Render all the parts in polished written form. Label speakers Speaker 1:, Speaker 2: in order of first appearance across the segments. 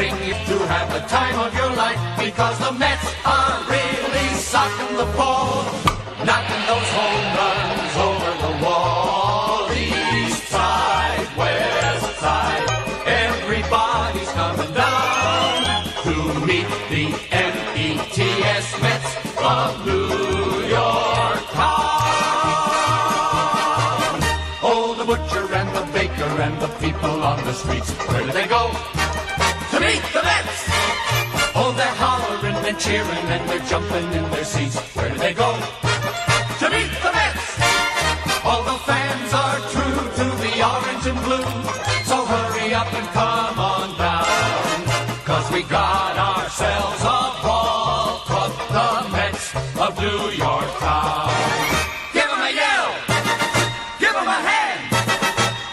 Speaker 1: bring you to have the time of your life, because the Mets are really socking the ball, knocking those home runs over the wall. East side, west side, everybody's coming down to meet the METS Mets of New York town. Oh, the butcher and the baker and the people on the streets, where do they go? To meet the Mets! Oh, they're hollering and cheering and they're jumping in their seats. Where do they go? To meet the Mets! All the fans are true to the orange and blue, so hurry up and come on down, 'cause we got ourselves a ball club, the Mets of New York town. Give 'em a yell! Give 'em a hand!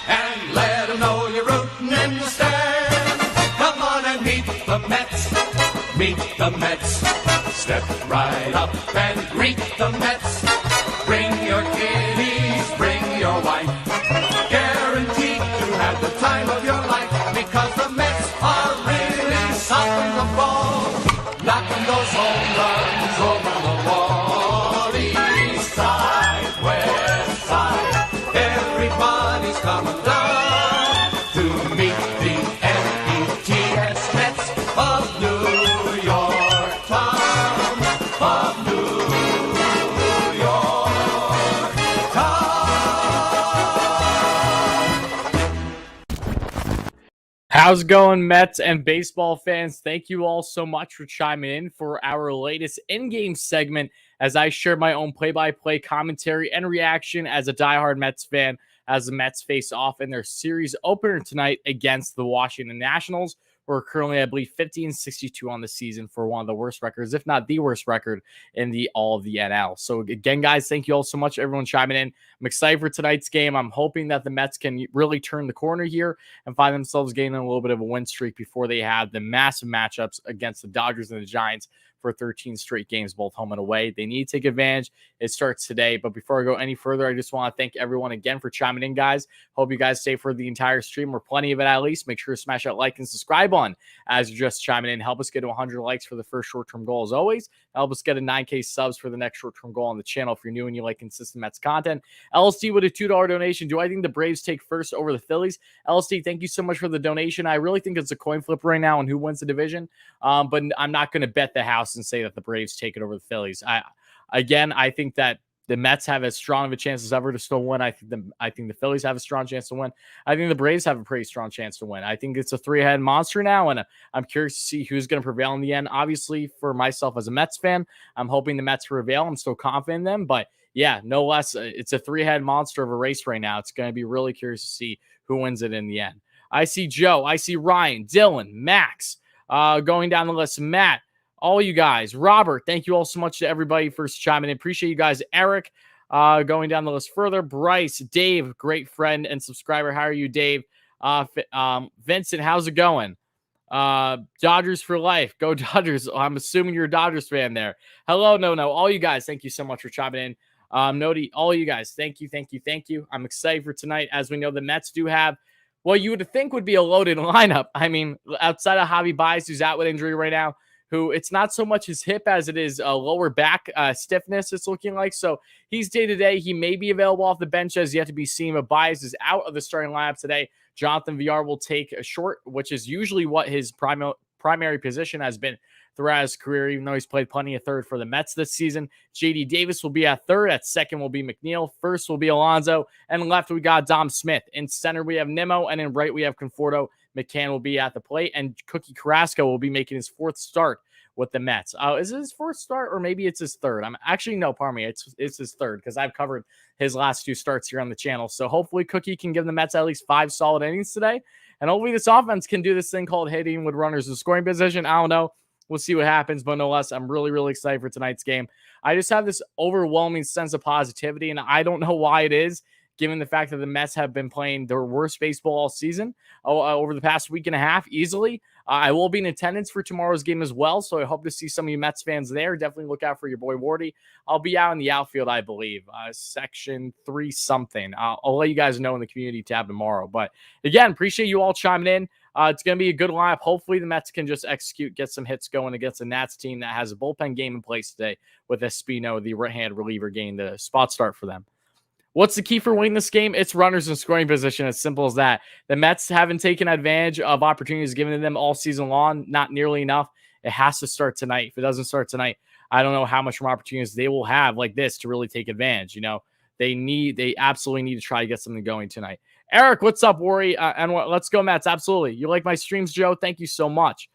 Speaker 1: And let 'em know you're rooting in the stand. Come on and meet the Mets. Meet the Mets. Step right up and greet the Mets. Bring your kiddies, bring your wife. Guaranteed to have the time of your life, because the Mets are really socking the ball, knocking those home runs over the wall. East side, west side, everybody's coming down to meet the METS Mets of New York town, of New York town.
Speaker 2: How's it going, Mets and baseball fans? Thank you all so much for chiming in for our latest in-game segment as I share my own play-by-play commentary and reaction as a diehard Mets fan as the Mets face off in their series opener tonight against the Washington Nationals. We're currently, I believe, 50-62 on the season for one of the worst records, if not the worst record in all of the NL. So again, guys, thank you all so much, everyone chiming in. I'm excited for tonight's game. I'm hoping that the Mets can really turn the corner here and find themselves gaining a little bit of a win streak before they have the massive matchups against the Dodgers and the Giants for 13 straight games, both home and away. They need to take advantage. It starts today. But before I go any further, I just want to thank everyone again for chiming in, guys. Hope you guys stay for the entire stream, or plenty of it at least. Make sure to smash that like and subscribe on as you're just chiming in. Help us get to 100 likes for the first short-term goal, as always. Help us get a 9K subs for the next short-term goal on the channel if you're new and you like consistent Mets content. LSD with a $2 donation. Do I think the Braves take first over the Phillies? LSD, thank you so much for the donation. I really think it's a coin flip right now on who wins the division, but I'm not going to bet the house and say that the Braves take it over the Phillies. I think that the Mets have as strong of a chance as ever to still win. I think the Phillies have a strong chance to win. I think the Braves have a pretty strong chance to win. I think it's a three-headed monster now, and I'm curious to see who's going to prevail in the end. Obviously, for myself as a Mets fan, I'm hoping the Mets prevail. I'm still confident in them, but yeah, no less. It's a three-headed monster of a race right now. It's going to be really curious to see who wins it in the end. I see Joe. I see Ryan, Dylan, Max, going down the list. Matt, all you guys, Robert, thank you all so much to everybody for chiming in. Appreciate you guys. Eric, going down the list further. Bryce, Dave, great friend and subscriber. How are you, Dave? Vincent, how's it going? Dodgers for life. Go Dodgers. I'm assuming you're a Dodgers fan there. Hello, no. All you guys, thank you so much for chiming in. Noti, all you guys, thank you. I'm excited for tonight. As we know, the Mets do have what you would think would be a loaded lineup. I mean, outside of Javi Baez, who's out with injury right now, who it's not so much his hip as it is lower back stiffness, it's looking like. So he's day-to-day. He may be available off the bench, as yet to be seen, but Baez is out of the starting lineup today. Jonathan Villar will take a short, which is usually what his primary position has been throughout his career, even though he's played plenty of third for the Mets this season. J.D. Davis will be at third. At second will be McNeil. First will be Alonso. And left, we got Dom Smith. In center, we have Nimmo. And in right, we have Conforto. McCann will be at the plate. And Cookie Carrasco will be making his fourth start with the Mets. Is it his fourth start, or maybe it's his third? Pardon me. It's his third, because I've covered his last two starts here on the channel. So hopefully Cookie can give the Mets at least 5 solid innings today. And hopefully this offense can do this thing called hitting with runners in scoring position. I don't know. We'll see what happens, but no less, I'm really, really excited for tonight's game. I just have this overwhelming sense of positivity, and I don't know why it is, given the fact that the Mets have been playing their worst baseball all season over the past week and a half easily. I will be in attendance for tomorrow's game as well, so I hope to see some of you Mets fans there. Definitely look out for your boy Wardy. I'll be out in the outfield, I believe, section 3 something. I'll let you guys know in the community tab tomorrow. But again, appreciate you all chiming in. It's going to be a good lineup. Hopefully the Mets can just execute, get some hits going against the Nats team that has a bullpen game in place today with Espino, the right-hand reliever, getting the spot start for them. What's the key for winning this game? It's runners in scoring position. As simple as that. The Mets haven't taken advantage of opportunities given to them all season long. Not nearly enough. It has to start tonight. If it doesn't start tonight, I don't know how much more opportunities they will have like this to really take advantage. They absolutely need to try to get something going tonight. Eric, what's up, Worry? Let's go, Mets. Absolutely. You like my streams, Joe? Thank you so much.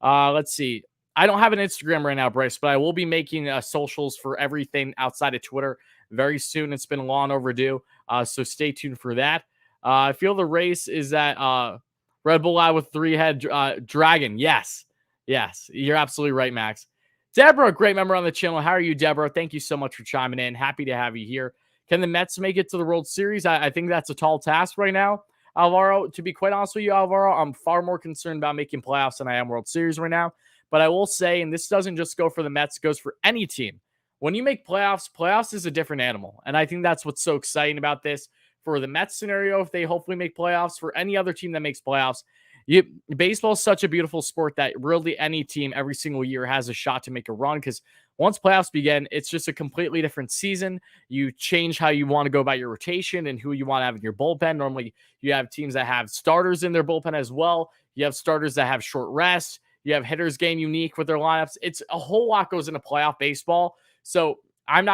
Speaker 2: Let's see. I don't have an Instagram right now, Bryce, but I will be making socials for everything outside of Twitter very soon. It's been long overdue, so stay tuned for that. I feel the race is that Red Bull out with 3-head dragon. Yes, you're absolutely right, Max. Deborah, great member on the channel. How are you, Deborah? Thank you so much for chiming in. Happy to have you here. Can the Mets make it to the World Series? I think that's a tall task right now, Alvaro. To be quite honest with you, Alvaro, I'm far more concerned about making playoffs than I am World Series right now. But I will say, and this doesn't just go for the Mets, it goes for any team. When you make playoffs is a different animal. And I think that's what's so exciting about this. For the Mets scenario, if they hopefully make playoffs, for any other team that makes playoffs, baseball is such a beautiful sport that really any team every single year has a shot to make a run, because once playoffs begin, it's just a completely different season. You change how you want to go about your rotation and who you want to have in your bullpen. Normally, you have teams that have starters in their bullpen as well. You have starters that have short rest. You have hitters game unique with their lineups. It's a whole lot goes into playoff baseball. So I did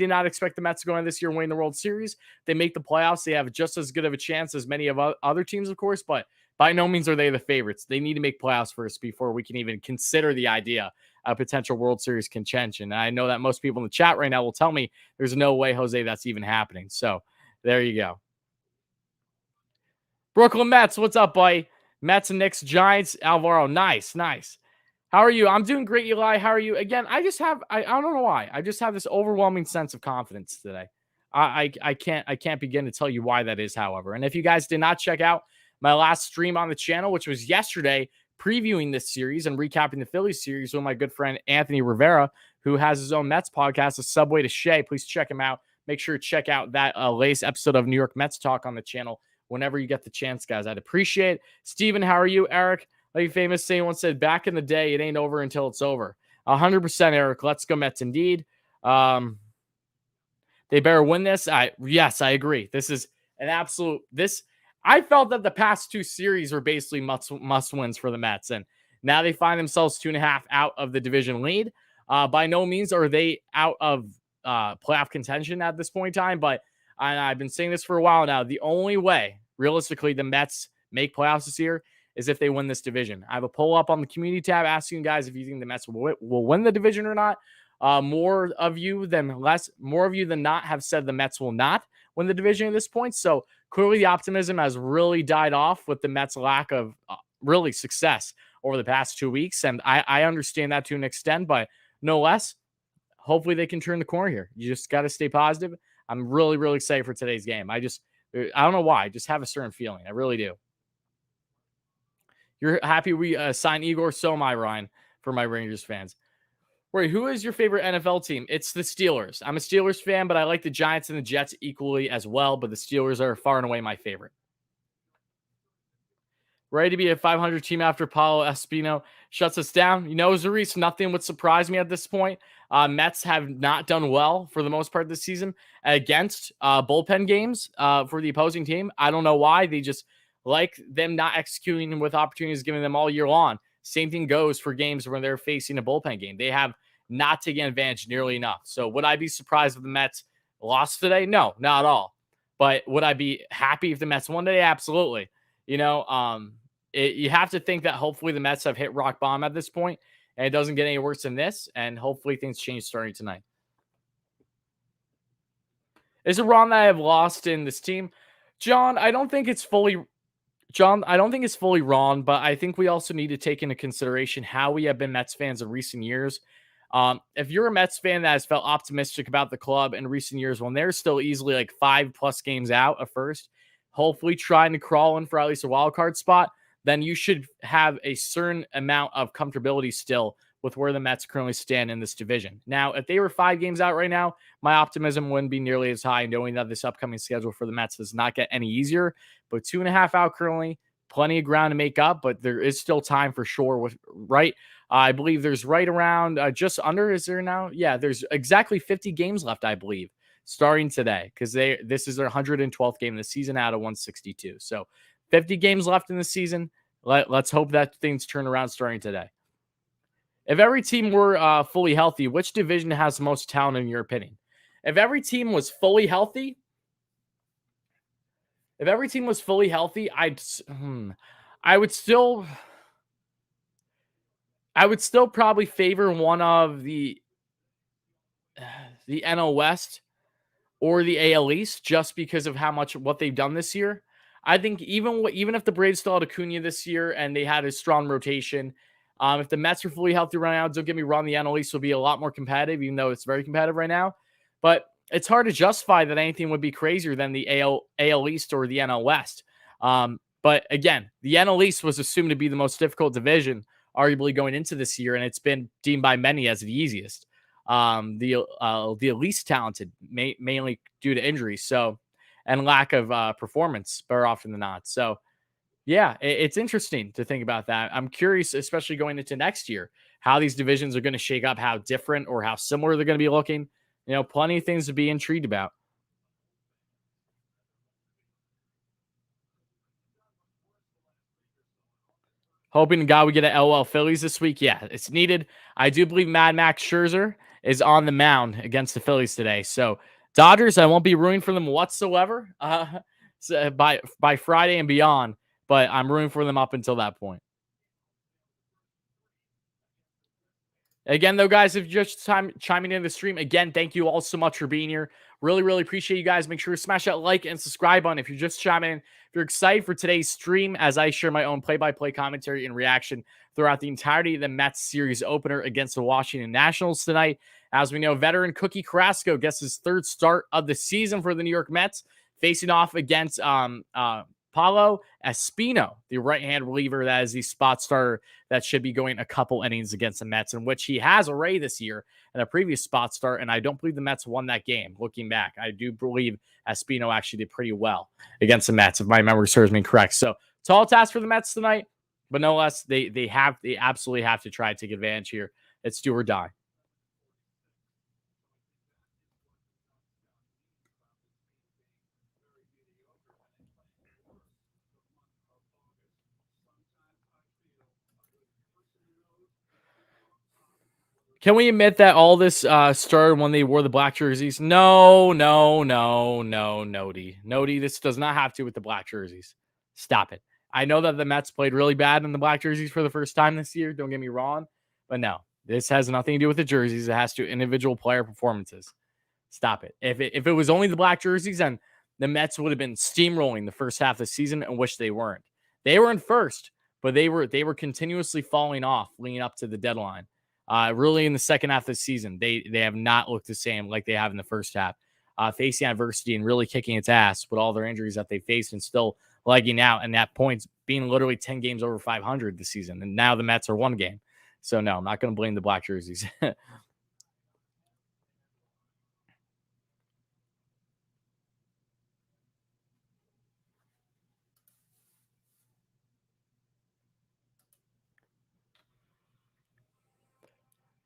Speaker 2: not expect the Mets to go in this year and win the World Series. They make the playoffs. They have just as good of a chance as many of other teams, of course, but by no means are they the favorites. They need to make playoffs first before we can even consider the idea of potential World Series contention. And I know that most people in the chat right now will tell me there's no way, Jose, that's even happening. So there you go. Brooklyn Mets, what's up, buddy? Mets and Knicks, Giants, Alvaro. Nice. How are you? I'm doing great, Eli. How are you? Again, I don't know why. I just have this overwhelming sense of confidence today. I can't begin to tell you why that is, however. And if you guys did not check out my last stream on the channel, which was yesterday, previewing this series and recapping the Phillies series with my good friend Anthony Rivera, who has his own Mets podcast, A Subway to Shea. Please check him out. Make sure to check out that latest episode of New York Mets Talk on the channel whenever you get the chance, guys. I'd appreciate it. Steven, how are you? Eric, like famous saying once said, back in the day, it ain't over until it's over. 100%, Eric. Let's go Mets indeed. They better win this. Yes, I agree. This is an absolute I felt that the past two series were basically must wins for the Mets, and now they find themselves 2.5 out of the division lead. By no means are they out of playoff contention at this point in time, but I've been saying this for a while now. The only way, realistically, the Mets make playoffs this year is if they win this division. I have a poll up on the community tab asking you guys if you think the Mets will win the division or not. More of you than not have said the Mets will not win the division at this point. So clearly the optimism has really died off with the Mets' lack of really success over the past 2 weeks. And I understand that to an extent, but no less, hopefully they can turn the corner here. You just got to stay positive. I'm really, really excited for today's game. I don't know why. I just have a certain feeling. I really do. You're happy we signed Igor? So am I, Ryan, for my Rangers fans. Wait, who is your favorite NFL team? It's the Steelers. I'm a Steelers fan, but I like the Giants and the Jets equally as well, but the Steelers are far and away my favorite. Ready to be a 500 team after Paolo Espino shuts us down? Zarice, nothing would surprise me at this point. Mets have not done well for the most part this season against bullpen games for the opposing team. I don't know why. They just like them not executing with opportunities given them all year long. Same thing goes for games when they're facing a bullpen game. They have not taken advantage nearly enough. So would I be surprised if the Mets lost today? No, not at all. But would I be happy if the Mets won today? Absolutely. You have to think that hopefully the Mets have hit rock bottom at this point, and it doesn't get any worse than this, and hopefully things change starting tonight. Is it wrong that I have lost in this team? John, I don't think it's fully wrong, but I think we also need to take into consideration how we have been Mets fans in recent years. If you're a Mets fan that has felt optimistic about the club in recent years, when they're still easily like 5+ games out of first, hopefully trying to crawl in for at least a wild card spot, then you should have a certain amount of comfortability still with where the Mets currently stand in this division. Now, if they were 5 games out right now, my optimism wouldn't be nearly as high, knowing that this upcoming schedule for the Mets does not get any easier. But 2.5 out currently, plenty of ground to make up, but there is still time for sure. I believe there's right around just under. Is there now? Yeah, there's exactly 50 games left, I believe, starting today, because this is their 112th game of the season out of 162. So 50 games left in the season. Let's hope that things turn around starting today. If every team were fully healthy, which division has the most talent in your opinion? If every team was fully healthy, I would still probably favor one of the NL West or the AL East, just because of what they've done this year. I think even if the Braves still had Acuna this year and they had a strong rotation, if the Mets are fully healthy right now, don't get me wrong, the NL East will be a lot more competitive, even though it's very competitive right now. But it's hard to justify that anything would be crazier than the AL East or the NL West. But again, the NL East was assumed to be the most difficult division, arguably going into this year, and it's been deemed by many as the easiest. The least talented, mainly due to injuries, and lack of performance, better often than not. So, yeah, it's interesting to think about that. I'm curious, especially going into next year, how these divisions are going to shake up, how different or how similar they're going to be looking. Plenty of things to be intrigued about. Hoping to God we get an LL Phillies this week. Yeah, it's needed. I do believe Mad Max Scherzer is on the mound against the Phillies today. So Dodgers, I won't be rooting for them whatsoever by Friday and beyond, but I'm rooting for them up until that point. Again, though, guys, if you're just chiming in the stream, again, thank you all so much for being here. Really, really appreciate you guys. Make sure to smash that like and subscribe button if you're just chiming in. If you're excited for today's stream, as I share my own play-by-play commentary and reaction throughout the entirety of the Mets series opener against the Washington Nationals tonight. As we know, veteran Cookie Carrasco gets his third start of the season for the New York Mets, facing off against Paolo Espino, the right-hand reliever that is the spot starter that should be going a couple innings against the Mets, in which he has already this year in a previous spot start, and I don't believe the Mets won that game. Looking back, I do believe Espino actually did pretty well against the Mets, if my memory serves me correct. So, tall task for the Mets tonight, but no less, they absolutely have to try to take advantage here. It's do or die. Can we admit that all this started when they wore the black jerseys? No, Nody. This does not have to with the black jerseys. Stop it. I know that the Mets played really bad in the black jerseys for the first time this year. Don't get me wrong. But no, this has nothing to do with the jerseys. It has to do individual player performances. Stop it. If it was only the black jerseys, then the Mets would have been steamrolling the first half of the season, and which they weren't. They were in first, but they were continuously falling off leading up to the deadline. Really, in the second half of the season, they have not looked the same like they have in the first half. Facing adversity and really kicking its ass with all their injuries that they faced and still lagging out, and that points being literally 10 games over 500 this season. And now the Mets are one game. So, no, I'm not going to blame the black jerseys.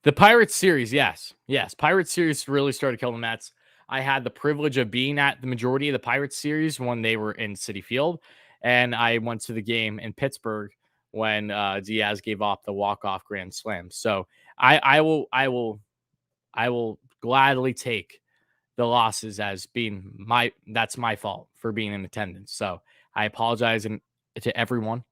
Speaker 2: The Pirates series, yes. Pirates series really started killing the Mets. I had the privilege of being at the majority of the Pirates series when they were in Citi Field, and I went to the game in Pittsburgh when Diaz gave off the walk-off grand slam. So I will gladly take the losses as being that's my fault for being in attendance. So I apologize to everyone.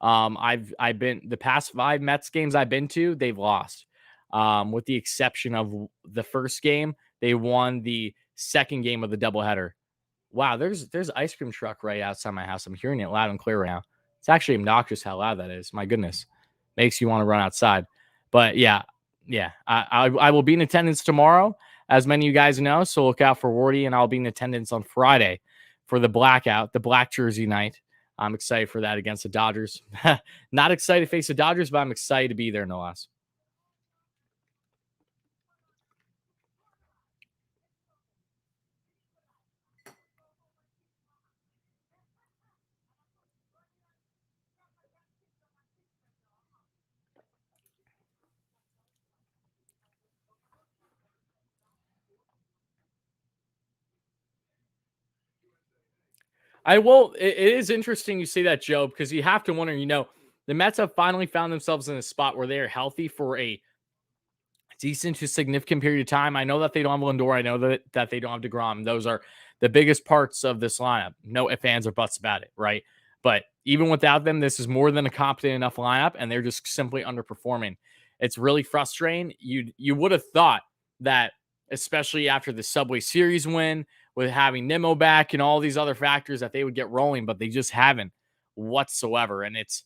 Speaker 2: I've been the past 5 Mets games I've been to, they've lost. With the exception of the first game, they won the second game of the doubleheader. Wow, there's ice cream truck right outside my house. I'm hearing it loud and clear right now. It's actually obnoxious how loud that is. My goodness, makes you want to run outside. But yeah, I will be in attendance tomorrow, as many of you guys know. So look out for Wardy, and I'll be in attendance on Friday for the blackout, the black jersey night. I'm excited for that against the Dodgers. Not excited to face the Dodgers, but I'm excited to be there no less. I will. It is interesting you say that, Joe, because you have to wonder. The Mets have finally found themselves in a spot where they are healthy for a decent to significant period of time. I know that they don't have Lindor. I know that they don't have DeGrom. Those are the biggest parts of this lineup. No ifs, ands, or buts about it, right? But even without them, this is more than a competent enough lineup, and they're just simply underperforming. It's really frustrating. You would have thought that, especially after the Subway Series win, with having Nimmo back and all these other factors, that they would get rolling, but they just haven't whatsoever. And it's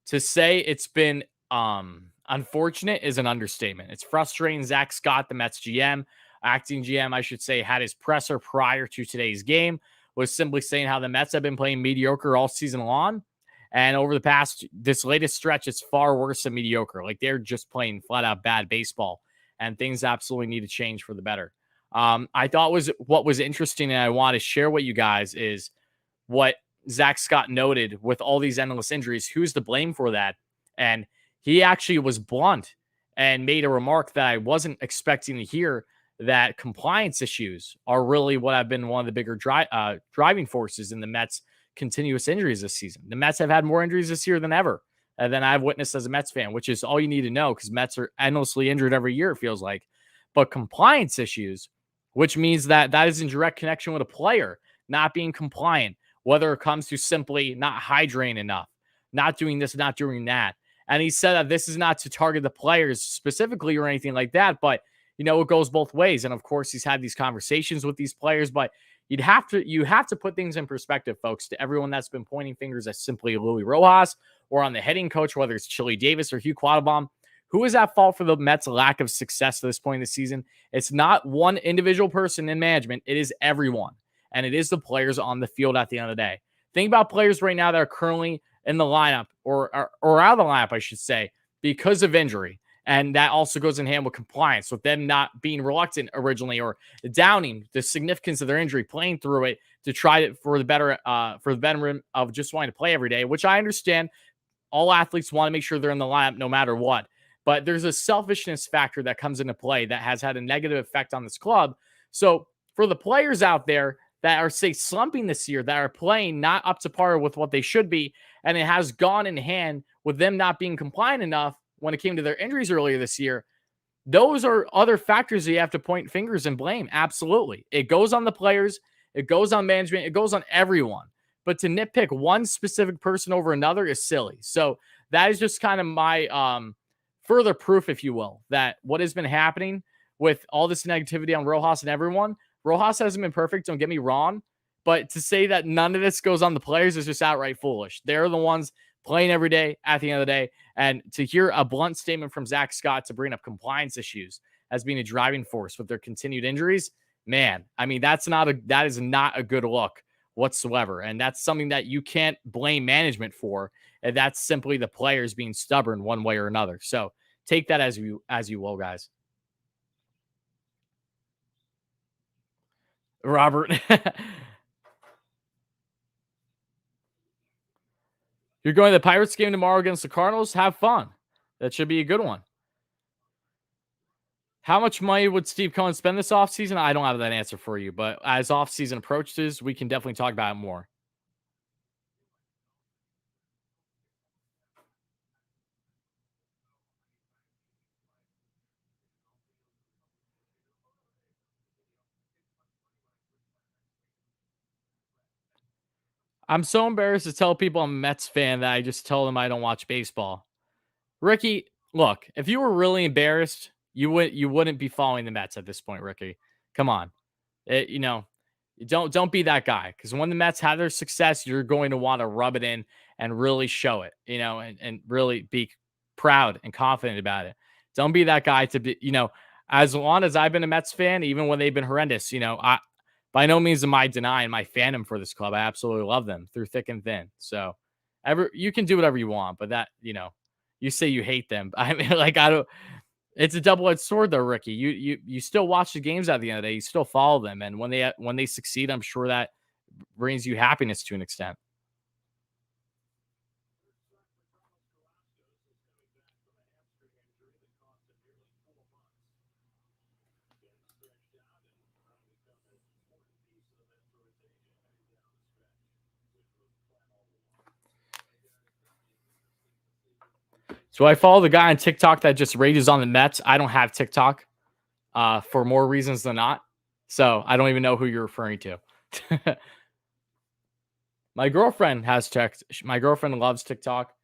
Speaker 2: to say it's been unfortunate is an understatement. It's frustrating. Zach Scott, the Mets GM, acting GM, I should say, had his presser prior to today's game, was simply saying how the Mets have been playing mediocre all season long. And over this latest stretch, it's far worse than mediocre. Like, they're just playing flat out bad baseball, and things absolutely need to change for the better. I thought what was interesting, and I want to share with you guys, is what Zach Scott noted with all these endless injuries. Who's to blame for that? And he actually was blunt and made a remark that I wasn't expecting to hear, that compliance issues are really what have been one of the bigger driving forces in the Mets' continuous injuries this season. The Mets have had more injuries this year than ever, than I've witnessed as a Mets fan, which is all you need to know, because Mets are endlessly injured every year, it feels like. But compliance issues, which means that is in direct connection with a player not being compliant, whether it comes to simply not hydrating enough, not doing this, not doing that. And he said that this is not to target the players specifically or anything like that, but it goes both ways. And of course, he's had these conversations with these players, but you have to put things in perspective, folks, to everyone that's been pointing fingers at simply Louis Rojas or on the hitting coach, whether it's Chili Davis or Hugh Quattlebaum. Who is at fault for the Mets' lack of success at this point in the season? It's not one individual person in management. It is everyone. And it is the players on the field at the end of the day. Think about players right now that are currently in the lineup or out of the lineup, I should say, because of injury. And that also goes in hand with compliance, with them not being reluctant originally or downing the significance of their injury, playing through it to try it for the betterment of just wanting to play every day, which I understand. All athletes want to make sure they're in the lineup no matter what. But there's a selfishness factor that comes into play that has had a negative effect on this club. So for the players out there that are, say, slumping this year, that are playing not up to par with what they should be, and it has gone in hand with them not being compliant enough when it came to their injuries earlier this year, those are other factors that you have to point fingers and blame. Absolutely. It goes on the players. It goes on management. It goes on everyone. But to nitpick one specific person over another is silly. So that is just kind of my further proof, if you will, that what has been happening with all this negativity on Rojas and everyone. Rojas hasn't been perfect, don't get me wrong. But to say that none of this goes on the players is just outright foolish. They're the ones playing every day at the end of the day. And to hear a blunt statement from Zach Scott to bring up compliance issues as being a driving force with their continued injuries, man, I mean, that is not a good look whatsoever. And that's something that you can't blame management for. And that's simply the players being stubborn one way or another. So take that as you will, guys. Robert, you're going to the Pirates game tomorrow against the Cardinals. Have fun. That should be a good one. How much money would Steve Cohen spend this offseason? I don't have that answer for you, but as offseason approaches, we can definitely talk about it more. I'm so embarrassed to tell people I'm a Mets fan that I just tell them I don't watch baseball. Ricky, look, if you were really embarrassed, you wouldn't be following the Mets at this point, Ricky. Come on. Don't be that guy, because when the Mets have their success, you're going to want to rub it in and really show it, and really be proud and confident about it. Don't be that guy to be, as long as I've been a Mets fan, even when they've been horrendous, I by no means am I denying my fandom for this club. I absolutely love them through thick and thin. So you can do whatever you want, but that, you say you hate them. I mean, like, I don't. It's a double-edged sword, though, Ricky. You still watch the games at the end of the day. You still follow them, and when they succeed, I'm sure that brings you happiness to an extent. So I follow the guy on TikTok that just rages on the Mets. I don't have TikTok for more reasons than not. So I don't even know who you're referring to. My girlfriend has tech. My girlfriend loves TikTok.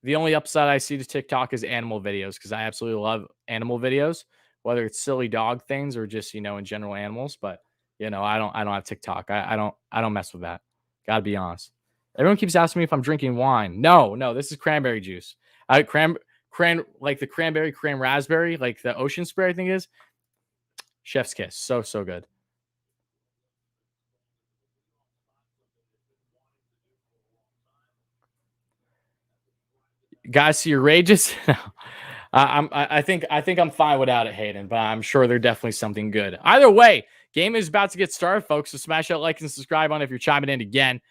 Speaker 2: The only upside I see to TikTok is animal videos because I absolutely love animal videos, whether it's silly dog things or just in general animals. But I don't have TikTok. I don't mess with that. Gotta be honest. Everyone keeps asking me if I'm drinking wine. No, this is cranberry juice. Like the cranberry, cran raspberry, like the ocean spray, I think it is. Chef's kiss. So good. Guys, see your rages. I think I'm fine without it, Hayden, but I'm sure there's definitely something good. Either way, game is about to get started, folks. So smash that like and subscribe on if you're chiming in again.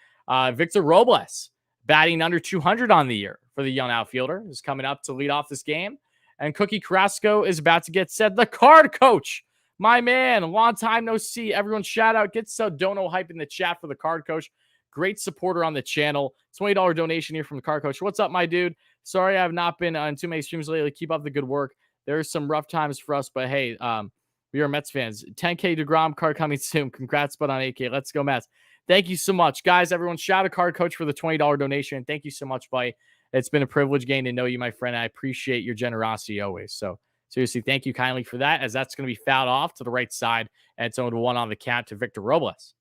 Speaker 2: Victor Robles batting under 200 on the year for the young outfielder is coming up to lead off this game, and Cookie Carrasco is about to get said. The card coach, my man, long time no see. Everyone, shout out, get so dono hype in the chat for the card coach. Great supporter on the channel. $20 donation here from the card coach. What's up, my dude? Sorry, I have not been on too many streams lately. Keep up the good work. There's some rough times for us, but hey, we are Mets fans. 10K DeGrom card coming soon. Congrats, but on 8K. Let's go, Mets. Thank you so much, guys. Everyone, shout out card coach for the $20 donation. Thank you so much, buddy. It's been a privilege getting to know you, my friend. I appreciate your generosity always. So seriously, thank you kindly for that, as that's going to be fouled off to the right side, and it's 0-1 on the count to Victor Robles.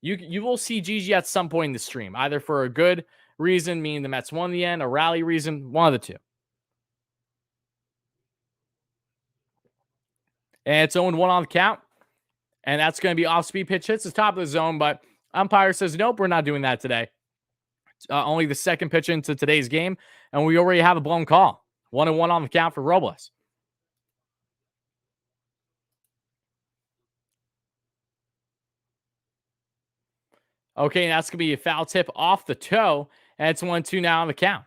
Speaker 2: You will see Gigi at some point in the stream, either for a good reason, meaning the Mets won the end, a rally reason, one of the two. And it's 0-1 on the count. And that's going to be off-speed pitch. Hits the top of the zone, but umpire says, nope, we're not doing that today. Only the second pitch into today's game, and we already have a blown call. 1-1 on the count for Robles. Okay, and that's going to be a foul tip off the toe, and it's 1-2 now on the count.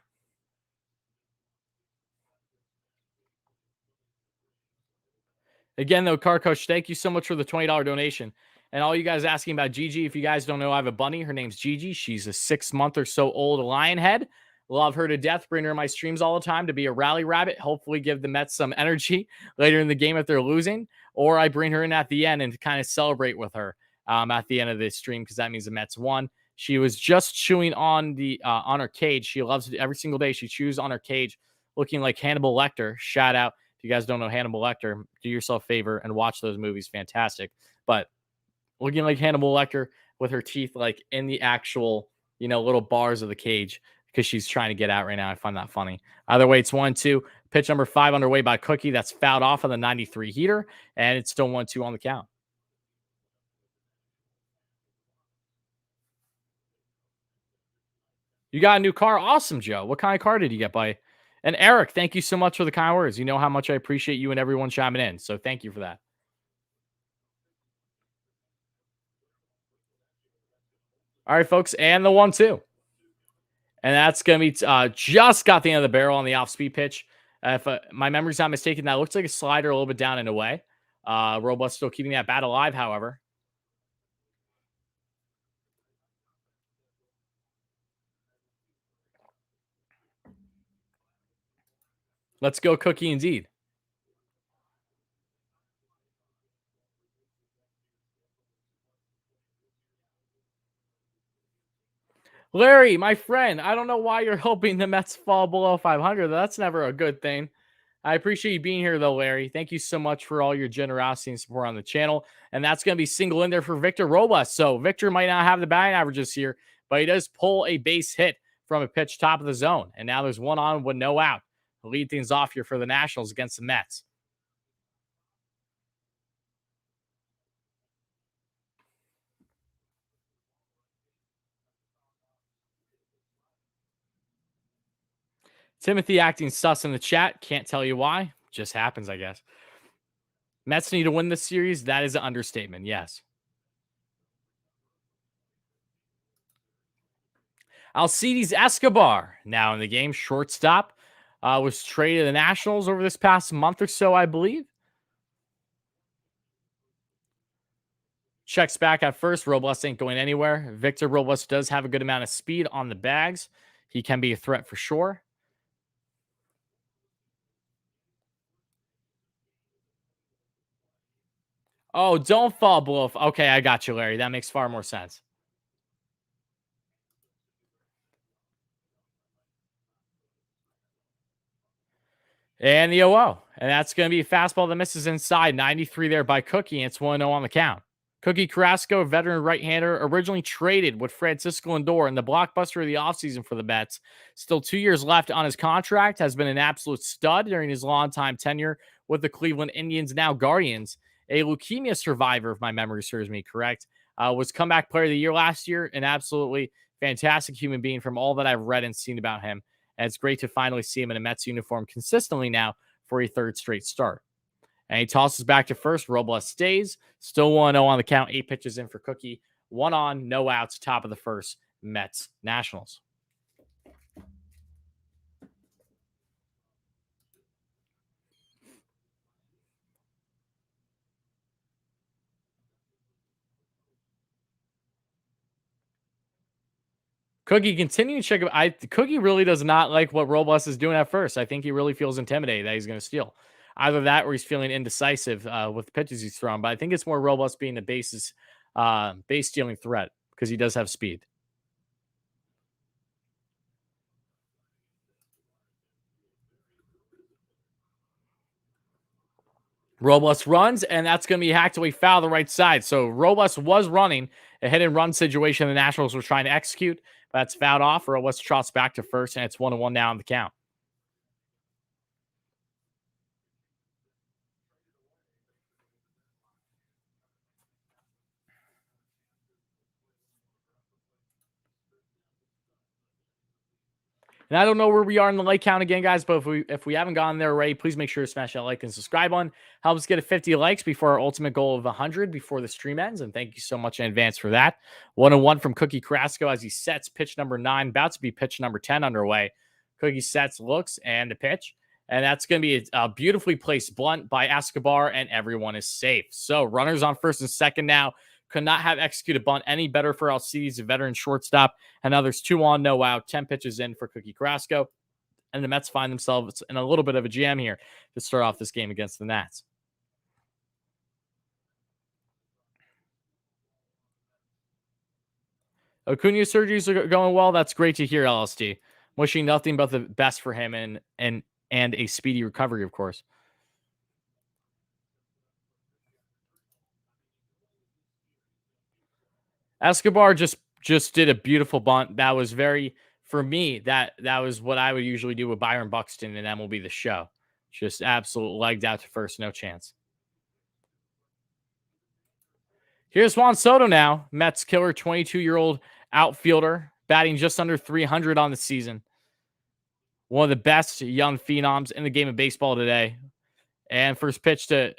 Speaker 2: Again, though, car coach, thank you so much for the $20 donation. And all you guys asking about Gigi, if you guys don't know, I have a bunny. Her name's Gigi. She's a 6-month or so old lion head. Love her to death. Bring her in my streams all the time to be a rally rabbit. Hopefully give the Mets some energy later in the game if they're losing. Or I bring her in at the end and kind of celebrate with her at the end of this stream, because that means the Mets won. She was just chewing on on her cage. She loves it every single day. She chews on her cage, looking like Hannibal Lecter. Shout out. If you guys don't know Hannibal Lecter, do yourself a favor and watch those movies. Fantastic. But looking like Hannibal Lecter with her teeth like in the actual, little bars of the cage, because she's trying to get out right now. I find that funny. Either way, it's 1-2. Pitch number 5 underway by Cookie. That's fouled off on the 93 heater, and it's still 1-2 on the count. You got a new car? Awesome, Joe. What kind of car did you get, buddy? And Eric, thank you so much for the kind words. You know how much I appreciate you and everyone chiming in. So thank you for that. All right, folks. And the 1-2. And that's going to be just got the end of the barrel on the off-speed pitch. If my memory's not mistaken, that looks like a slider a little bit down and away. Robles still keeping that bat alive, however. Let's go Cookie indeed. Larry, my friend, I don't know why you're hoping the Mets fall below 500. That's never a good thing. I appreciate you being here, though, Larry. Thank you so much for all your generosity and support on the channel. And that's going to be single in there for Victor Robles. So Victor might not have the batting averages here, but he does pull a base hit from a pitch top of the zone. And now there's 1 on with no out. To lead things off here for the Nationals against the Mets. Timothy acting sus in the chat. Can't tell you why. Just happens, I guess. Mets need to win this series. That is an understatement. Yes. Alcides Escobar now in the game. Shortstop. Was traded to the Nationals over this past month or so, I believe. Checks back at first. Robles ain't going anywhere. Victor Robles does have a good amount of speed on the bags. He can be a threat for sure. Oh, don't fall below. Okay, I got you, Larry. That makes far more sense. And the 0. And that's going to be a fastball that misses inside. 93 there by Cookie. And it's 1-0 on the count. Cookie Carrasco, veteran right-hander, originally traded with Francisco Lindor in the blockbuster of the offseason for the Mets. Still 2 years left on his contract. Has been an absolute stud during his long-time tenure with the Cleveland Indians, now Guardians. A leukemia survivor, if my memory serves me correct. Was comeback player of the year last year. An absolutely fantastic human being from all that I've read and seen about him. And it's great to finally see him in a Mets uniform consistently now for a third straight start. And he tosses back to first. Robles stays. Still 1-0 on the count. 8 pitches in for Cookie. 1 on, no outs. Top of the first. Mets Nationals. Cookie continuing to check. Cookie really does not like what Robles is doing at first. I think he really feels intimidated that he's going to steal. Either that or he's feeling indecisive with the pitches he's throwing. But I think it's more Robles being the base stealing threat because he does have speed. Robles runs, and that's going to be hacked away foul the right side. So Robles was running a hit and run situation the Nationals were trying to execute. But that's fouled off. Robles trots back to first, and it's 1-1 now on the count. And I don't know where we are in the like count again, guys, but if we haven't gotten there already, please make sure to smash that like and subscribe button. Help us get a 50 likes before our ultimate goal of 100 before the stream ends. And thank you so much in advance for that. 1-1 from Cookie Carrasco as he sets pitch number 9, about to be pitch number 10 underway. Cookie sets, looks, and the pitch. And that's going to be a beautifully placed blunt by Escobar, and everyone is safe. So runners on first and second now. Could not have executed bunt any better for Alcides, a veteran shortstop. And now there's 2 on, no out, 10 pitches in for Cookie Carrasco. And the Mets find themselves in a little bit of a jam here to start off this game against the Nats. Acuna surgeries are going well. That's great to hear, LSD. Wishing nothing but the best for him and a speedy recovery, of course. Escobar just did a beautiful bunt. That was very, for me, that was what I would usually do with Byron Buxton and MLB The Show. Just absolute legged out to first, no chance. Here's Juan Soto now, Mets killer, 22-year-old outfielder, batting just under 300 on the season. One of the best young phenoms in the game of baseball today. And first pitch to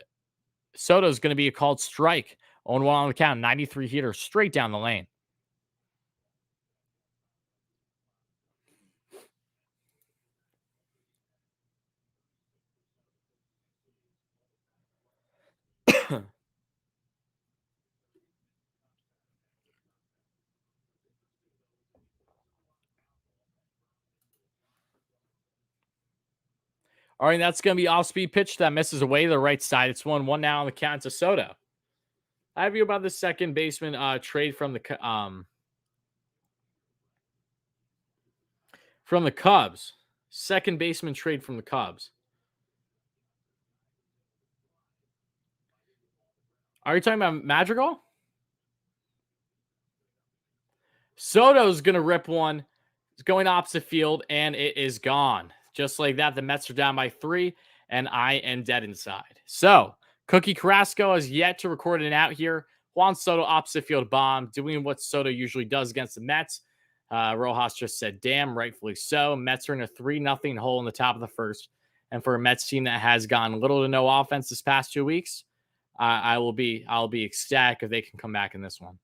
Speaker 2: Soto is going to be a called strike. 0-1 on the count, 93 hitter straight down the lane. All right, that's going to be off-speed pitch that misses away to the right side. It's 1-1 now on the count to Soto. I have you about the second baseman trade from the Cubs. Second baseman trade from the Cubs. Are you talking about Madrigal? Soto's going to rip one. It's going opposite field, and it is gone. Just like that, the Mets are down by 3, and I am dead inside. So, Cookie Carrasco has yet to record an out here. Juan Soto opposite field bomb, doing what Soto usually does against the Mets. Rojas just said, damn, rightfully so. Mets are in a 3-0 hole in the top of the first. And for a Mets team that has gone little to no offense this past 2 weeks, I'll be ecstatic if they can come back in this one.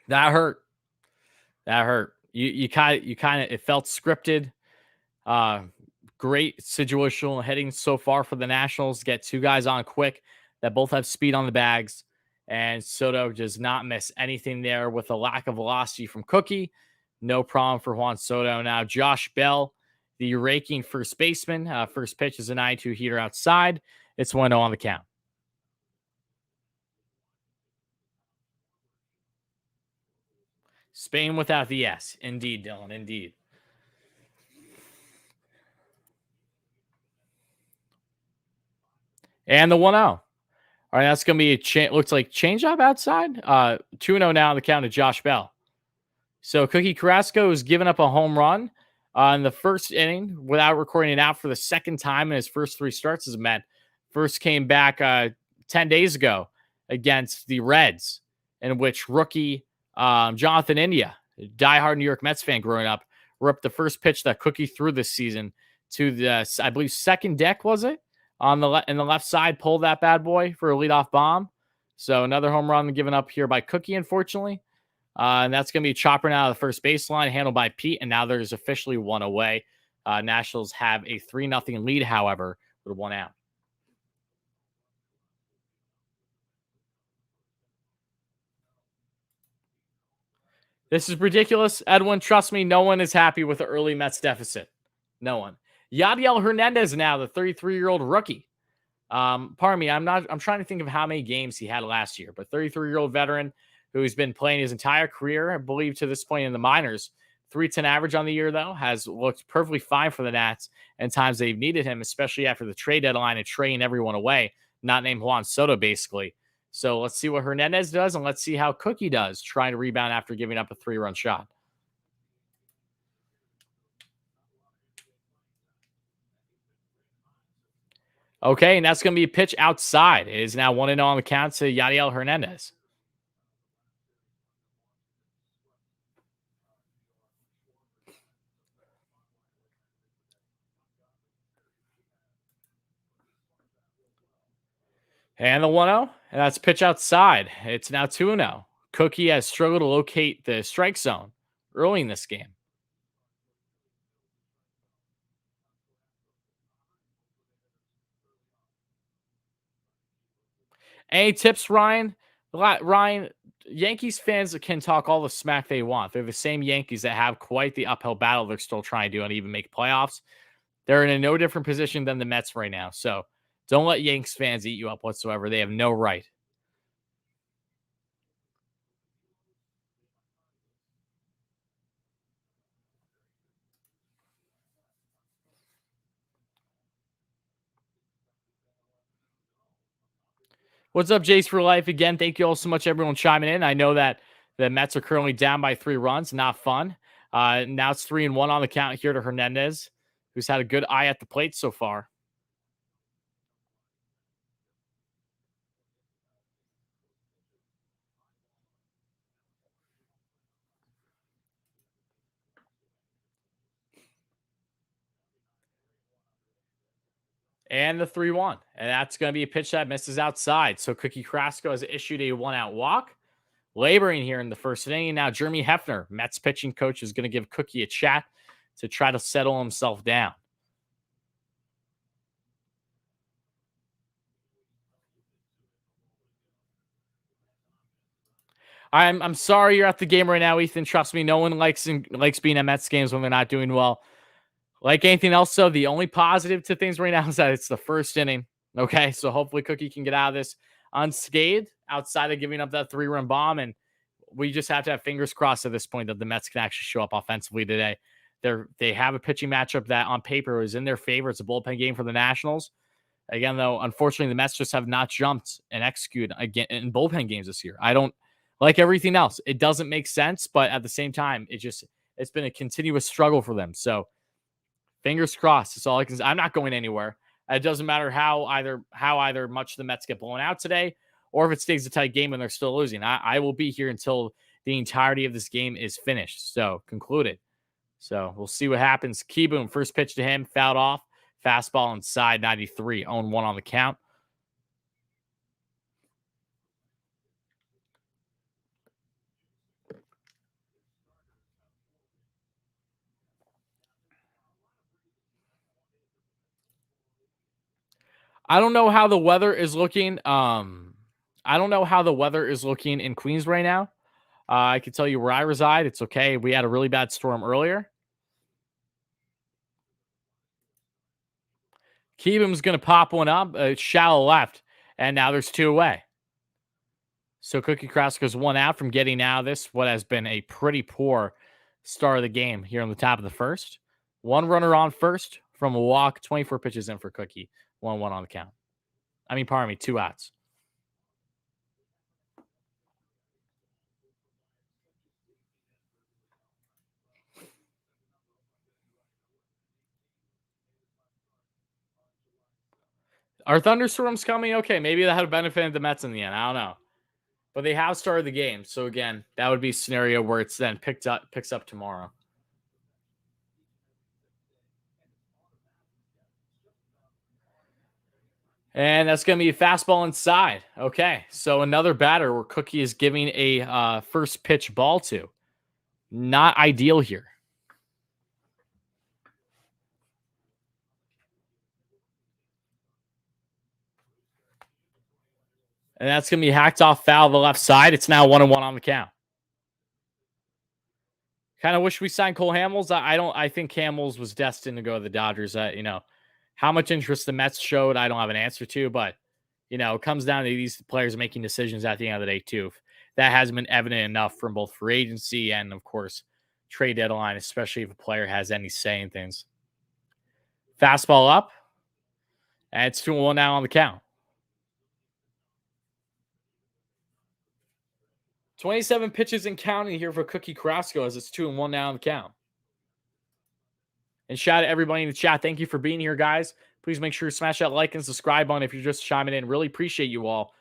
Speaker 2: That hurt. That hurt. You kind of it felt scripted. great situational hitting so far for the Nationals. Get two guys on quick that both have speed on the bags. And Soto does not miss anything there with a lack of velocity from Cookie. No problem for Juan Soto. Now, Josh Bell, the raking first baseman. First pitch is a 9-2 heater outside. It's 1-0 on the count. Spain without the S. Indeed, Dylan. Indeed. And the 1-0. All right, that's going to be looks like changeup outside. 2-0 now on the count of Josh Bell. So Cookie Carrasco has given up a home run in the first inning without recording it out for the second time in his first 3 starts as a Met. First came back 10 days ago against the Reds, in which rookie Jonathan India, a diehard New York Mets fan growing up, ripped the first pitch that Cookie threw this season to the, I believe, second deck, was it? On the in the left side, pulled that bad boy for a leadoff bomb. So another home run given up here by Cookie, unfortunately. And that's going to be chopper now to the first baseline, handled by Pete. And now there's officially 1 away. Nationals have a 3-0 lead, however, with 1 out. This is ridiculous, Edwin. Trust me, no one is happy with the early Mets deficit. No one. Yadiel Hernandez now, the 33-year-old rookie. Pardon me, I'm trying to think of how many games he had last year, but 33-year-old veteran who's been playing his entire career, I believe, to this point in the minors. 310 average on the year, though, has looked perfectly fine for the Nats and times they've needed him, especially after the trade deadline and trading everyone away, not named Juan Soto, basically. So let's see what Hernandez does, and let's see how Cookie does trying to rebound after giving up a 3-run shot. Okay, and that's going to be a pitch outside. It is now 1-0 on the count to Yadiel Hernandez. And the 1-0, and that's pitch outside. It's now 2-0. Cookie has struggled to locate the strike zone early in this game. Any tips, Ryan? Ryan, Yankees fans can talk all the smack they want. They're the same Yankees that have quite the uphill battle they're still trying to do and even make playoffs. They're in a no different position than the Mets right now. So don't let Yanks fans eat you up whatsoever. They have no right. What's up, Jace for Life? Again, thank you all so much, everyone chiming in. I know that the Mets are currently down by 3 runs. Not fun. Now it's 3-1 on the count here to Hernandez, who's had a good eye at the plate so far. And the 3-1. And that's going to be a pitch that misses outside. So Cookie Carrasco has issued a 1-out walk. Laboring here in the first inning. Now Jeremy Hefner, Mets pitching coach, is going to give Cookie a chat to try to settle himself down. I'm sorry you're at the game right now, Ethan. Trust me, no one likes being at Mets games when they're not doing well. Like anything else, though, the only positive to things right now is that it's the first inning. Okay, so hopefully Cookie can get out of this unscathed outside of giving up that 3-run bomb. And we just have to have fingers crossed at this point that the Mets can actually show up offensively today. They have a pitching matchup that on paper is in their favor. It's a bullpen game for the Nationals. Again, though, unfortunately, the Mets just have not jumped and executed again in bullpen games this year. I don't like everything else. It doesn't make sense, but at the same time, it's been a continuous struggle for them. So fingers crossed. That's all I can say. I'm not going anywhere. It doesn't matter how either much the Mets get blown out today, or if it stays a tight game and they're still losing. I will be here until the entirety of this game is finished. So concluded. So we'll see what happens. Keyboom, first pitch to him, fouled off. Fastball inside 93, 0-1 on the count. I don't know how the weather is looking. I don't know how the weather is looking in Queens right now. I can tell you where I reside. It's okay. We had a really bad storm earlier. Keebum's going to pop one up, shallow left, and now there's 2 away. So Cookie Carrasco's 1 out from getting out of this, what has been a pretty poor start of the game here on the top of the first. 1 runner on first from a walk, 24 pitches in for Cookie. 1-1 on the count. Pardon me, 2 outs. Are thunderstorms coming? Okay, maybe that had benefited the Mets in the end. I don't know. But they have started the game. So again, that would be a scenario where it's then picks up tomorrow. And that's going to be a fastball inside. Okay, so another batter where Cookie is giving a first pitch ball to. Not ideal here. And that's going to be hacked off foul to the left side. It's now 1-1 on the count. Kind of wish we signed Cole Hamels. I think Hamels was destined to go to the Dodgers. How much interest the Mets showed, I don't have an answer to, but it comes down to these players making decisions at the end of the day too. That hasn't been evident enough from both free agency and, of course, trade deadline, especially if a player has any say in things. Fastball up. And it's 2-1 now on the count. 27 pitches and counting here for Cookie Carrasco as it's 2-1 now on the count. And shout out to everybody in the chat. Thank you for being here, guys. Please make sure to smash that like and subscribe button if you're just chiming in. Really appreciate you all.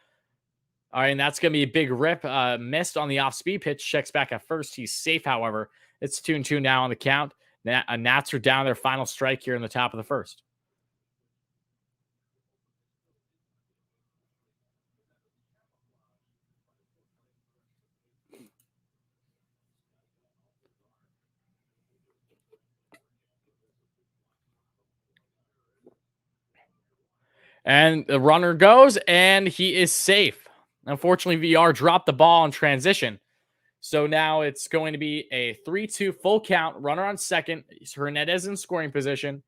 Speaker 2: All right, and that's going to be a big rip. Missed on the off-speed pitch. Checks back at first. He's safe, however. It's 2-2 now on the count. Nats are down their final strike here in the top of the first. And the runner goes, and he is safe. Unfortunately, VR dropped the ball in transition. So now it's going to be a 3-2 full count. Runner on second. Hernandez in scoring position.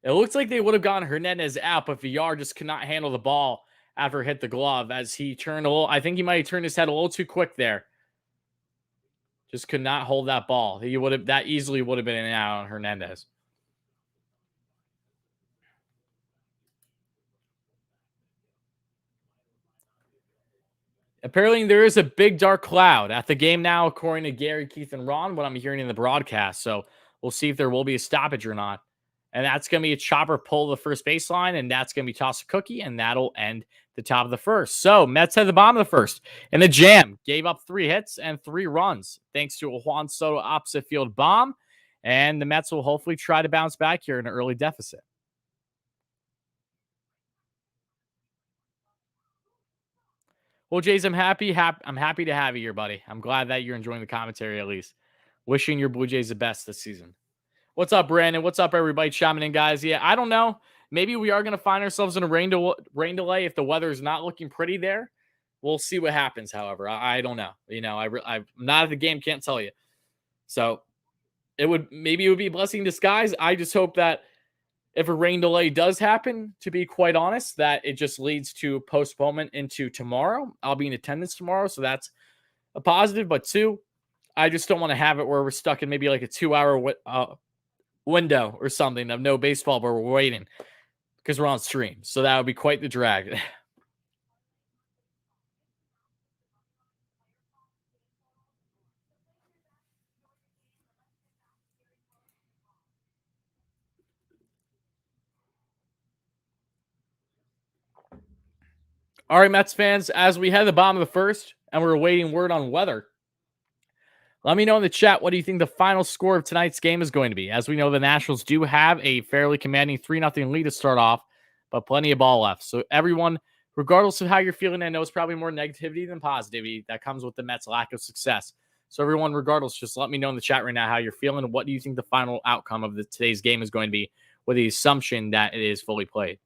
Speaker 2: It looks like they would have gotten Hernandez out, but VR just could not handle the ball after it hit the glove as he turned a little. I think he might have turned his head a little too quick there. Just could not hold that ball. That easily would have been an out on Hernandez. Apparently, there is a big dark cloud at the game now, according to Gary, Keith, and Ron, what I'm hearing in the broadcast. So we'll see if there will be a stoppage or not. And that's going to be a chopper pull the first baseline, and that's going to be toss a Cookie, and that'll end the top of the first. So Mets had the bottom of the first. And the Jam gave up 3 hits and 3 runs thanks to a Juan Soto opposite field bomb. And the Mets will hopefully try to bounce back here in an early deficit. Well, Jays, I'm happy to have you here, buddy. I'm glad that you're enjoying the commentary at least. Wishing your Blue Jays the best this season. What's up, Brandon? What's up, everybody? Chiming in, guys. Yeah, I don't know. Maybe we are going to find ourselves in a rain delay if the weather is not looking pretty there. We'll see what happens, however. I don't know. I'm not at the game, can't tell you. So it would be a blessing in disguise. I just hope that if a rain delay does happen, to be quite honest, that it just leads to postponement into tomorrow. I'll be in attendance tomorrow, so that's a positive. But 2, I just don't want to have it where we're stuck in maybe like a 2-hour window or something of no baseball, but we're waiting because we're on stream. So that would be quite the drag. All right, Mets fans, as we head to the bottom of the first and we're awaiting word on weather, let me know in the chat, what do you think the final score of tonight's game is going to be? As we know, the Nationals do have a fairly commanding 3-0 lead to start off, but plenty of ball left. So everyone, regardless of how you're feeling, I know it's probably more negativity than positivity that comes with the Mets' lack of success. So everyone, regardless, just let me know in the chat right now how you're feeling. What do you think the final outcome of today's game is going to be, with the assumption that it is fully played?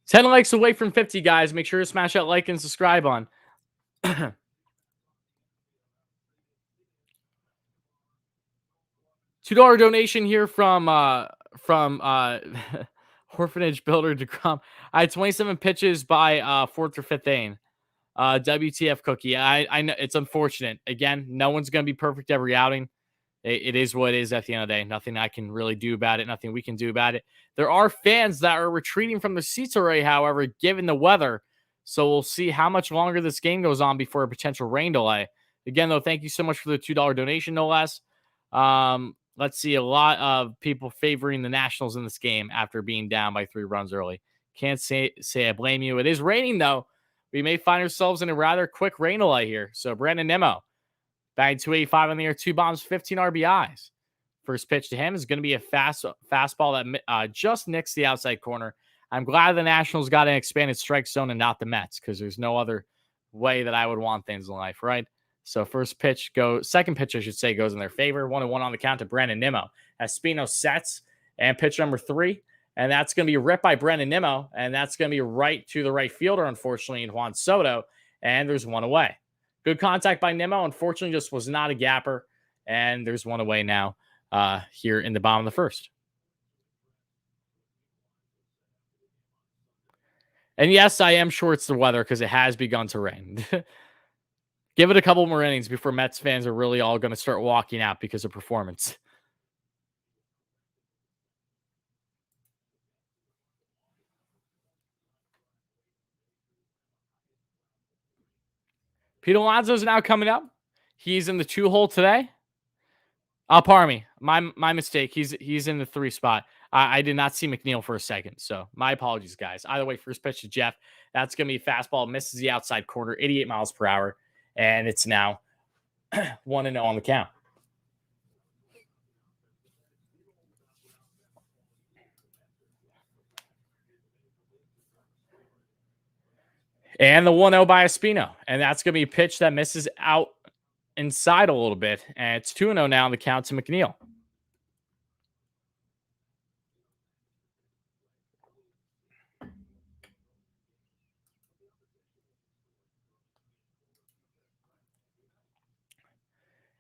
Speaker 2: 10 likes away from 50, guys. Make sure to smash that like and subscribe on. $2 donation here from Orphanage Builder DeGrom. I had 27 pitches by fourth or fifth inning. WTF Cookie. I know it's unfortunate. Again, no one's gonna be perfect every outing. It is what it is at the end of the day. Nothing I can really do about it. Nothing we can do about it. There are fans that are retreating from the seats already, however, given the weather. So we'll see how much longer this game goes on before a potential rain delay. Again, though, thank you so much for the $2 donation, no less. Let's see a lot of people favoring the Nationals in this game after being down by 3 runs early. Can't say I blame you. It is raining, though. We may find ourselves in a rather quick rain delay here. So WardyNYM, batting 285 on the air, 2 bombs, 15 RBIs. First pitch to him is going to be a fastball that just nicks the outside corner. I'm glad the Nationals got an expanded strike zone and not the Mets, because there's no other way that I would want things in life, right? So second pitch, I should say, goes in their favor. 1-1 on the count to WardyNYM. Espino sets, and pitch number 3. And that's going to be ripped by WardyNYM, and that's going to be right to the right fielder, unfortunately, in Juan Soto. And there's 1 away. Good contact by Nimmo. Unfortunately, just was not a gapper. And there's 1 away now here in the bottom of the first. And yes, I am sure it's the weather because it has begun to rain. Give it a couple more innings before Mets fans are really all going to start walking out because of performance. Pete Alonso's now coming up. He's in the 2 hole today. Pardon me. My mistake. He's in the 3 spot. I did not see McNeil for a second, so my apologies, guys. Either way, first pitch to Jeff. That's going to be a fastball. Misses the outside corner, 88 miles per hour, and it's now 1-0 on the count. And the 1-0 by Espino, and that's going to be a pitch that misses out inside a little bit, and it's 2-0 now on the count to McNeil.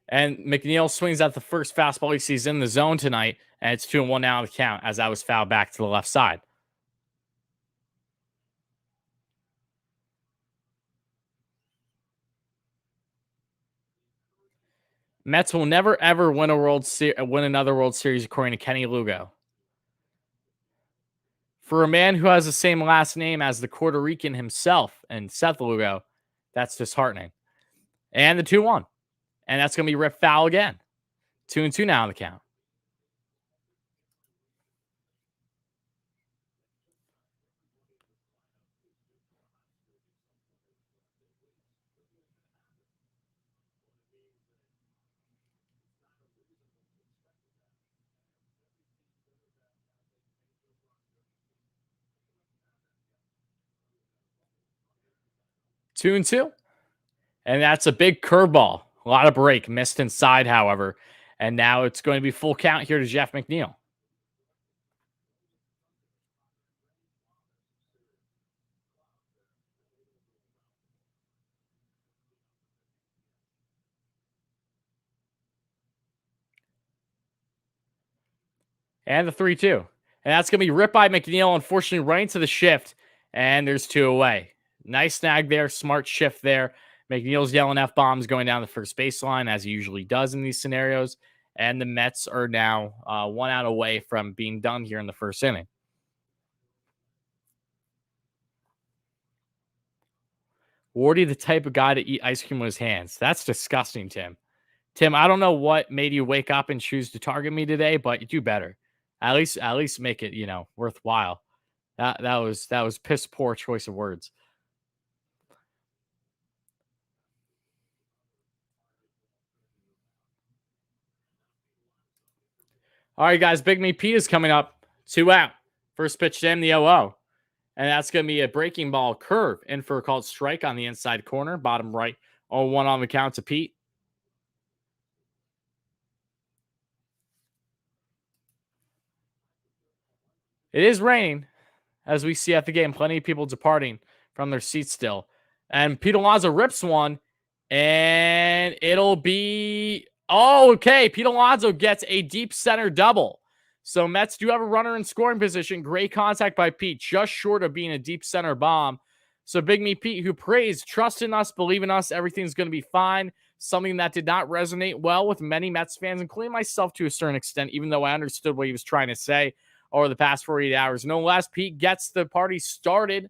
Speaker 2: And McNeil swings at the first fastball he sees in the zone tonight, and it's 2-1 now on the count as I was fouled back to the left side. Mets will never ever win another World Series, according to Kenny Lugo. For a man who has the same last name as the Puerto Rican himself and Seth Lugo, that's disheartening. And the 2-1. And that's going to be ripped foul again. 2-2 now on the count. Two and two. And that's a big curveball. A lot of break. Missed inside, however. And now it's going to be full count here to Jeff McNeil. And the 3-2. And that's going to be ripped by McNeil, unfortunately, right into the shift. And there's 2 away. Nice snag there. Smart shift there. McNeil's yelling F-bombs going down the first baseline, as he usually does in these scenarios. And the Mets are now 1 out away from being done here in the first inning. Wardy, the type of guy to eat ice cream with his hands. That's disgusting, Tim. Tim, I don't know what made you wake up and choose to target me today, but you do better. At least make it, worthwhile. That was piss poor choice of words. All right, guys. Big Me Pete is coming up. 2 out. First pitch to him, the 0-0. And that's going to be a breaking ball curve in for a called strike on the inside corner. Bottom right. 0-1 on the count to Pete. It is raining. as we see at the game. Plenty of people departing from their seats still. And Pete Alonso rips one, and it'll be... Oh, okay. Pete Alonso gets a deep center double. So Mets do have a runner in scoring position. Great contact by Pete, just short of being a deep center bomb. So Big Me Pete, who praised, trust in us, believe in us, everything's going to be fine. Something that did not resonate well with many Mets fans, including myself to a certain extent, even though I understood what he was trying to say over the past 48 hours. No less, Pete gets the party started.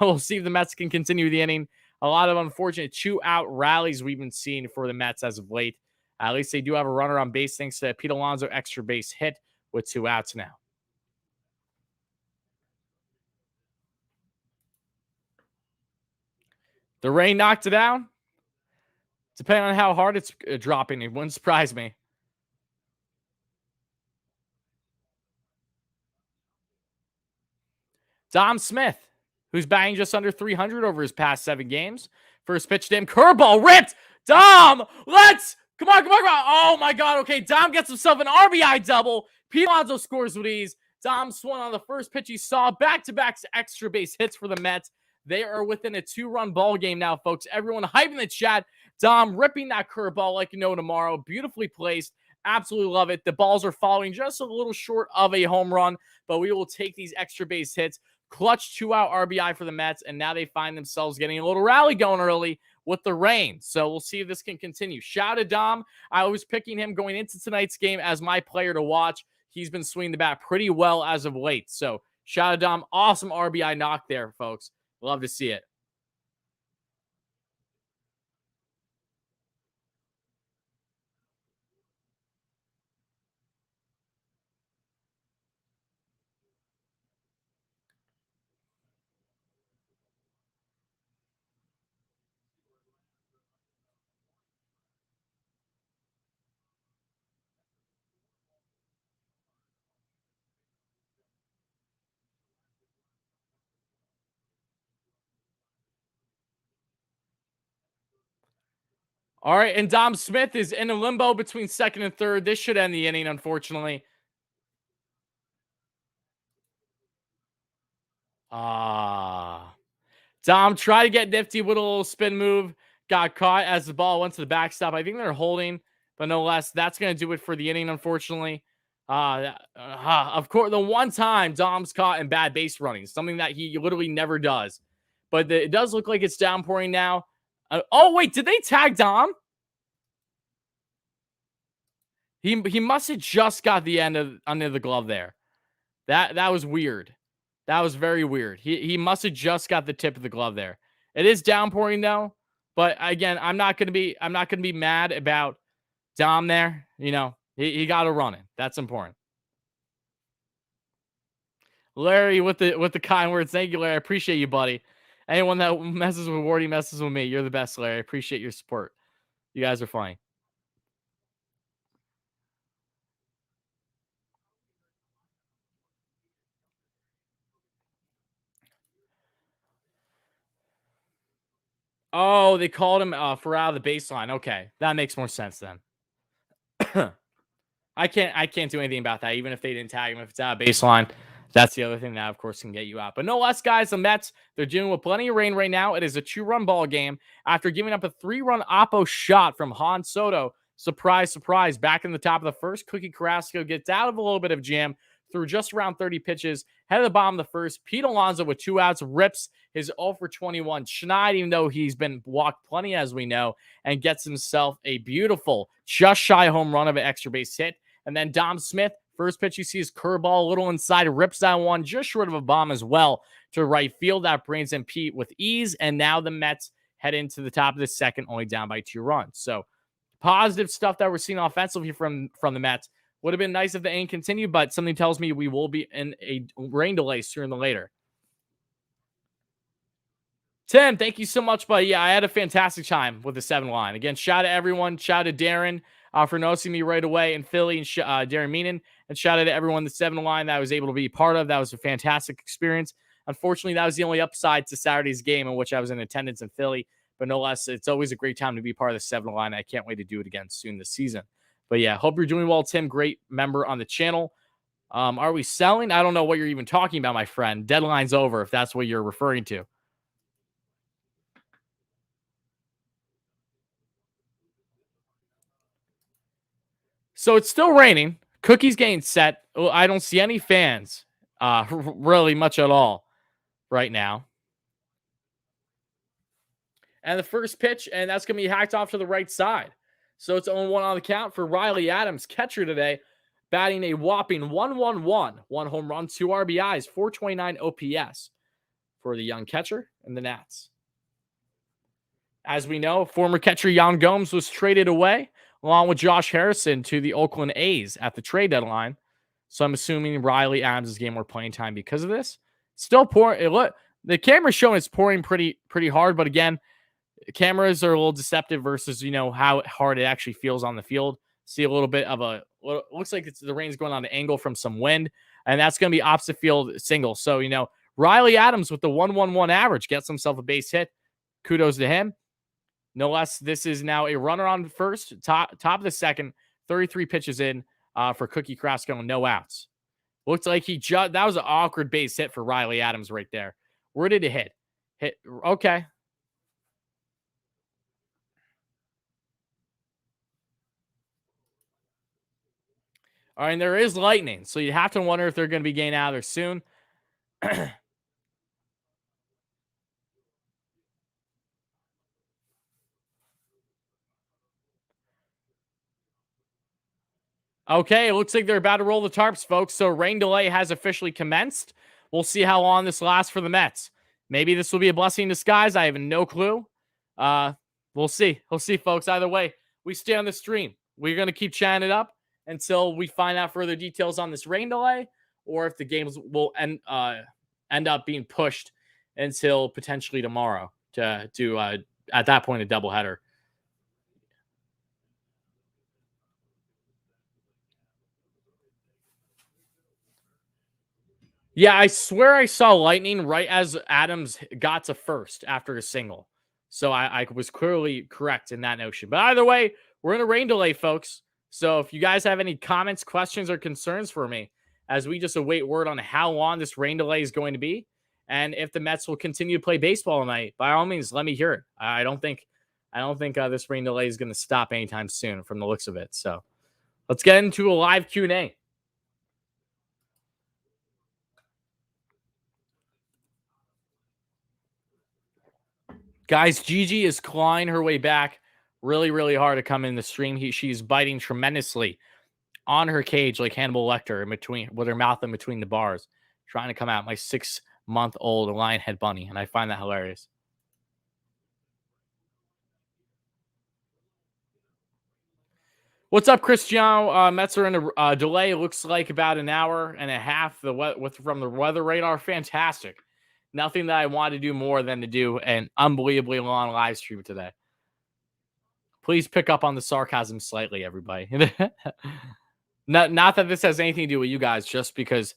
Speaker 2: We'll see if the Mets can continue the inning. A lot of unfortunate two-out rallies we've been seeing for the Mets as of late. At least they do have a runner on base thanks to Pete Alonso extra base hit with 2 outs now. The rain knocked it down. Depending on how hard it's dropping, it wouldn't surprise me. Dom Smith, who's batting just under 300 over his past 7 games. First pitch to him, curveball ripped. Dom, come on. Oh my God. Okay, Dom gets himself an RBI double. Pete Alonso scores with ease. Dom swung on the first pitch he saw. Back-to-back extra base hits for the Mets. They are within a 2-run ball game now, folks. Everyone hyping the chat. Dom ripping that curveball like you know tomorrow. Beautifully placed. Absolutely love it. The balls are falling just a little short of a home run, but we will take these extra base hits. Clutch 2-out RBI for the Mets, and now they find themselves getting a little rally going early with the rain. So we'll see if this can continue. Shout out to Dom. I was picking him going into tonight's game as my player to watch. He's been swinging the bat pretty well as of late. So shout out to Dom. Awesome RBI knock there, folks. Love to see it. All right, and Dom Smith is in a limbo between second and third. This should end the inning, unfortunately. Dom tried to get nifty with a little spin move. Got caught as the ball went to the backstop. I think they're holding, but no less. That's going to do it for the inning, unfortunately. Of course, the one time Dom's caught in bad base running, something that he literally never does. But it does look like it's downpouring now. Oh, wait, did they tag Dom? He must have just got the end of under the glove there. That was weird. That was very weird. He must have just got the tip of the glove there. It is downpouring though, but again, I'm not gonna be mad about Dom there. You know, he got to run it. That's important. Larry with the kind words. Thank you, Larry. I appreciate you, buddy. Anyone that messes with Wardy messes with me. You're the best, Larry. I appreciate your support. You guys are funny. Oh, they called him for out of the baseline. Okay, that makes more sense then. I can't do anything about that. Even if they didn't tag him, if it's out of baseline, that's the other thing that, of course, can get you out. But no less, guys, the Mets, they're dealing with plenty of rain right now. It is a 2-run ball game after giving up a 3-run oppo shot from Juan Soto. Surprise, surprise. Back in the top of the first, Cookie Carrasco gets out of a little bit of jam through just around 30 pitches. Head of the bottom of the first. Pete Alonso with 2 outs rips his 0 for 21 schneid, even though he's been walked plenty, as we know, and gets himself a beautiful, just shy home run of an extra base hit. And then Dom Smith, first pitch you see is curveball, a little inside, rips that one just short of a bomb as well to right field. That brings in Pete with ease. And now the Mets head into the top of the second, only down by 2 runs. So positive stuff that we're seeing offensively from the Mets. Would have been nice if the inning continued, but something tells me we will be in a rain delay sooner than later. Tim, thank you so much, buddy. Yeah, I had a fantastic time with the 7 line. Again, shout out to everyone. Shout out to Darren for noticing me right away in Philly, and Darren Meenan. And shout out to everyone in the 7 line that I was able to be part of. That was a fantastic experience. Unfortunately, that was the only upside to Saturday's game in which I was in attendance in Philly. But no less, it's always a great time to be part of the 7 line. I can't wait to do it again soon this season. But yeah, hope you're doing well, Tim. Great member on the channel. Are we selling? I don't know what you're even talking about, my friend. Deadline's over if that's what you're referring to. So it's still raining. Cookie's getting set. I don't see any fans really much at all right now. And the first pitch, and that's going to be hacked off to the right side. So it's 0-1 on the count for Riley Adams, catcher today, batting a whopping 111, 1 home run, 2 RBIs, 429 OPS for the young catcher and the Nats. As we know, former catcher Yan Gomes was traded away along with Josh Harrison to the Oakland A's at the trade deadline. So I'm assuming Riley Adams is getting more playing time because of this. Still pouring. The camera's showing it's pouring pretty hard, but again, cameras are a little deceptive versus, how hard it actually feels on the field. See a little bit of looks like the rain's going on an angle from some wind, and that's going to be opposite field single. So, Riley Adams with the 1.11 average gets himself a base hit. Kudos to him. No less, this is now a runner on first, top of the second, 33 pitches in for Cookie Carrasco, no outs. Looks like that was an awkward base hit for Riley Adams right there. Where did it hit? Okay. All right, and there is lightning, so you have to wonder if they're going to be getting out of there soon. Okay, it looks like they're about to roll the tarps, folks. So rain delay has officially commenced. We'll see how long this lasts for the Mets. Maybe this will be a blessing in disguise. I have no clue. We'll see. We'll see, folks. Either way, we stay on the stream. We're going to keep chatting it up until we find out further details on this rain delay, or if the games will end up being pushed until potentially tomorrow to do, at that point, a doubleheader. Yeah, I swear I saw lightning right as Adams got to first after a single. So I was clearly correct in that notion. But either way, we're in a rain delay, folks. So if you guys have any comments, questions, or concerns for me, as we just await word on how long this rain delay is going to be, and if the Mets will continue to play baseball tonight, by all means, let me hear it. I don't think this rain delay is going to stop anytime soon from the looks of it. So let's get into a live Q&A. Guys, Gigi is clawing her way back really, really hard to come in the stream. She's biting tremendously on her cage like Hannibal Lecter with her mouth in between the bars, trying to come out. My 6-month-old lion head bunny, and I find that hilarious. What's up, Cristiano? Mets are in a delay. It looks like about an hour and a half from the weather radar. Fantastic. Nothing that I want to do more than to do an unbelievably long live stream today. Please pick up on the sarcasm slightly, everybody. Not that this has anything to do with you guys, just because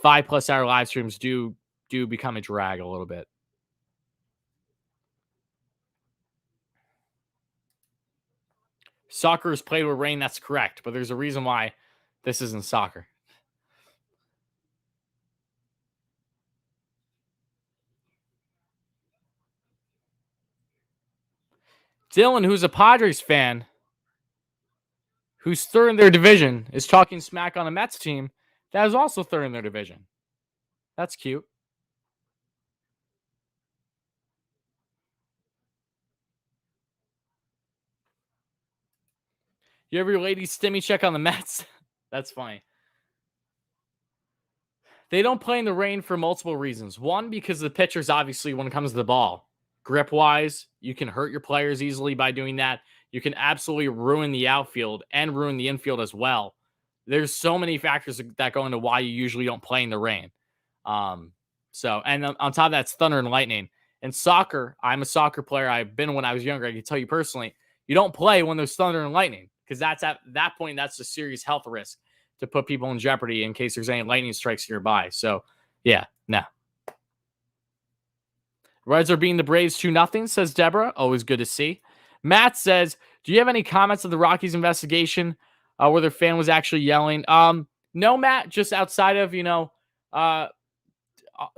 Speaker 2: 5+ hour live streams do become a drag a little bit. Soccer is played with rain, that's correct, but there's a reason why this isn't soccer. Dylan, who's a Padres fan, who's third in their division, is talking smack on a Mets team that is also third in their division. That's cute. You have your ladies stimmy check on the Mets? That's funny. They don't play in the rain for multiple reasons. One, because the pitchers, obviously, when it comes to the ball, grip-wise, you can hurt your players easily by doing that. You can absolutely ruin the outfield and ruin the infield as well. There's so many factors that go into why you usually don't play in the rain. And on top of that, it's thunder and lightning. In soccer, I'm a soccer player. I've been when I was younger. I can tell you personally, you don't play when there's thunder and lightning, because that's at that point, that's a serious health risk to put people in jeopardy in case there's any lightning strikes nearby. So, yeah, no. Reds are beating the Braves 2-0, says Deborah. Always good to see. Matt says, do you have any comments on the Rockies investigation where their fan was actually yelling? No, Matt, just outside of, uh,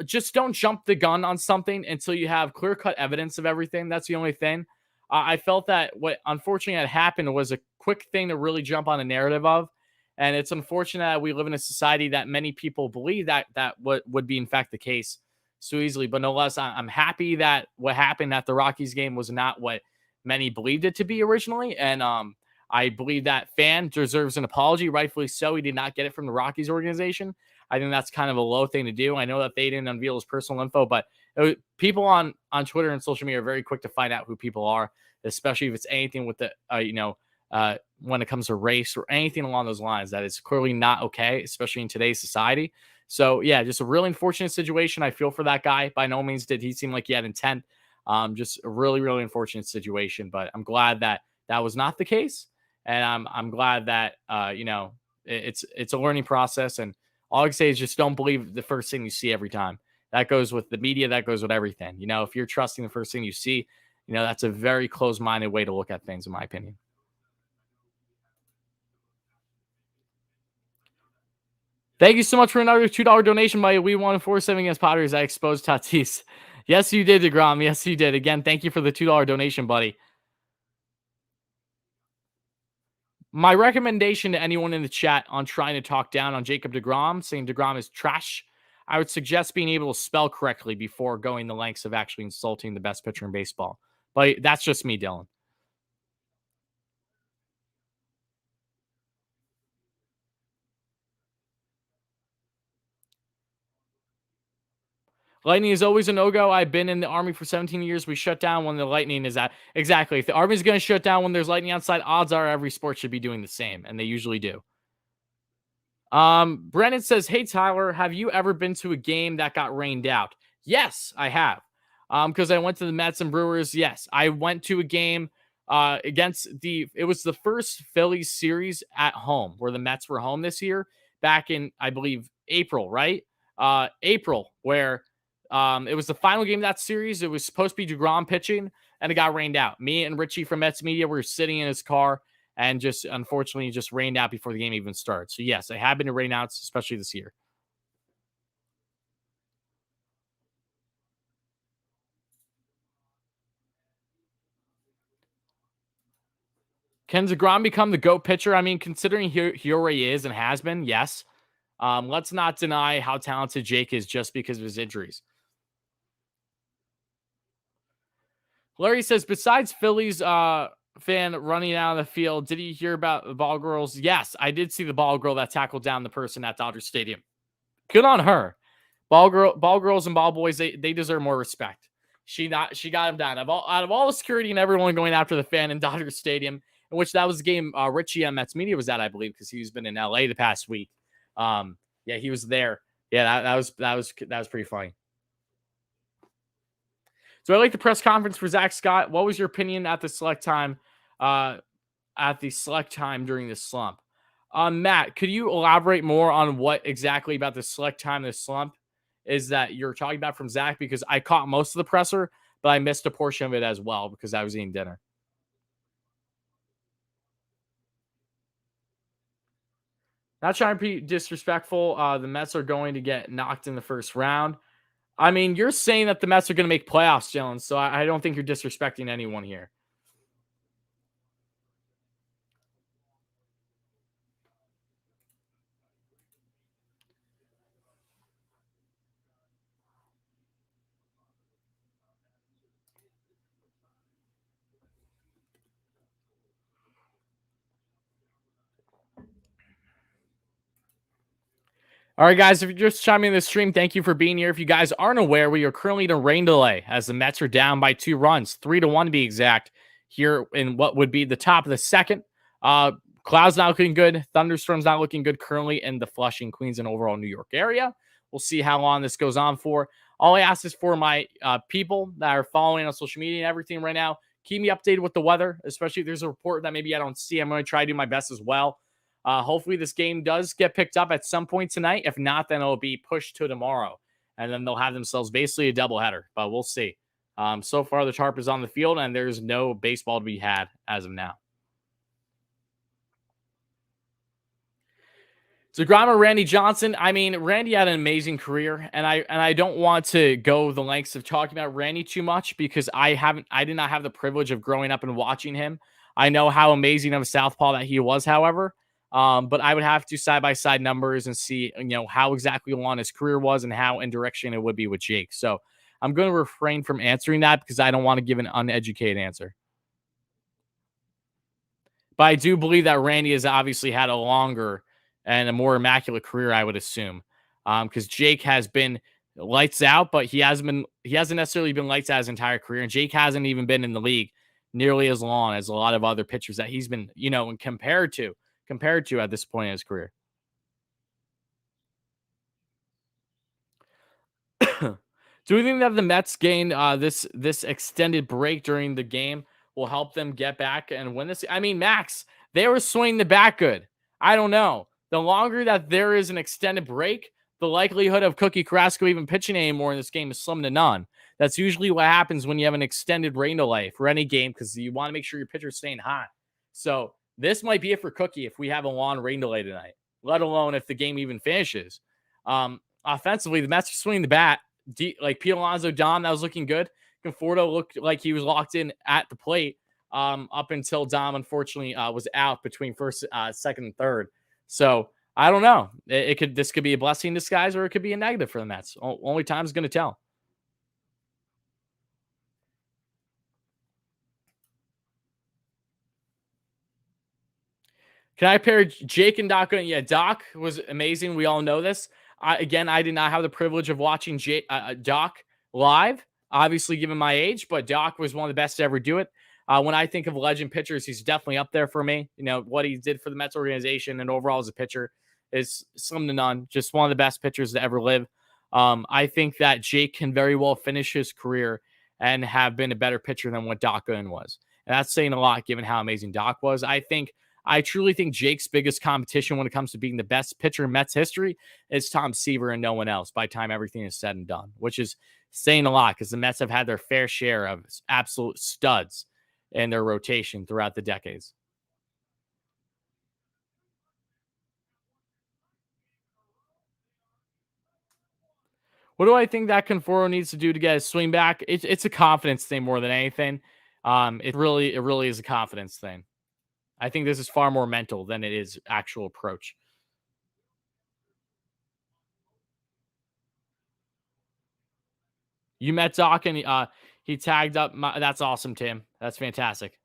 Speaker 2: just don't jump the gun on something until you have clear cut evidence of everything. That's the only thing. I felt that what unfortunately had happened was a quick thing to really jump on a narrative of. And it's unfortunate that we live in a society that many people believe that what would be in fact the case so easily. But no less, I'm happy that what happened at the Rockies game was not what many believed it to be originally. And I believe that fan deserves an apology, rightfully so. He did not get it from the Rockies organization. I think that's kind of a low thing to do. I know that they didn't unveil his personal info, but people on Twitter and social media are very quick to find out who people are, especially if it's anything with the, when it comes to race or anything along those lines. That is clearly not okay, especially in today's society. So, yeah, just a really unfortunate situation. I feel for that guy. By no means did he seem like he had intent. Just a really, really unfortunate situation. But I'm glad that that was not the case. And I'm glad that, it's a learning process. And all I can say is just don't believe the first thing you see every time. That goes with the media. That goes with everything. If you're trusting the first thing you see, that's a very closed-minded way to look at things, in my opinion. Thank you so much for another $2 donation by We Won 4-7 against Padres. I exposed Tatis. Yes, you did, DeGrom. Yes, you did. Again, thank you for the $2 donation, buddy. My recommendation to anyone in the chat on trying to talk down on Jacob DeGrom, saying DeGrom is trash, I would suggest being able to spell correctly before going the lengths of actually insulting the best pitcher in baseball. But that's just me, Dylan. Lightning is always a no-go. I've been in the Army for 17 years. We shut down when the Lightning is at. Exactly. If the Army is going to shut down when there's lightning outside, odds are every sport should be doing the same, and they usually do. Brennan says, "Hey Tyler, have you ever been to a game that got rained out?" Yes, I have. Because I went to the Mets and Brewers. Yes, I went to a game against it was the first Phillies series at home where the Mets were home this year back in, I believe, April, right? April, where it was the final game of that series. It was supposed to be DeGrom pitching, and it got rained out. Me and Richie from Mets Media were sitting in his car, and just unfortunately just rained out before the game even started. So yes, I have been to rainouts, especially this year. Can DeGrom become the GOAT pitcher? I mean, considering he already is and has been, yes. Let's not deny how talented Jake is just because of his injuries. Larry says, besides Phillies fan running out of the field, did he hear about the ball girls? Yes, I did see the ball girl that tackled down the person at Dodger Stadium. Good on her. Ball girls and ball boys, they deserve more respect. She got him down. Out of all the security and everyone going after the fan in Dodger Stadium, in which that was the game Richie on Mets Media was at, I believe, because he's been in LA the past week. Yeah, he was there. Yeah, that was pretty funny. So I like the press conference for Zach Scott. What was your opinion at the select time? During this slump, Matt, could you elaborate more on what exactly about the select time, this slump, is that you're talking about from Zach? Because I caught most of the presser, but I missed a portion of it as well because I was eating dinner. Not trying to be disrespectful. The Mets are going to get knocked in the first round. I mean, you're saying that the Mets are going to make playoffs, Jones, so I don't think you're disrespecting anyone here. All right, guys, if you're just chiming in the stream, thank you for being here. If you guys aren't aware, we are currently in a rain delay as the Mets are down by 2 runs, 3-1 to be exact, here in what would be the top of the second. Clouds not looking good. Thunderstorms not looking good currently in the Flushing, Queens, and overall New York area. We'll see how long this goes on for. All I ask is for my people that are following on social media and everything right now, keep me updated with the weather, especially if there's a report that maybe I don't see. I'm going to try to do my best as well. Hopefully this game does get picked up at some point tonight. If not, then it'll be pushed to tomorrow. And then they'll have themselves basically a doubleheader. But we'll see. So far, the tarp is on the field, and there's no baseball to be had as of now. DeGrom or Randy Johnson. I mean, Randy had an amazing career, and I don't want to go the lengths of talking about Randy too much because I did not have the privilege of growing up and watching him. I know how amazing of a southpaw that he was, however. But I would have to side by side numbers and see, how exactly long his career was and how in direction it would be with Jake. So I'm going to refrain from answering that because I don't want to give an uneducated answer. But I do believe that Randy has obviously had a longer and a more immaculate career, I would assume. Because Jake has been lights out, but he hasn't necessarily been lights out his entire career. And Jake hasn't even been in the league nearly as long as a lot of other pitchers that he's been, and compared to at this point in his career. Do we think that the Mets gain this extended break during the game will help them get back and win this? I mean, Max, they were swinging the bat good. I don't know. The longer that there is an extended break, the likelihood of Cookie Carrasco even pitching anymore in this game is slim to none. That's usually what happens when you have an extended rain delay for any game because you want to make sure your pitcher's staying hot. So this might be it for Cookie if we have a long rain delay tonight, let alone if the game even finishes. Offensively, the Mets are swinging the bat. Like Pete Alonso, Dom, that was looking good. Conforto looked like he was locked in at the plate up until Dom, unfortunately, was out between first, second, and third. So I don't know. This could be a blessing in disguise or it could be a negative for the Mets. Only time's going to tell. Can I pair Jake and Doc? Yeah, Doc was amazing. We all know this. I did not have the privilege of watching Doc live, obviously given my age, but Doc was one of the best to ever do it. When I think of legend pitchers, he's definitely up there for me. What he did for the Mets organization and overall as a pitcher is slim to none. Just one of the best pitchers to ever live. I think that Jake can very well finish his career and have been a better pitcher than what Doc Gooden was. And that's saying a lot given how amazing Doc was. I truly think Jake's biggest competition when it comes to being the best pitcher in Mets history is Tom Seaver and no one else by the time everything is said and done, which is saying a lot because the Mets have had their fair share of absolute studs in their rotation throughout the decades. What do I think that Conforto needs to do to get his swing back? It's a confidence thing more than anything. It really is a confidence thing. I think this is far more mental than it is actual approach. You met Doc and he tagged up. That's awesome, Tim. That's fantastic.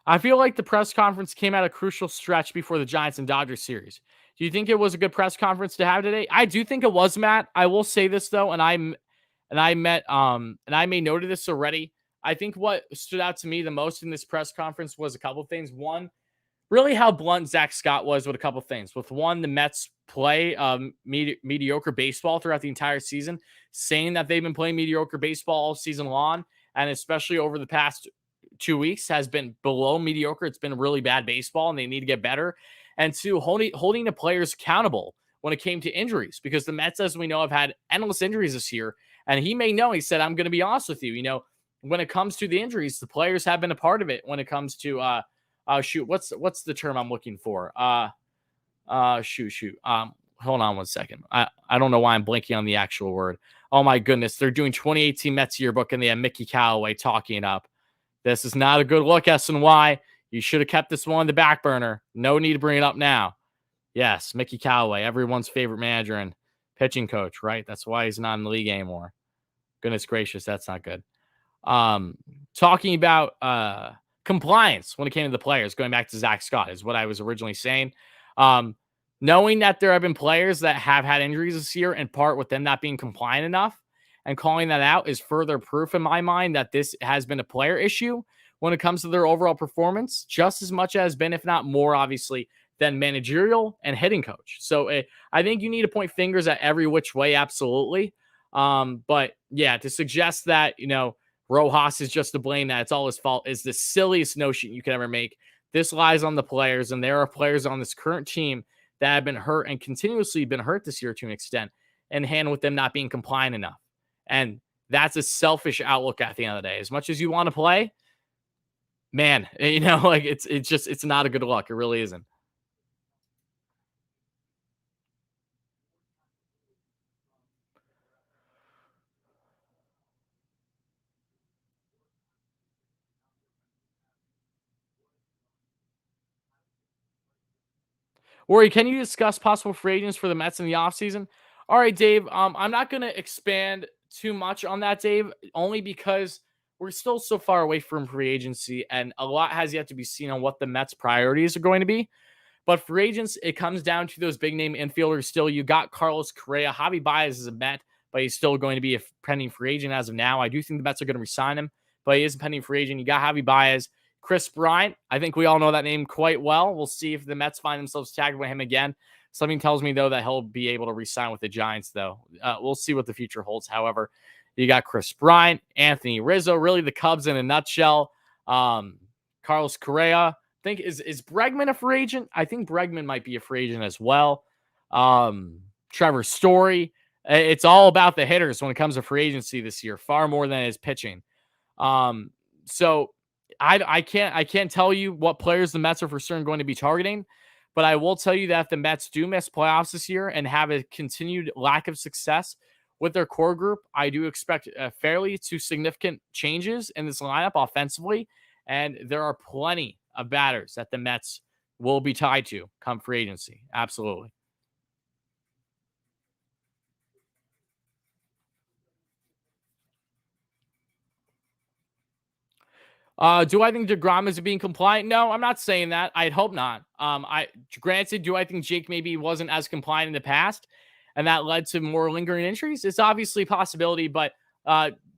Speaker 2: I feel like the press conference came at a crucial stretch before the Giants and Dodgers series. Do you think it was a good press conference to have today? I do think it was, Matt. I will say this though, and I made note of this already. I think what stood out to me the most in this press conference was a couple of things. One, really how blunt Zach Scott was with a couple of things. With one, the Mets play mediocre baseball throughout the entire season, saying that they've been playing mediocre baseball all season long, and especially over the past 2 weeks has been below mediocre. It's been really bad baseball, and they need to get better. And two, holding the players accountable when it came to injuries, because the Mets, as we know, have had endless injuries this year. And he may know, he said, I'm going to be honest with you. When it comes to the injuries, the players have been a part of it when it comes to, what's the term I'm looking for? Hold on one second. I don't know why I'm blanking on the actual word. Oh my goodness. They're doing 2018 Mets yearbook and they have Mickey Callaway talking up. This is not a good look, SNY. You should have kept this one on the back burner. No need to bring it up now. Yes, Mickey Callaway, everyone's favorite manager and pitching coach, right? That's why he's not in the league anymore. Goodness gracious, that's not good. Talking about compliance when it came to the players, going back to Zach Scott is what I was originally saying. Knowing that there have been players that have had injuries this year, in part with them not being compliant enough, and calling that out is further proof in my mind that this has been a player issue when it comes to their overall performance, just as much as been, if not more, obviously, than managerial and hitting coach. So I think you need to point fingers at every which way, absolutely. But yeah, to suggest that, Rojas is just to blame, that it's all his fault, is the silliest notion you could ever make. This lies on the players, and there are players on this current team that have been hurt and continuously been hurt this year to an extent, and hand with them not being compliant enough. And that's a selfish outlook at the end of the day. As much as you want to play, man, like it's not a good look. It really isn't. Ori, can you discuss possible free agents for the Mets in the offseason? All right, Dave. I'm not going to expand too much on that, Dave, only because we're still so far away from free agency and a lot has yet to be seen on what the Mets' priorities are going to be. But for agents, it comes down to those big name infielders still. You got Carlos Correa. Javi Baez is a Met, but he's still going to be a pending free agent as of now. I do think the Mets are going to resign him, but he is a pending free agent. You got Javi Baez. Chris Bryant, I think we all know that name quite well. We'll see if the Mets find themselves tagged with him again. Something tells me, though, that he'll be able to resign with the Giants, though. We'll see what the future holds. However, you got Chris Bryant, Anthony Rizzo, really the Cubs in a nutshell. Carlos Correa. Think is Bregman a free agent? I think Bregman might be a free agent as well. Trevor Story. It's all about the hitters when it comes to free agency this year, far more than his pitching. So I can't tell you what players the Mets are for certain going to be targeting, but I will tell you that if the Mets do miss playoffs this year and have a continued lack of success with their core group, I do expect fairly to significant changes in this lineup offensively, and there are plenty of batters that the Mets will be tied to come free agency. Absolutely. Do I think DeGrom is being compliant? No, I'm not saying that. I'd hope not. I granted, do I think Jake maybe wasn't as compliant in the past, and that led to more lingering injuries? It's obviously a possibility, but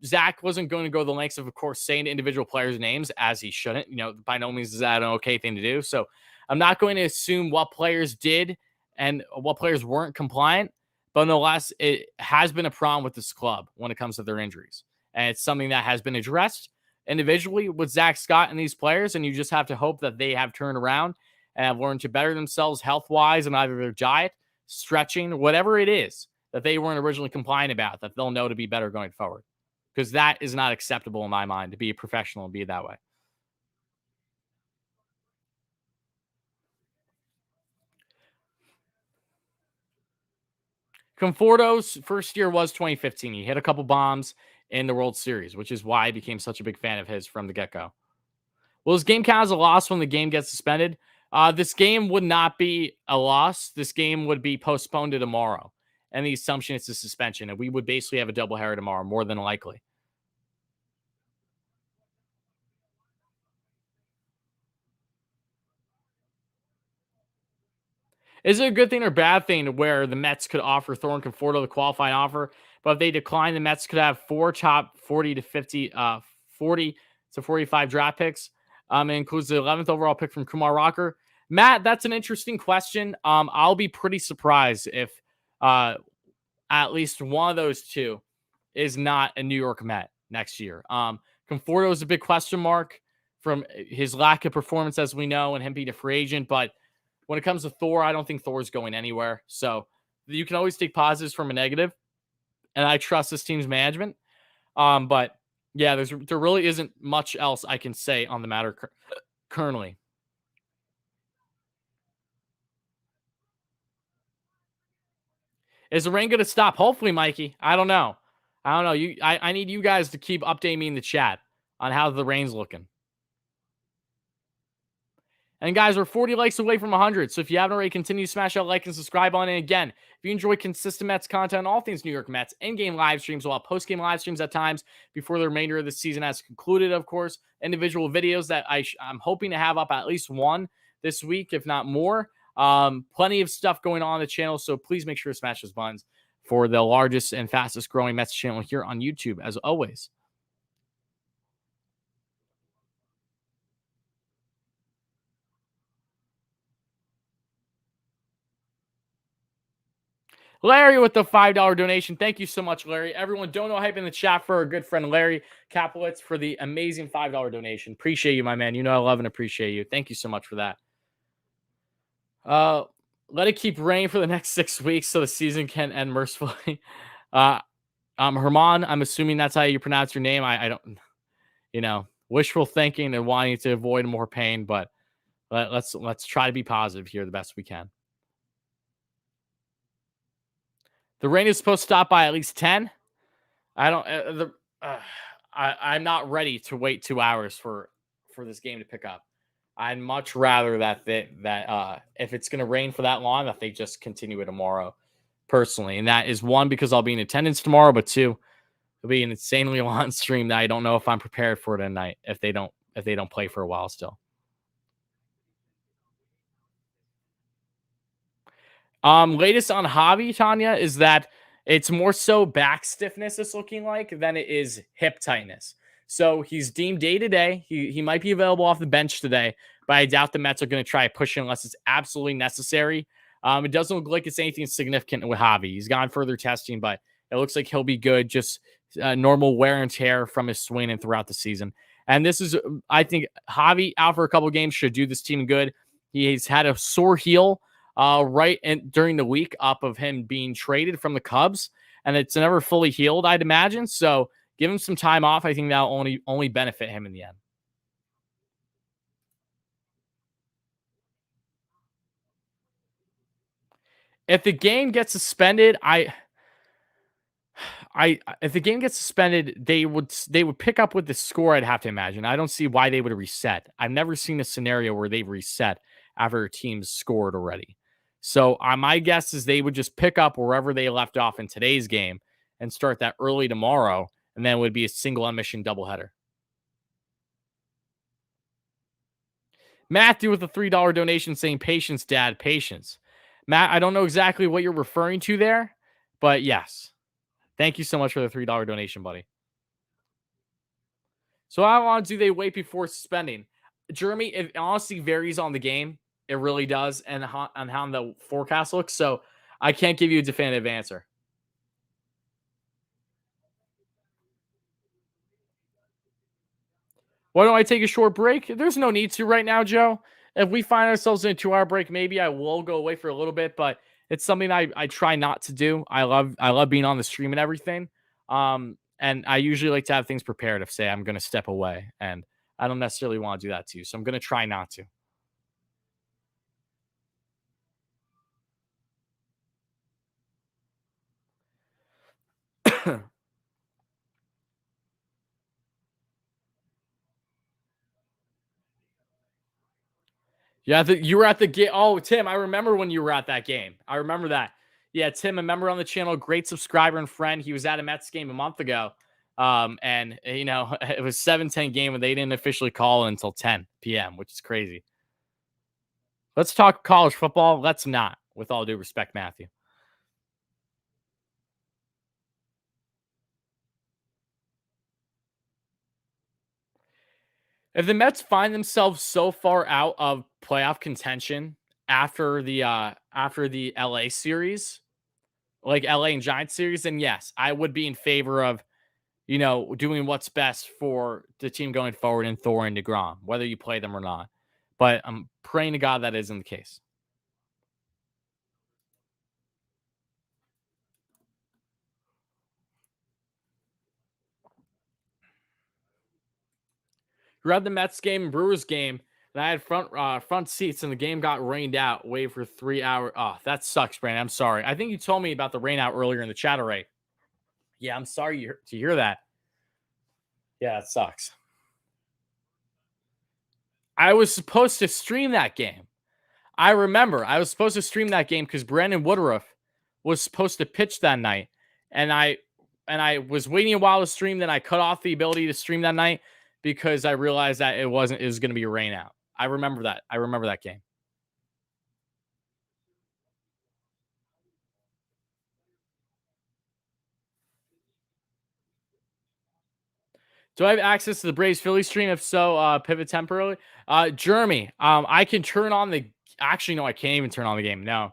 Speaker 2: Zach wasn't going to go the lengths of course, saying individual players' names as he shouldn't. By no means is that an okay thing to do. So I'm not going to assume what players did and what players weren't compliant, but nonetheless, it has been a problem with this club when it comes to their injuries, and it's something that has been addressed individually with Zach Scott and these players, and you just have to hope that they have turned around and have learned to better themselves health-wise in either their diet, stretching, whatever it is that they weren't originally compliant about, that they'll know to be better going forward. Because that is not acceptable in my mind, to be a professional and be that way. Conforto's first year was 2015. He hit a couple bombs in the World Series, which is why I became such a big fan of his from the get-go. Will this game count as a loss when the game gets suspended? This game would not be a loss. This game would be postponed to tomorrow. And the assumption is a suspension. And we would basically have a doubleheader tomorrow, more than likely. Is it a good thing or bad thing where the Mets could offer Thor and Conforto the qualifying offer, but if they decline, the Mets could have 4 top 40 to 50, 40 to 45 draft picks. It includes the 11th overall pick from Kumar Rocker. Matt, that's an interesting question. I'll be pretty surprised if at least one of those two is not a New York Met next year. Conforto is a big question mark from his lack of performance, as we know, and him being a free agent, but when it comes to Thor, I don't think Thor's going anywhere. So you can always take positives from a negative, and I trust this team's management. But yeah, there really isn't much else I can say on the matter currently. Is the rain going to stop? Hopefully, Mikey. I don't know. I need you guys to keep updating me in the chat on how the rain's looking. And guys, we're 40 likes away from 100. So if you haven't already, continue to smash that like and subscribe on. And again, if you enjoy consistent Mets content, all things New York Mets, in-game live streams, we'll have post-game live streams at times before the remainder of the season has concluded, of course. Individual videos that I'm hoping to have up at least one this week, if not more. Plenty of stuff going on the channel, so please make sure to smash those buttons for the largest and fastest growing Mets channel here on YouTube, as always. Larry with the $5 donation. Thank you so much, Larry. Everyone, don't know hype in the chat for our good friend Larry Kaplowitz for the amazing $5 donation. Appreciate you, my man. You know I love and appreciate you. Thank you so much for that. Let it keep raining for the next 6 weeks so the season can end mercifully. Herman, I'm assuming that's how you pronounce your name. I don't, wishful thinking and wanting to avoid more pain, but let's try to be positive here the best we can. The rain is supposed to stop by at least 10. I don't. I'm not ready to wait 2 hours for this game to pick up. I'd much rather that if it's going to rain for that long, that they just continue it tomorrow, personally. And that is one, because I'll be in attendance tomorrow, but two, it'll be an insanely long stream that I don't know if I'm prepared for tonight if they don't play for a while still. Latest on Javi, Tanya, is that it's more so back stiffness it's looking like than it is hip tightness. So he's deemed day to day. He might be available off the bench today, but I doubt the Mets are going to try to push him unless it's absolutely necessary. It doesn't look like it's anything significant with Javi. He's gone further testing, but it looks like he'll be good. Just normal wear and tear from his swing and throughout the season. And this is, I think, Javi out for a couple games should do this team good. He's had a sore heel during the week up of him being traded from the Cubs, and it's never fully healed, I'd imagine. So give him some time off. I think that'll only benefit him in the end. If the game gets suspended, if the game gets suspended, they would pick up with the score, I'd have to imagine. I don't see why they would reset. I've never seen a scenario where they've reset after a team's scored already. So my guess is they would just pick up wherever they left off in today's game and start that early tomorrow, and then it would be a single unmission doubleheader. Matthew with a $3 donation saying, patience, Dad, patience. Matt, I don't know exactly what you're referring to there, but yes. Thank you so much for the $3 donation, buddy. So how long do they wait before suspending? Jeremy, it honestly varies on the game. It really does, and on how the forecast looks. So I can't give you a definitive answer. Why don't I take a short break? There's no need to right now, Joe. If we find ourselves in a 2-hour break, maybe I will go away for a little bit, but it's something I try not to do. I love being on the stream and everything. And I usually like to have things prepared if, say, I'm going to step away, and I don't necessarily want to do that too. So I'm going to try not to. Yeah, you were at the game. Oh, Tim, I remember when you were at that game. I remember that. Yeah, Tim, a member on the channel, great subscriber and friend. He was at a Mets game a month ago. And it was 7-10 game and they didn't officially call until 10 p.m., which is crazy. Let's talk college football. Let's not, with all due respect, Matthew. If the Mets find themselves so far out of playoff contention after the LA series, like LA and Giants series, then yes, I would be in favor of, doing what's best for the team going forward in Thor and DeGrom, whether you play them or not. But I'm praying to God that isn't the case. You had the Mets game and Brewers game, and I had front seats, and the game got rained out. Wait for 3 hours. Oh, that sucks, Brandon. I'm sorry. I think you told me about the rain out earlier in the chat array. Yeah, I'm sorry to hear that. Yeah, it sucks. I was supposed to stream that game. I remember I was supposed to stream that game because Brandon Woodruff was supposed to pitch that night, and I was waiting a while to stream. Then I cut off the ability to stream that night because I realized that it was going to be a rain out. I remember that. I remember that game. Do I have access to the Braves Philly stream? If so, pivot temporarily. Jeremy, I can turn on the. Actually, no, I can't even turn on the game. No,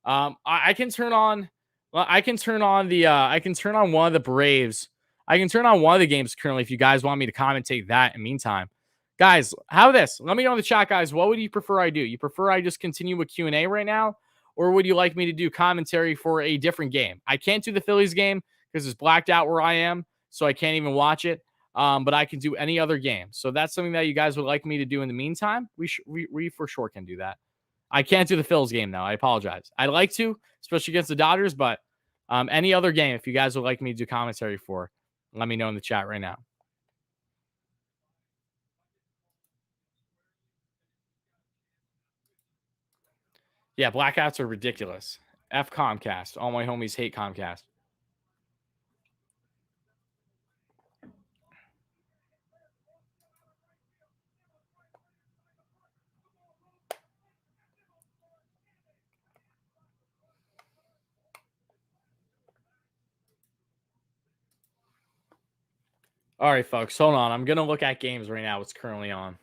Speaker 2: I can turn on. I can turn on the. I can turn on one of the Braves. I can turn on one of the games currently if you guys want me to commentate that. In the meantime, guys, how this? Let me know in the chat, guys. What would you prefer I do? You prefer I just continue with Q&A right now, or would you like me to do commentary for a different game? I can't do the Phillies game because it's blacked out where I am, so I can't even watch it. But I can do any other game. So that's something that you guys would like me to do in the meantime. We for sure can do that. I can't do the Phils game though. I apologize. I'd like to, especially against the Dodgers, but any other game, if you guys would like me to do commentary for, let me know in the chat right now. Yeah, blackouts are ridiculous. F Comcast. All my homies hate Comcast. All right, folks, hold on. I'm going to look at games right now. What's currently on.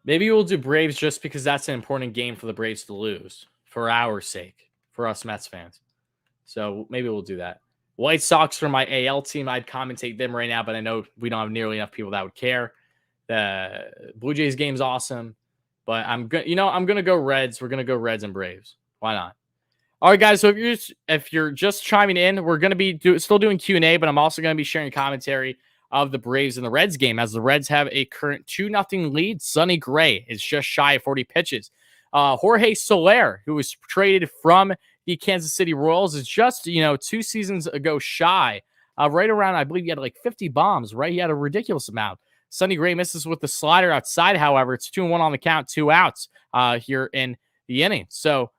Speaker 2: Maybe we'll do Braves just because that's an important game for the Braves to lose for our sake, for us Mets fans. So maybe we'll do that. White Sox for my AL team. I'd commentate them right now, but I know we don't have nearly enough people that would care. The Blue Jays game's awesome, but I'm gonna go Reds. We're gonna go Reds and Braves. Why not? All right, guys. So if you're just chiming in, we're gonna be still doing Q&A, but I'm also gonna be sharing commentary of the Braves and the Reds game, as the Reds have a current 2-0 lead. Sonny Gray is just shy of 40 pitches. Jorge Soler, who was traded from the Kansas City Royals, is just 2 seasons ago shy, right around, I believe he had like 50 bombs. Right, he had a ridiculous amount. Sonny Gray misses with the slider outside. However, it's 2-1 on the count, 2 outs here in the inning. So,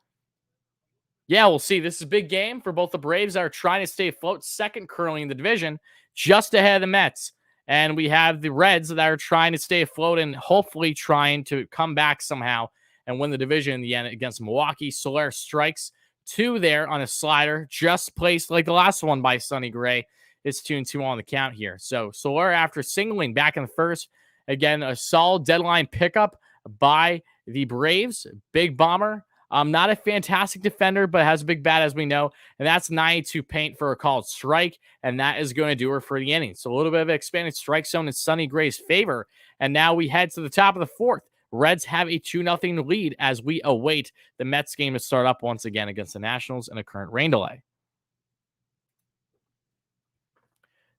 Speaker 2: yeah, we'll see. This is a big game for both the Braves that are trying to stay afloat, second currently in the division, just ahead of the Mets. And we have the Reds that are trying to stay afloat and hopefully trying to come back somehow and win the division in the end against Milwaukee. Soler strikes 2 there on a slider, just placed like the last one by Sonny Gray. It's 2-2 on the count here. So Soler, after singling back in the first, again, a solid deadline pickup by the Braves. Big bomber. Not a fantastic defender, but has a big bat, as we know. And that's 92 paint for a called strike. And that is going to do her for the inning. So a little bit of an expanded strike zone in Sonny Gray's favor. And now we head to the top of the fourth. Reds have a 2-0 lead as we await the Mets game to start up once again against the Nationals in a current rain delay.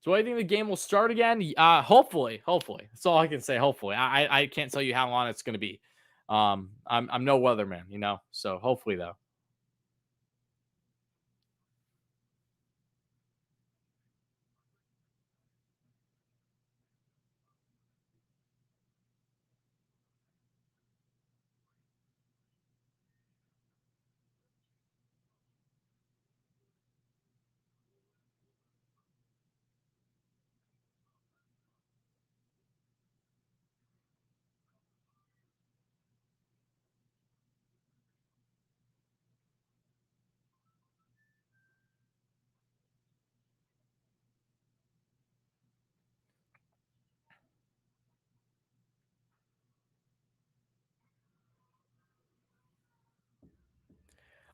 Speaker 2: So I think the game will start again. Hopefully. That's all I can say. Hopefully. I can't tell you how long it's going to be. I'm no weatherman, so hopefully though.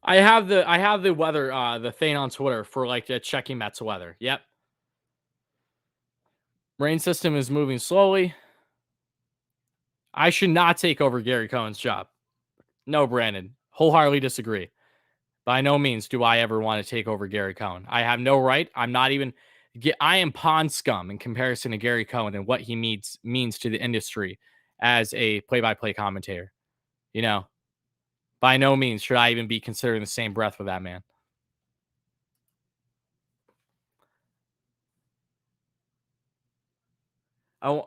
Speaker 2: I have the weather, the thing on Twitter for like checking Mets weather. Yep. Rain system is moving slowly. I should not take over Gary Cohen's job. No, Brandon. Wholeheartedly disagree. By no means do I ever want to take over Gary Cohen. I have no right. I'm not even. I am pond scum in comparison to Gary Cohen and what he means to the industry as a play-by-play commentator. By no means should I even be considered in the same breath with that man. Oh,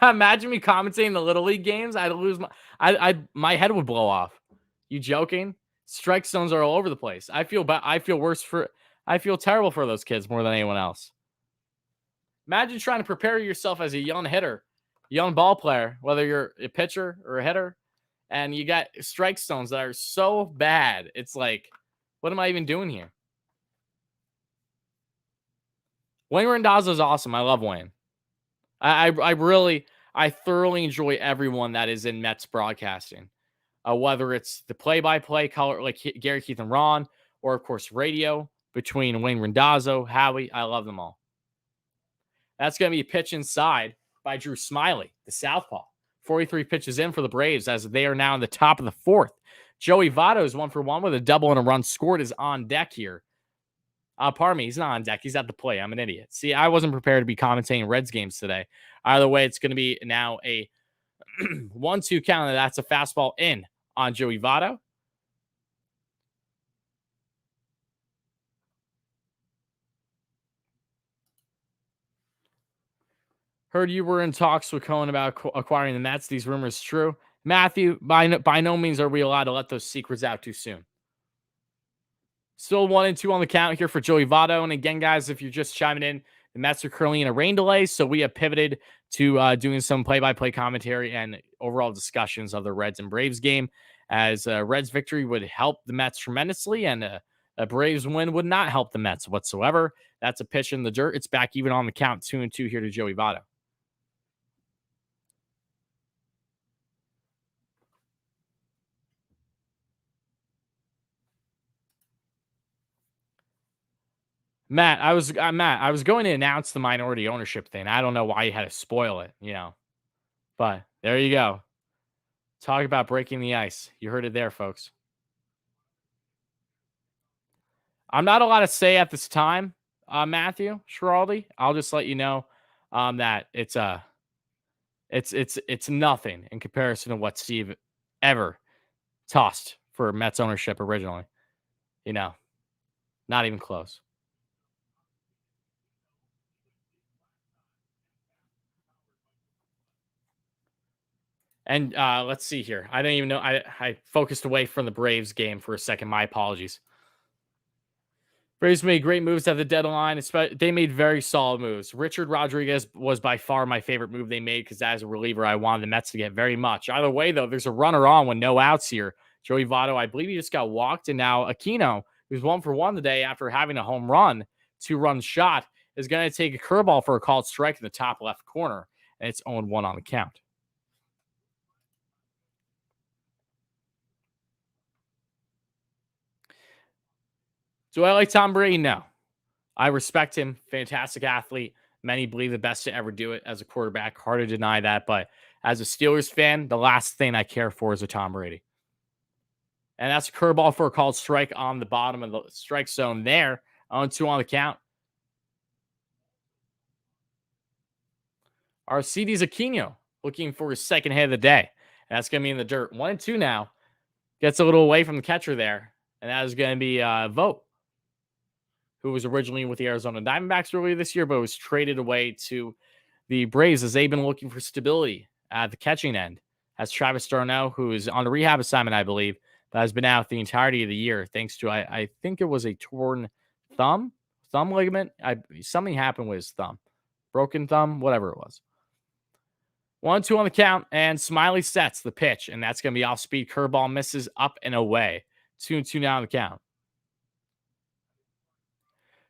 Speaker 2: imagine me commentating the Little League games. I'd lose my head would blow off. You joking? Strike zones are all over the place. I feel terrible for those kids more than anyone else. Imagine trying to prepare yourself as a young hitter, young ball player, whether you're a pitcher or a hitter, and you got strike zones that are so bad. It's like, what am I even doing here? Wayne Randazzo is awesome. I love Wayne. I thoroughly enjoy everyone that is in Mets broadcasting, whether it's the play-by-play color like Gary, Keith, and Ron, or of course radio between Wayne Randazzo, Howie. I love them all. That's going to be a pitch inside by Drew Smiley, the southpaw. 43 pitches in for the Braves as they are now in the top of the fourth. Joey Votto's 1-for-1 with a double and a run scored is on deck here. Pardon me, he's not on deck. He's at the plate. I'm an idiot. See, I wasn't prepared to be commentating Reds games today. Either way, it's going to be now a 1-2 count. That's a fastball in on Joey Votto. Heard you were in talks with Cohen about acquiring the Mets. These rumors true? Matthew, by no means are we allowed to let those secrets out too soon. Still 1-2 on the count here for Joey Votto. And again, guys, if you're just chiming in, the Mets are currently in a rain delay, so we have pivoted to doing some play-by-play commentary and overall discussions of the Reds and Braves game, as Reds victory would help the Mets tremendously, and a Braves win would not help the Mets whatsoever. That's a pitch in the dirt. It's back even on the count, 2-2 here to Joey Votto. Matt, I was going to announce the minority ownership thing. I don't know why you had to spoil it, but there you go. Talk about breaking the ice. You heard it there, folks. I'm not allowed to say at this time, Matthew Schiraldi. I'll just let you know that it's nothing in comparison to what Steve ever tossed for Mets ownership originally. Not even close. And let's see here. I don't even know. I focused away from the Braves game for a second. My apologies. Braves made great moves at the deadline. They made very solid moves. Richard Rodriguez was by far my favorite move they made because as a reliever, I wanted the Mets to get very much. Either way, though, there's a runner on with no outs here. Joey Votto, I believe he just got walked. And now Aquino, who's 1-for-1 today after having a home run, 2-run shot, is going to take a curveball for a called strike in the top left corner. And it's 0-1 on the count. Do I like Tom Brady? No. I respect him. Fantastic athlete. Many believe the best to ever do it as a quarterback. Hard to deny that. But as a Steelers fan, the last thing I care for is a Tom Brady. And that's a curveball for a called strike on the bottom of the strike zone there. 0-2 on the count. Our CD's Aquino looking for his second hit of the day. And that's going to be in the dirt. 1-2 now. Gets a little away from the catcher there. And that is going to be Vogt, who was originally with the Arizona Diamondbacks earlier this year, but was traded away to the Braves as they've been looking for stability at the catching end. As Travis d'Arnaud, who is on a rehab assignment, I believe, but has been out the entirety of the year thanks to, I think it was a torn thumb ligament. Something happened with his thumb. Broken thumb, whatever it was. 1-2 on the count, and Smiley sets the pitch, and that's going to be off-speed. Curveball misses up and away. 2-2 now on the count.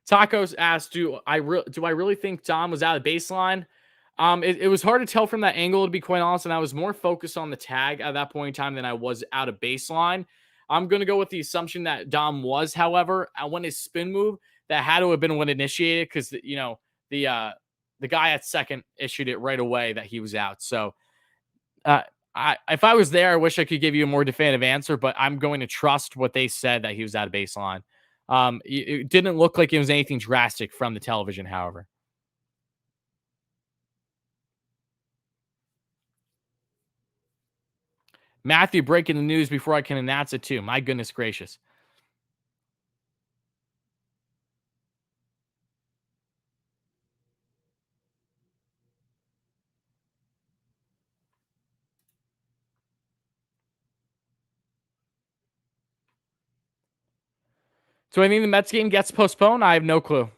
Speaker 2: Tacos asked, do I really think Dom was out of baseline? It was hard to tell from that angle, to be quite honest, and I was more focused on the tag at that point in time than I was out of baseline. I'm going to go with the assumption that Dom was, however, when his spin move, that had to have been what initiated because, the guy at second issued it right away that he was out. So if I was there, I wish I could give you a more definitive answer, but I'm going to trust what they said that he was out of baseline. It didn't look like it was anything drastic from the television, however. Matthew breaking the news before I can announce it too. My goodness gracious. So I think the Mets game gets postponed. I have no clue.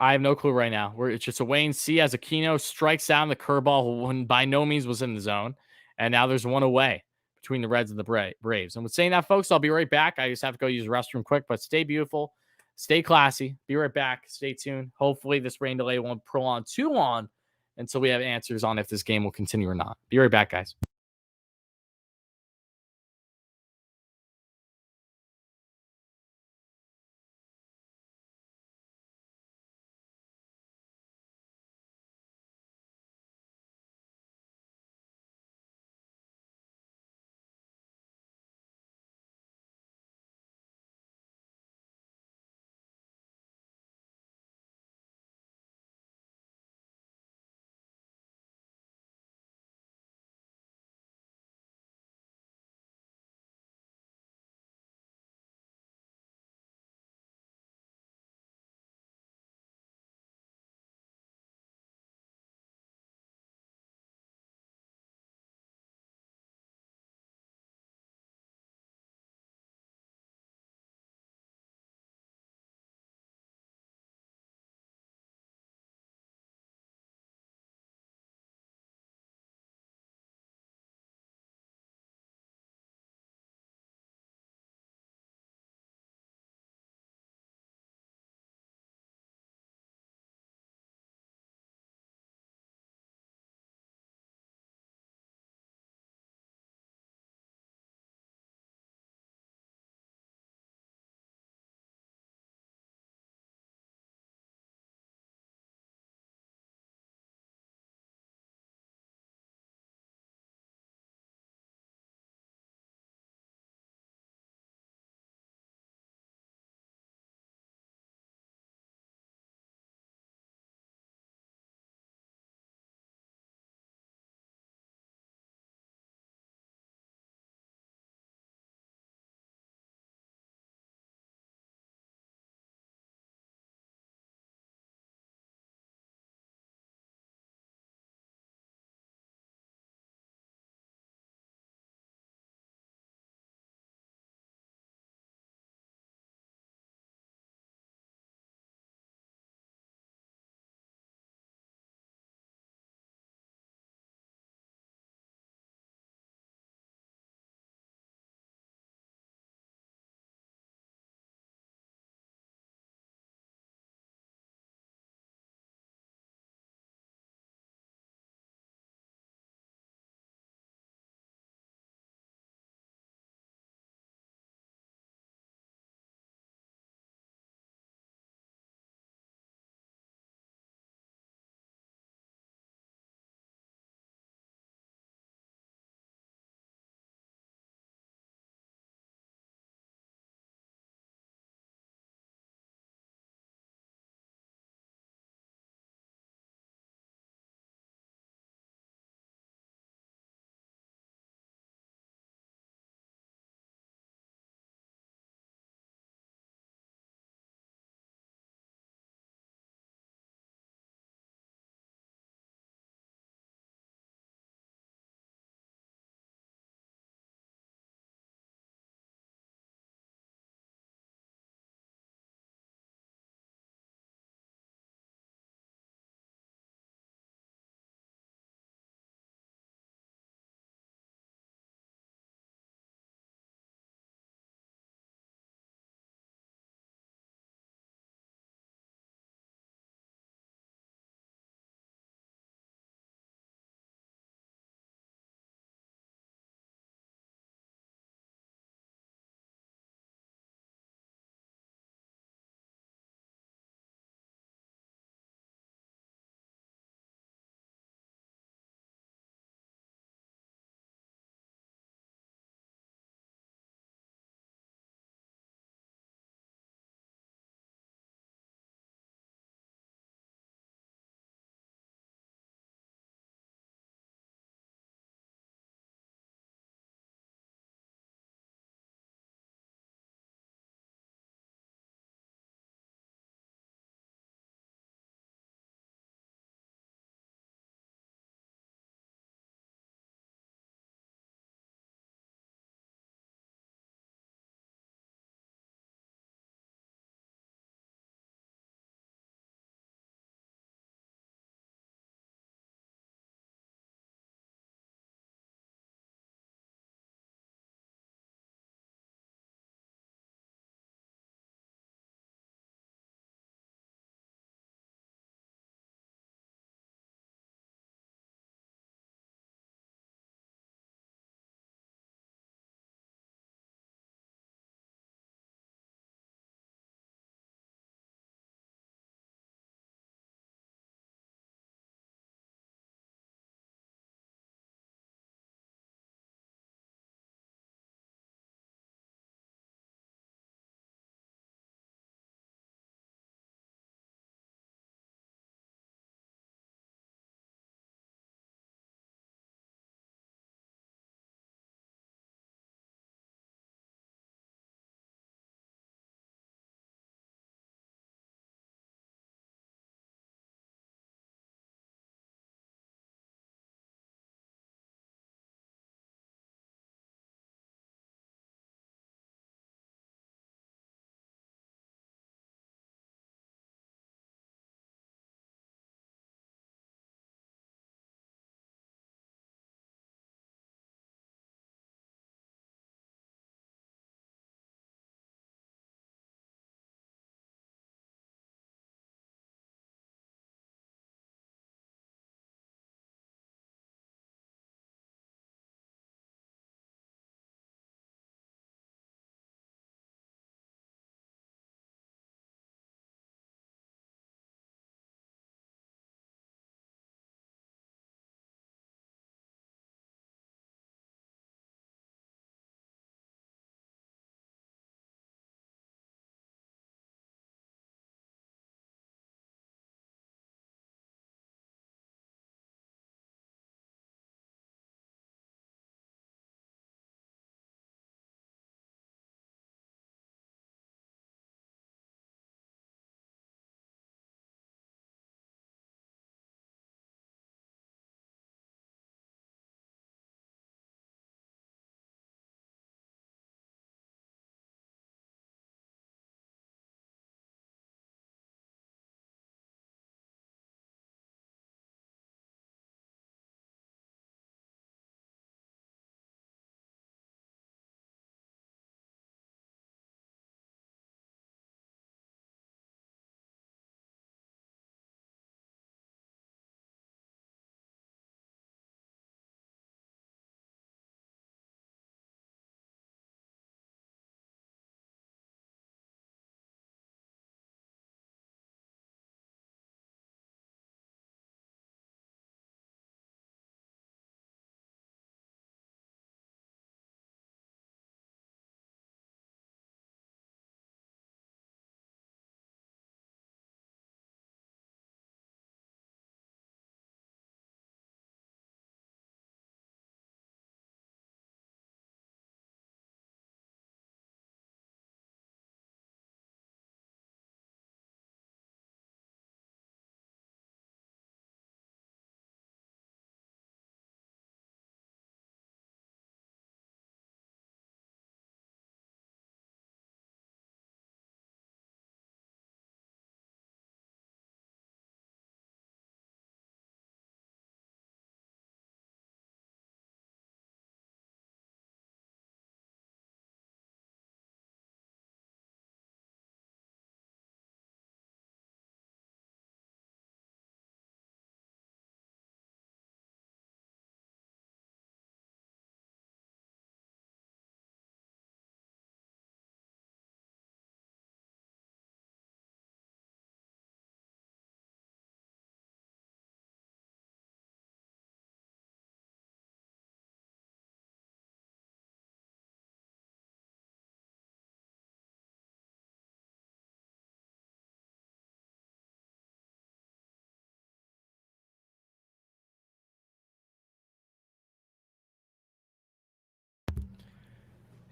Speaker 2: Right now. It's just a wait and see as Aquino strikes down the curveball when by no means was in the zone. And now there's one away between the Reds and the Braves. And with saying that, folks, I'll be right back. I just have to go use the restroom quick, but stay beautiful. Stay classy. Be right back. Stay tuned. Hopefully this rain delay won't prolong too long until we have answers on if this game will continue or not. Be right back, guys.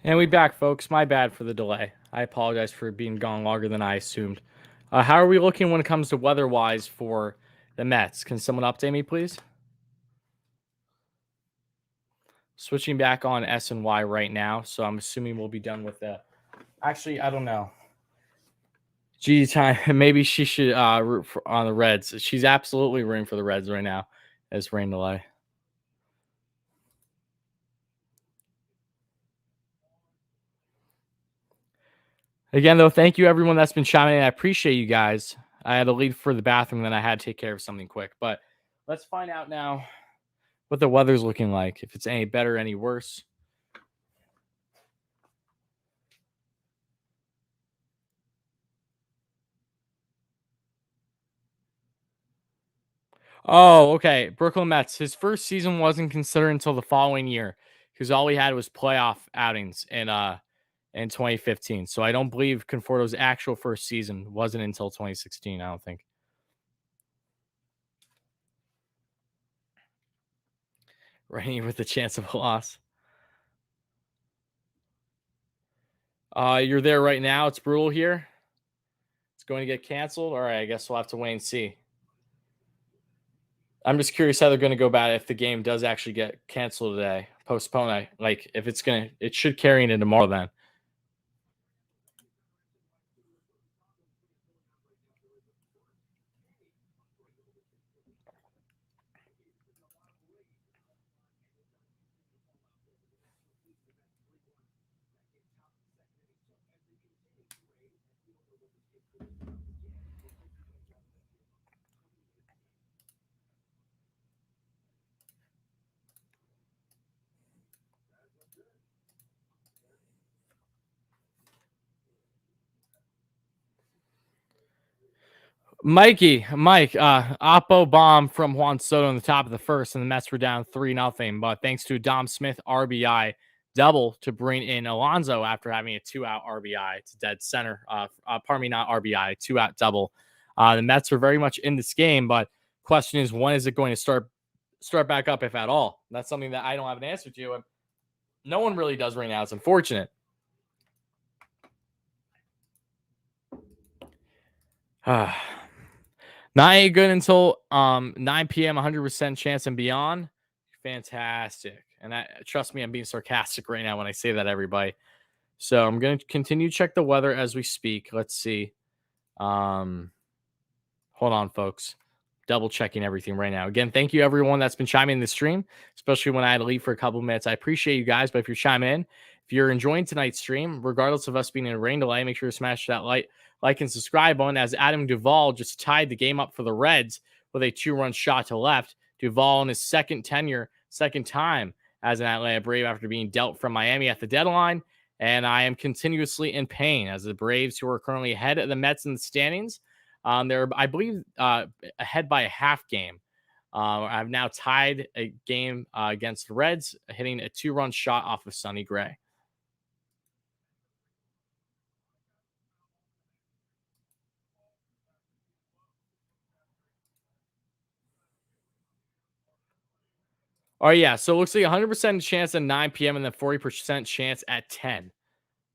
Speaker 2: And we back, folks. My bad for the delay. I apologize for being gone longer than I assumed. How are we looking when it comes to weather-wise for the Mets? Can someone update me, please? Switching back on S and Y right now, so I'm assuming we'll be done with the. Actually, I don't know. G time. Maybe she should root on the Reds. She's absolutely rooting for the Reds right now as rain delay. Again, though, thank you everyone that's been chiming in. I appreciate you guys. I had to leave for the bathroom, then I had to take care of something quick. But let's find out now what the weather's looking like. If it's any better, any worse. Oh, okay. Brooklyn Mets. His first season wasn't considered until the following year because all he had was playoff outings in 2015. So I don't believe Conforto's actual first season wasn't until 2016. I don't think. Rainy with the chance of a loss. You're there right now. It's brutal here. It's going to get canceled. All right, I guess we'll have to wait and see. I'm just curious how they're going to go about it if the game does actually get canceled today, postponed. Like if it's going to, it should carry into tomorrow then. Mike, Oppo bomb from Juan Soto in the top of the first, and the Mets were down 3-0. But thanks to Dom Smith RBI double to bring in Alonso after having a 2-out RBI to dead center. Pardon me, not RBI, 2-out double. The Mets are very much in this game, but question is, when is it going to start back up, if at all? That's something that I don't have an answer to, and no one really does right now. It's unfortunate. Not any good until 9 p.m. 100% chance and beyond. Fantastic. And trust me, I'm being sarcastic right now when I say that, everybody. So I'm going to continue to check the weather as we speak. Let's see. Hold on, folks. Double checking everything right now. Again, thank you everyone that's been chiming in the stream, especially when I had to leave for a couple of minutes. I appreciate you guys, but if you're chiming in, if you're enjoying tonight's stream, regardless of us being in a rain delay, make sure to smash that like and subscribe button, as Adam Duvall just tied the game up for the Reds with a 2-run shot to left. Duvall in his second time as an Atlanta Brave after being dealt from Miami at the deadline. And I am continuously in pain as the Braves, who are currently ahead of the Mets in the standings, they're, I believe, ahead by a half game. I've now tied a game against the Reds, hitting a 2-run shot off of Sonny Gray. Oh, yeah. So it looks like 100% chance at 9 p.m. and then 40% chance at 10.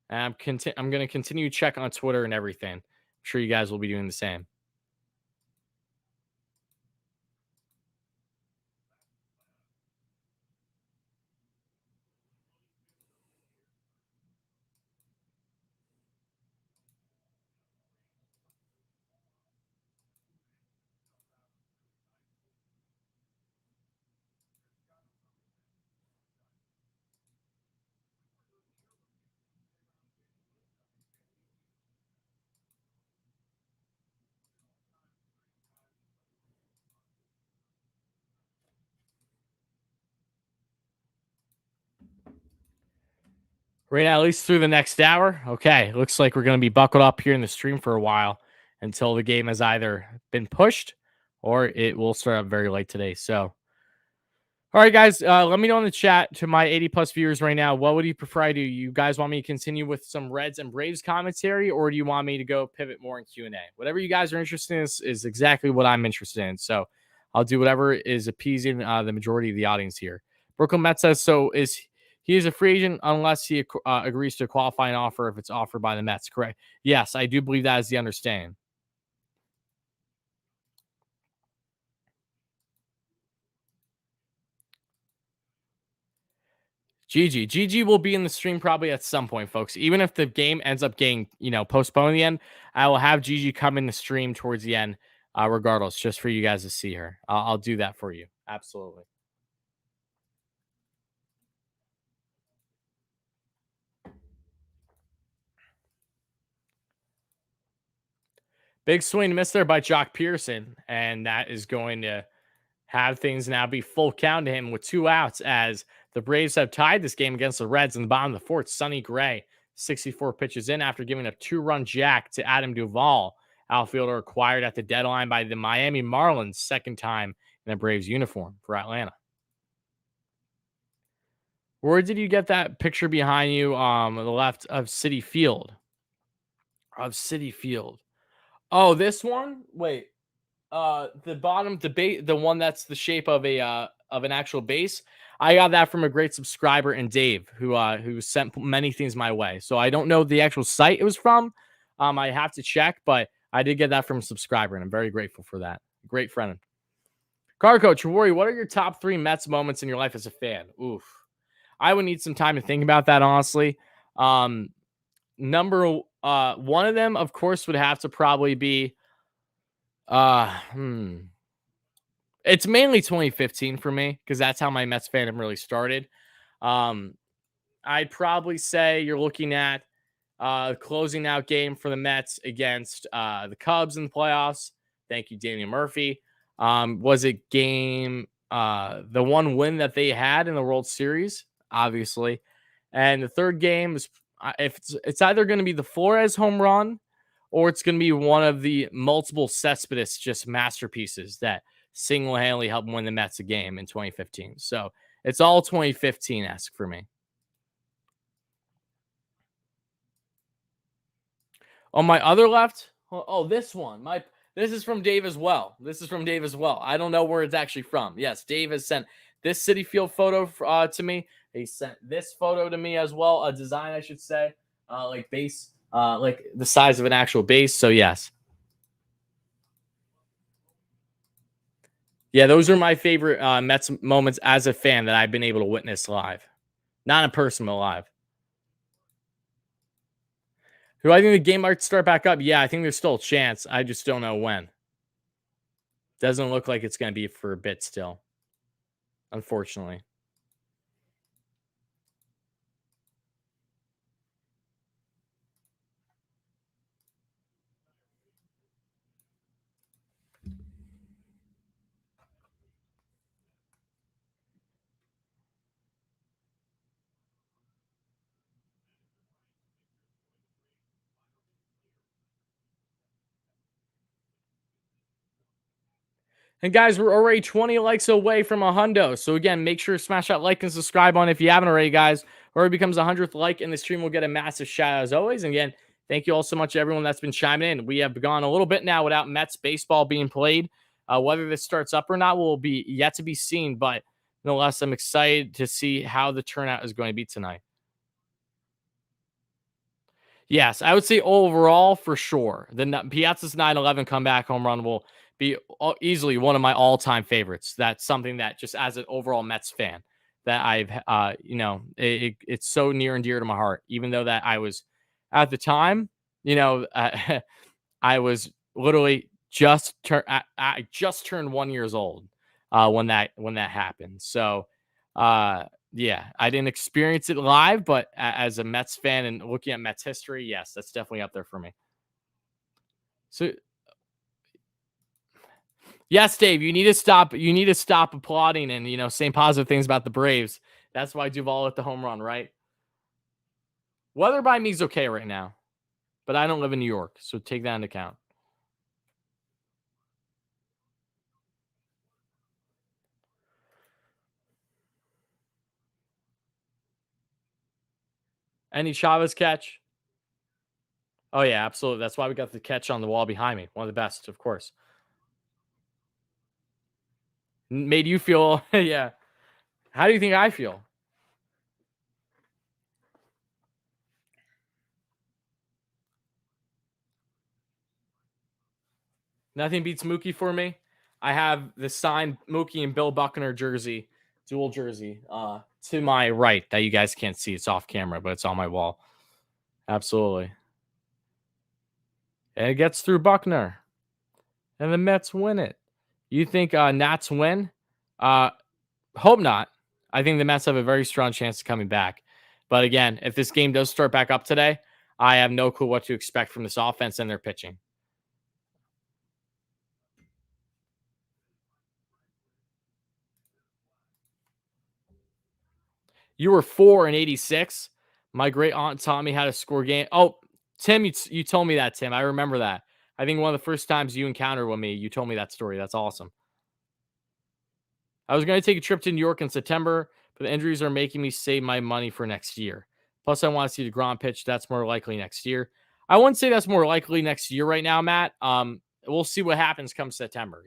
Speaker 2: And I'm going to continue to check on Twitter and everything. I'm sure you guys will be doing the same. Right now, at least through the next hour. Okay, looks like we're going to be buckled up here in the stream for a while until the game has either been pushed or it will start up very late today. So, all right, guys, let me know in the chat to my 80+ viewers right now. What would you prefer I do? You guys want me to continue with some Reds and Braves commentary, or do you want me to go pivot more in Q&A? Whatever you guys are interested in is exactly what I'm interested in. So I'll do whatever is appeasing the majority of the audience here. Brooklyn Mets says, so is He is a free agent unless he agrees to a qualifying offer if it's offered by the Mets. Correct. Yes, I do believe that is the understanding. GG will be in the stream probably at some point, folks. Even if the game ends up getting, postponed in the end, I will have Gigi come in the stream towards the end, regardless, just for you guys to see her. I'll do that for you. Absolutely. Big swing and miss there by Jock Pearson, and that is going to have things now be full count to him with 2 outs as the Braves have tied this game against the Reds in the bottom of the fourth. Sonny Gray, 64 pitches in after giving a 2-run jack to Adam Duvall, outfielder acquired at the deadline by the Miami Marlins, second time in a Braves uniform for Atlanta. Where did you get that picture behind you on the left of Citi Field? Oh, this one? Wait. The bottom debate, the one that's the shape of an actual base. I got that from a great subscriber and Dave who sent many things my way. So I don't know the actual site it was from. I have to check, but I did get that from a subscriber, and I'm very grateful for that. Great friend. Car Coach, Rory, what are your top 3 Mets moments in your life as a fan? Oof. I would need some time to think about that, honestly. Number one of them, of course, would have to probably be it's mainly 2015 for me because that's how my Mets fandom really started. I'd probably say you're looking at closing out game for the Mets against the Cubs in the playoffs. Thank you, Daniel Murphy. Was it game the one win that they had in the World Series, obviously, and the third game is if it's either going to be the Flores home run or it's going to be one of the multiple Cespedes just masterpieces that single-handedly helped win the Mets a game in 2015. So it's all 2015-esque for me. On my other left, this one. This is from Dave as well. I don't know where it's actually from. Yes, Dave has sent this Citi Field photo to me. He sent this photo to me as well, a design, I should say, like base, like the size of an actual base. So yes. Yeah, those are my favorite Mets moments as a fan that I've been able to witness live. Not in person, but live. Do I think the game might start back up? Yeah, I think there's still a chance. I just don't know when. Doesn't look like it's going to be for a bit still, unfortunately. And guys, we're already 20 likes away from a hundo. So again, make sure to smash that like and subscribe on if you haven't already, guys. Or it becomes a 100th like, and the stream will get a massive shout out as always. And again, thank you all so much, everyone that's been chiming in. We have gone a little bit now without Mets baseball being played. Whether this starts up or not will be yet to be seen. But nonetheless, I'm excited to see how the turnout is going to be tonight. Yes, I would say overall for sure. The Piazza's 9-11 comeback home run will be easily one of my all-time favorites. That's something that just as an overall Mets fan that I've, it's so near and dear to my heart, even though that I was at the time, I was literally I just turned 1 years old when that happened. So, yeah, I didn't experience it live, but as a Mets fan and looking at Mets history, yes, that's definitely up there for me. So, yes, Dave, you need to stop. You need to stop applauding and saying positive things about the Braves. That's why Duvall hit the home run, right? Weather by me is okay right now, but I don't live in New York, so take that into account. Any Chavez catch? Oh yeah, absolutely. That's why we got the catch on the wall behind me. One of the best, of course. Made you feel, yeah. How do you think I feel? Nothing beats Mookie for me. I have the signed Mookie and Bill Buckner jersey, dual jersey, to my right that you guys can't see. It's off camera, but it's on my wall. Absolutely. And it gets through Buckner. And the Mets win it. You think Nats win? Hope not. I think the Mets have a very strong chance of coming back. But again, if this game does start back up today, I have no clue what to expect from this offense and their pitching. You were 4-86. My great aunt taught me how to score game. Oh, Tim, you told me that, Tim. I remember that. I think one of the first times you encountered with me, you told me that story. That's awesome. I was going to take a trip to New York in September, but the injuries are making me save my money for next year. Plus, I want to see the DeGrom pitch. That's more likely next year. I wouldn't say that's more likely next year right now, Matt. We'll see what happens come September.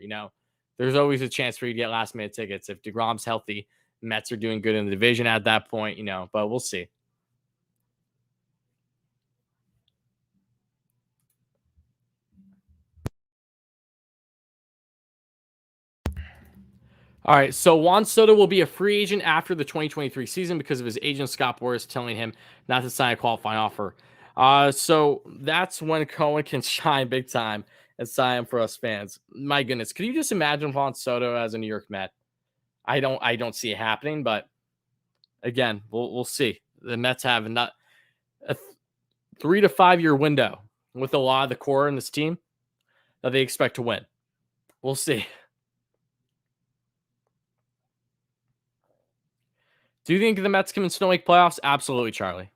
Speaker 2: There's always a chance for you to get last minute tickets if DeGrom's healthy. Mets are doing good in the division at that point, but we'll see. All right, so Juan Soto will be a free agent after the 2023 season because of his agent Scott Boras telling him not to sign a qualifying offer. So that's when Cohen can shine big time and sign him for us fans. My goodness, could you just imagine Juan Soto as a New York Met? I don't see it happening, but again, we'll see. The Mets have not a 3 to 5 year window with a lot of the core in this team that they expect to win. We'll see. Do you think the Mets can still make playoffs? Absolutely, Charlie.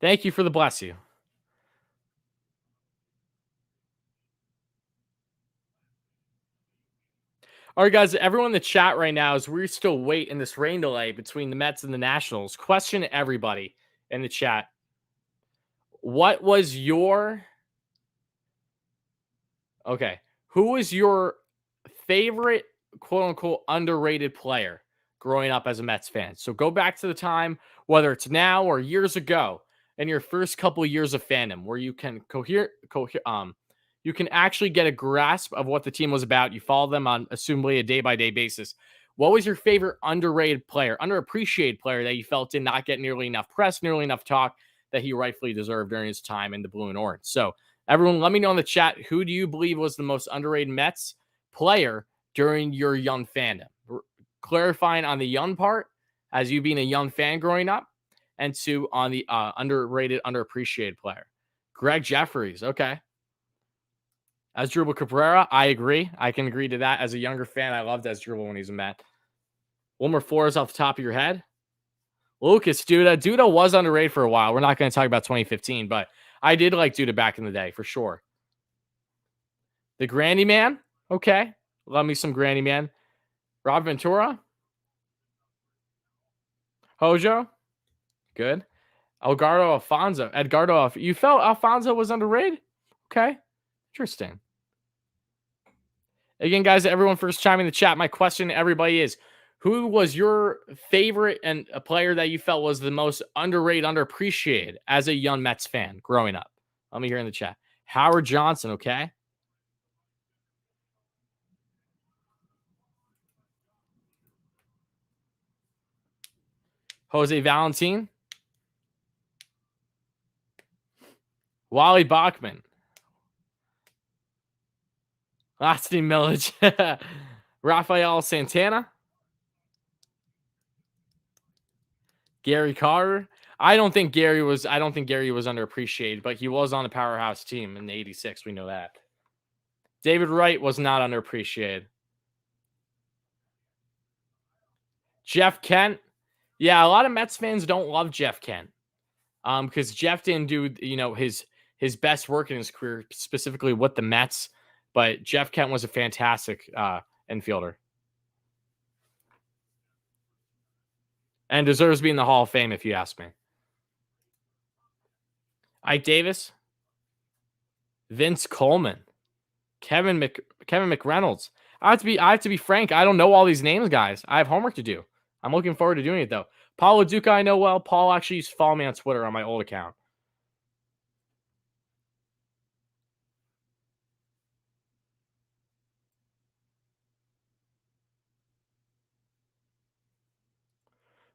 Speaker 2: Thank you for the bless you. All right, guys, everyone in the chat right now, as we're still waiting this rain delay between the Mets and the Nationals, question everybody in the chat. What was your... Okay. Who was your favorite, quote unquote, underrated player growing up as a Mets fan? So go back to the time, whether it's now or years ago, in your first couple of years of fandom, where you can you can actually get a grasp of what the team was about. You follow them on assumably a day-by-day basis. What was your favorite underrated player, underappreciated player that you felt did not get nearly enough press, nearly enough talk that he rightfully deserved during his time in the blue and orange? So everyone, let me know in the chat, who do you believe was the most underrated Mets player during your young fandom? Clarifying on the young part, as you being a young fan growing up, and two, on the underrated, underappreciated player. Greg Jeffries, okay. Asdrubal Cabrera, I agree. I can agree to that. As a younger fan, I loved Asdrubal when he was a Met. Wilmer Flores off the top of your head. Lucas Duda. Duda was underrated for a while. We're not going to talk about 2015, but I did like Duda back in the day, for sure. The Grandy Man. Okay. Love me some Grandy Man. Rob Ventura. Hojo. Good. Edgardo Alfonso. You felt Alfonso was underrated? Okay. Interesting. Again, guys, everyone first chiming in the chat. My question to everybody is, who was your favorite and a player that you felt was the most underrated, underappreciated as a young Mets fan growing up? Let me hear in the chat. Howard Johnson, okay? Jose Valentin. Wally Bachman. Austin Millage. Rafael Santana. Gary Carter. I don't think Gary was underappreciated, but he was on a powerhouse team in the 86. We know that. David Wright was not underappreciated. Jeff Kent. Yeah, a lot of Mets fans don't love Jeff Kent. Because Jeff didn't do, his best work in his career, specifically with the Mets. But Jeff Kent was a fantastic infielder. And deserves to be in the Hall of Fame, if you ask me. Ike Davis. Vince Coleman. Kevin McReynolds. I have to be frank. I don't know all these names, guys. I have homework to do. I'm looking forward to doing it, though. Paulo Duca, I know well. Paul actually used to follow me on Twitter on my old account.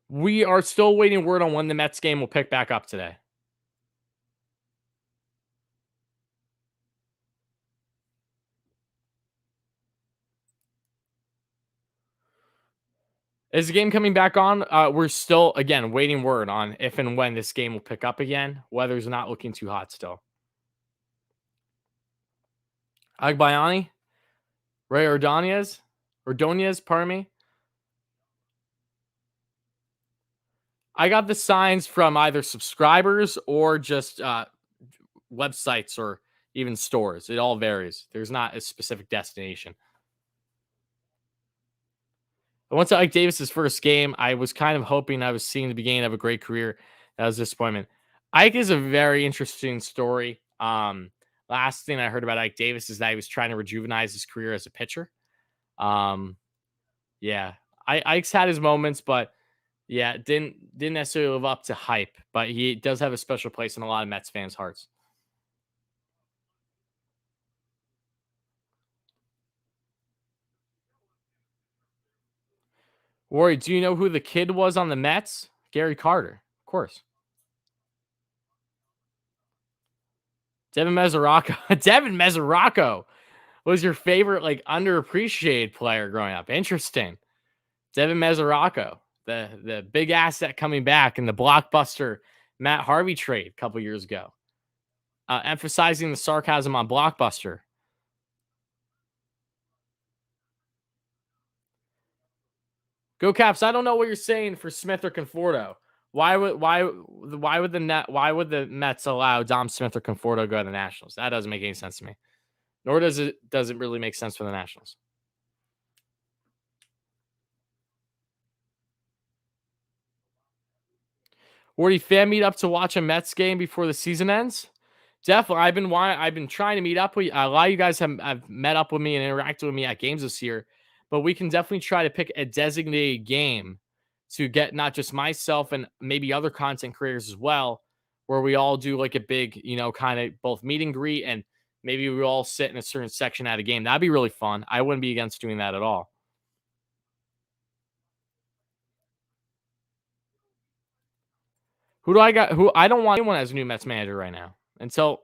Speaker 2: We are still waiting word on when the Mets game will pick back up today. Is the game coming back on? We're still, again, waiting word on if and when this game will pick up again. Weather's not looking too hot still. Agbayani? Ray Ordonez, pardon me. I got the signs from either subscribers or just websites or even stores. It all varies. There's not a specific destination. I went to Ike Davis's first game. I was kind of hoping I was seeing the beginning of a great career. That was a disappointment. Ike is a very interesting story. Last thing I heard about Ike Davis is that he was trying to rejuvenize his career as a pitcher. Yeah, Ike's had his moments, but yeah, didn't necessarily live up to hype. But he does have a special place in a lot of Mets fans' hearts. Rory, do you know who the kid was on the Mets? Gary Carter, of course. Devin Mesoraco. Devin Mesoraco was your favorite, like, underappreciated player growing up. Interesting. Devin Mesoraco, the big asset coming back in the blockbuster Matt Harvey trade a couple years ago. Emphasizing the sarcasm on blockbuster. Go Caps. I don't know what you're saying for Smith or Conforto. Why would the Mets allow Dom Smith or Conforto to go to the Nationals? That doesn't make any sense to me. Nor does it really make sense for the Nationals. Wardy, fan meet up to watch a Mets game before the season ends? Definitely. I've been trying to meet up with a lot of you guys have met up with me and interacted with me at games this year, but we can definitely try to pick a designated game to get not just myself and maybe other content creators as well, where we all do like a big, kind of both meet and greet, and maybe we all sit in a certain section at a game. That'd be really fun. I wouldn't be against doing that at all. Who do I got? Who I don't want anyone as a new Mets manager right now until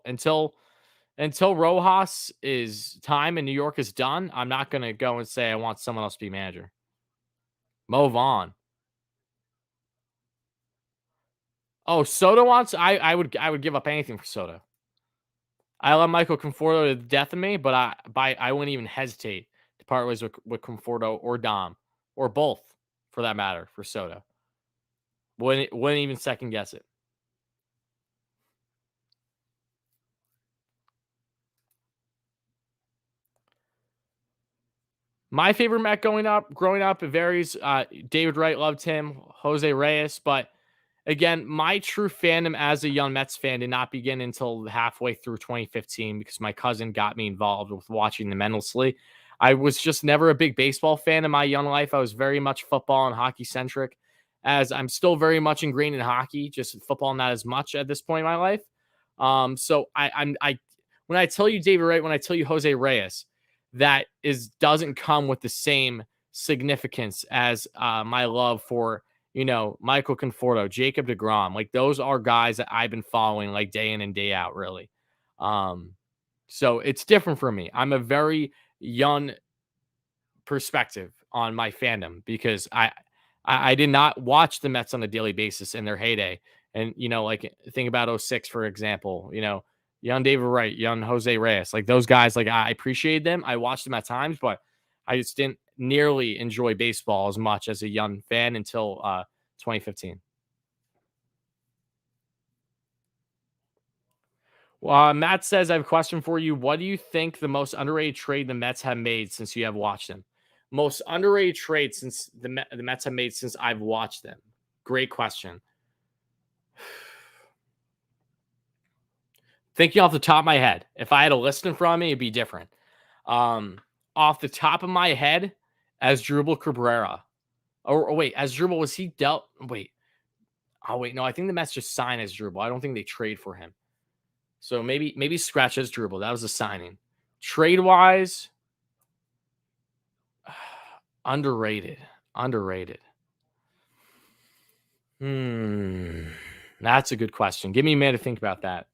Speaker 2: Rojas is time in New York is done. I'm not gonna go and say I want someone else to be manager. Mo Vaughn. Oh, Soto wants. I would give up anything for Soto. I love Michael Conforto to the death of me, but I wouldn't even hesitate to part ways with Conforto or Dom or both for that matter for Soto. Wouldn't even second guess it. My favorite Met growing up, it varies. David Wright, loved him. Jose Reyes, but again, my true fandom as a young Mets fan did not begin until halfway through 2015 because my cousin got me involved with watching them endlessly. I was just never a big baseball fan in my young life. I was very much football and hockey centric, as I'm still very much ingrained in hockey, just football not as much at this point in my life. So I when I tell you David Wright, when I tell you Jose Reyes, that doesn't come with the same significance as my love for Michael Conforto, Jacob deGrom. Like those are guys that I've been following like day in and day out, really. So it's different for me. I'm a very young perspective on my fandom because I did not watch the Mets on a daily basis in their heyday. And, like think about '06, for example, young David Wright, young Jose Reyes, like those guys, like I appreciate them. I watched them at times, but I just didn't nearly enjoy baseball as much as a young fan until 2015. Matt says, I have a question for you. What do you think the most underrated trade the Mets have made since you have watched them? Most underrated trade since the Mets have made since I've watched them. Great question. Thinking off the top of my head, if I had a list in front of me, it'd be different. Off the top of my head, as Asdrubal Cabrera. Or wait, Asdrubal, was he dealt? Wait, Oh, wait. No, I think the Mets just sign as Dribble. I don't think they trade for him. So maybe scratch as Dribble. That was a signing. Trade-wise, underrated. Underrated. That's a good question. Give me a minute to think about that.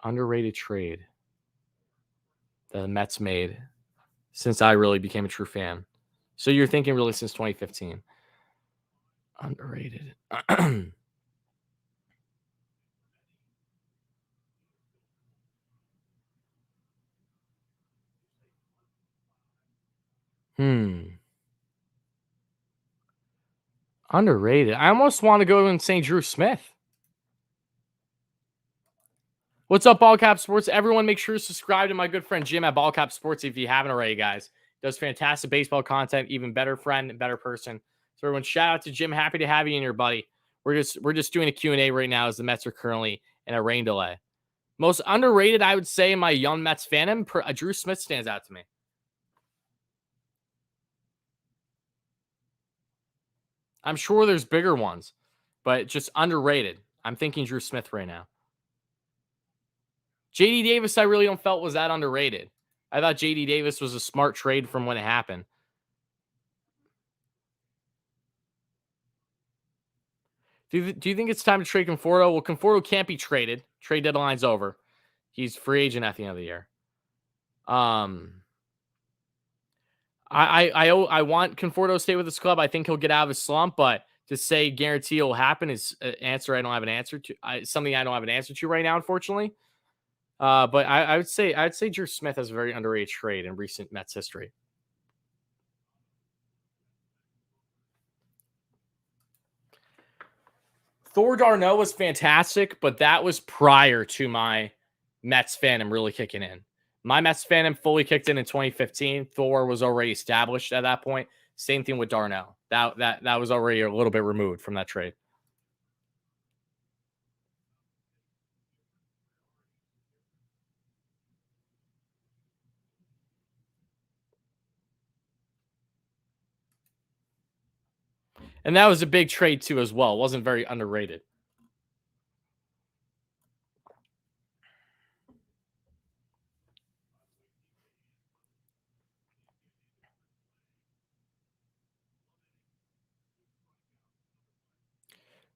Speaker 2: Underrated trade that the Mets made since I really became a true fan. So you're thinking really since 2015. Underrated. Underrated. I almost want to go and say Drew Smith. What's up, Ballcap Sports? Everyone, make sure to subscribe to my good friend Jim at Ballcap Sports if you haven't already, guys. Does fantastic baseball content, even better friend and better person. So everyone, shout out to Jim. Happy to have you in here, buddy. We're just doing a Q&A right now as the Mets are currently in a rain delay. Most underrated, I would say, in my young Mets fandom, Drew Smith stands out to me. I'm sure there's bigger ones, but just underrated. I'm thinking Drew Smith right now. JD Davis, I really don't felt was that underrated. I thought JD Davis was a smart trade from when it happened. Do you think it's time to trade Conforto? Well, Conforto can't be traded. Trade deadline's over. He's free agent at the end of the year. I want Conforto to stay with this club. I think he'll get out of his slump, but to say guarantee it will happen is an answer I don't have an answer to. Something I don't have an answer to right now, unfortunately. But I'd say Drew Smith has a very underrated trade in recent Mets history. Thor Darno was fantastic, but that was prior to my Mets fandom really kicking in. My Mets fandom fully kicked in 2015. Thor was already established at that point. Same thing with Darno. That was already a little bit removed from that trade. And that was a big trade too as well. It wasn't very underrated.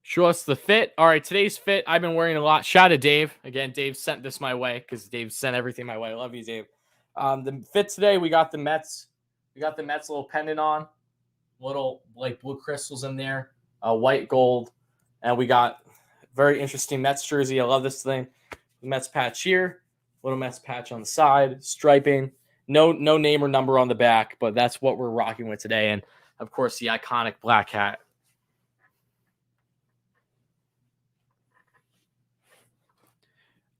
Speaker 2: Show us the fit. All right, today's fit I've been wearing a lot. Shout out to Dave. Again, Dave sent this my way because Dave sent everything my way. I love you, Dave. The fit today, we got the Mets. We got the Mets little pendant on. Little like blue crystals in there. White gold. And we got very interesting Mets jersey. I love this thing. The Mets patch here. Little Mets patch on the side. Striping. No name or number on the back, but that's what we're rocking with today. And, of course, the iconic black hat.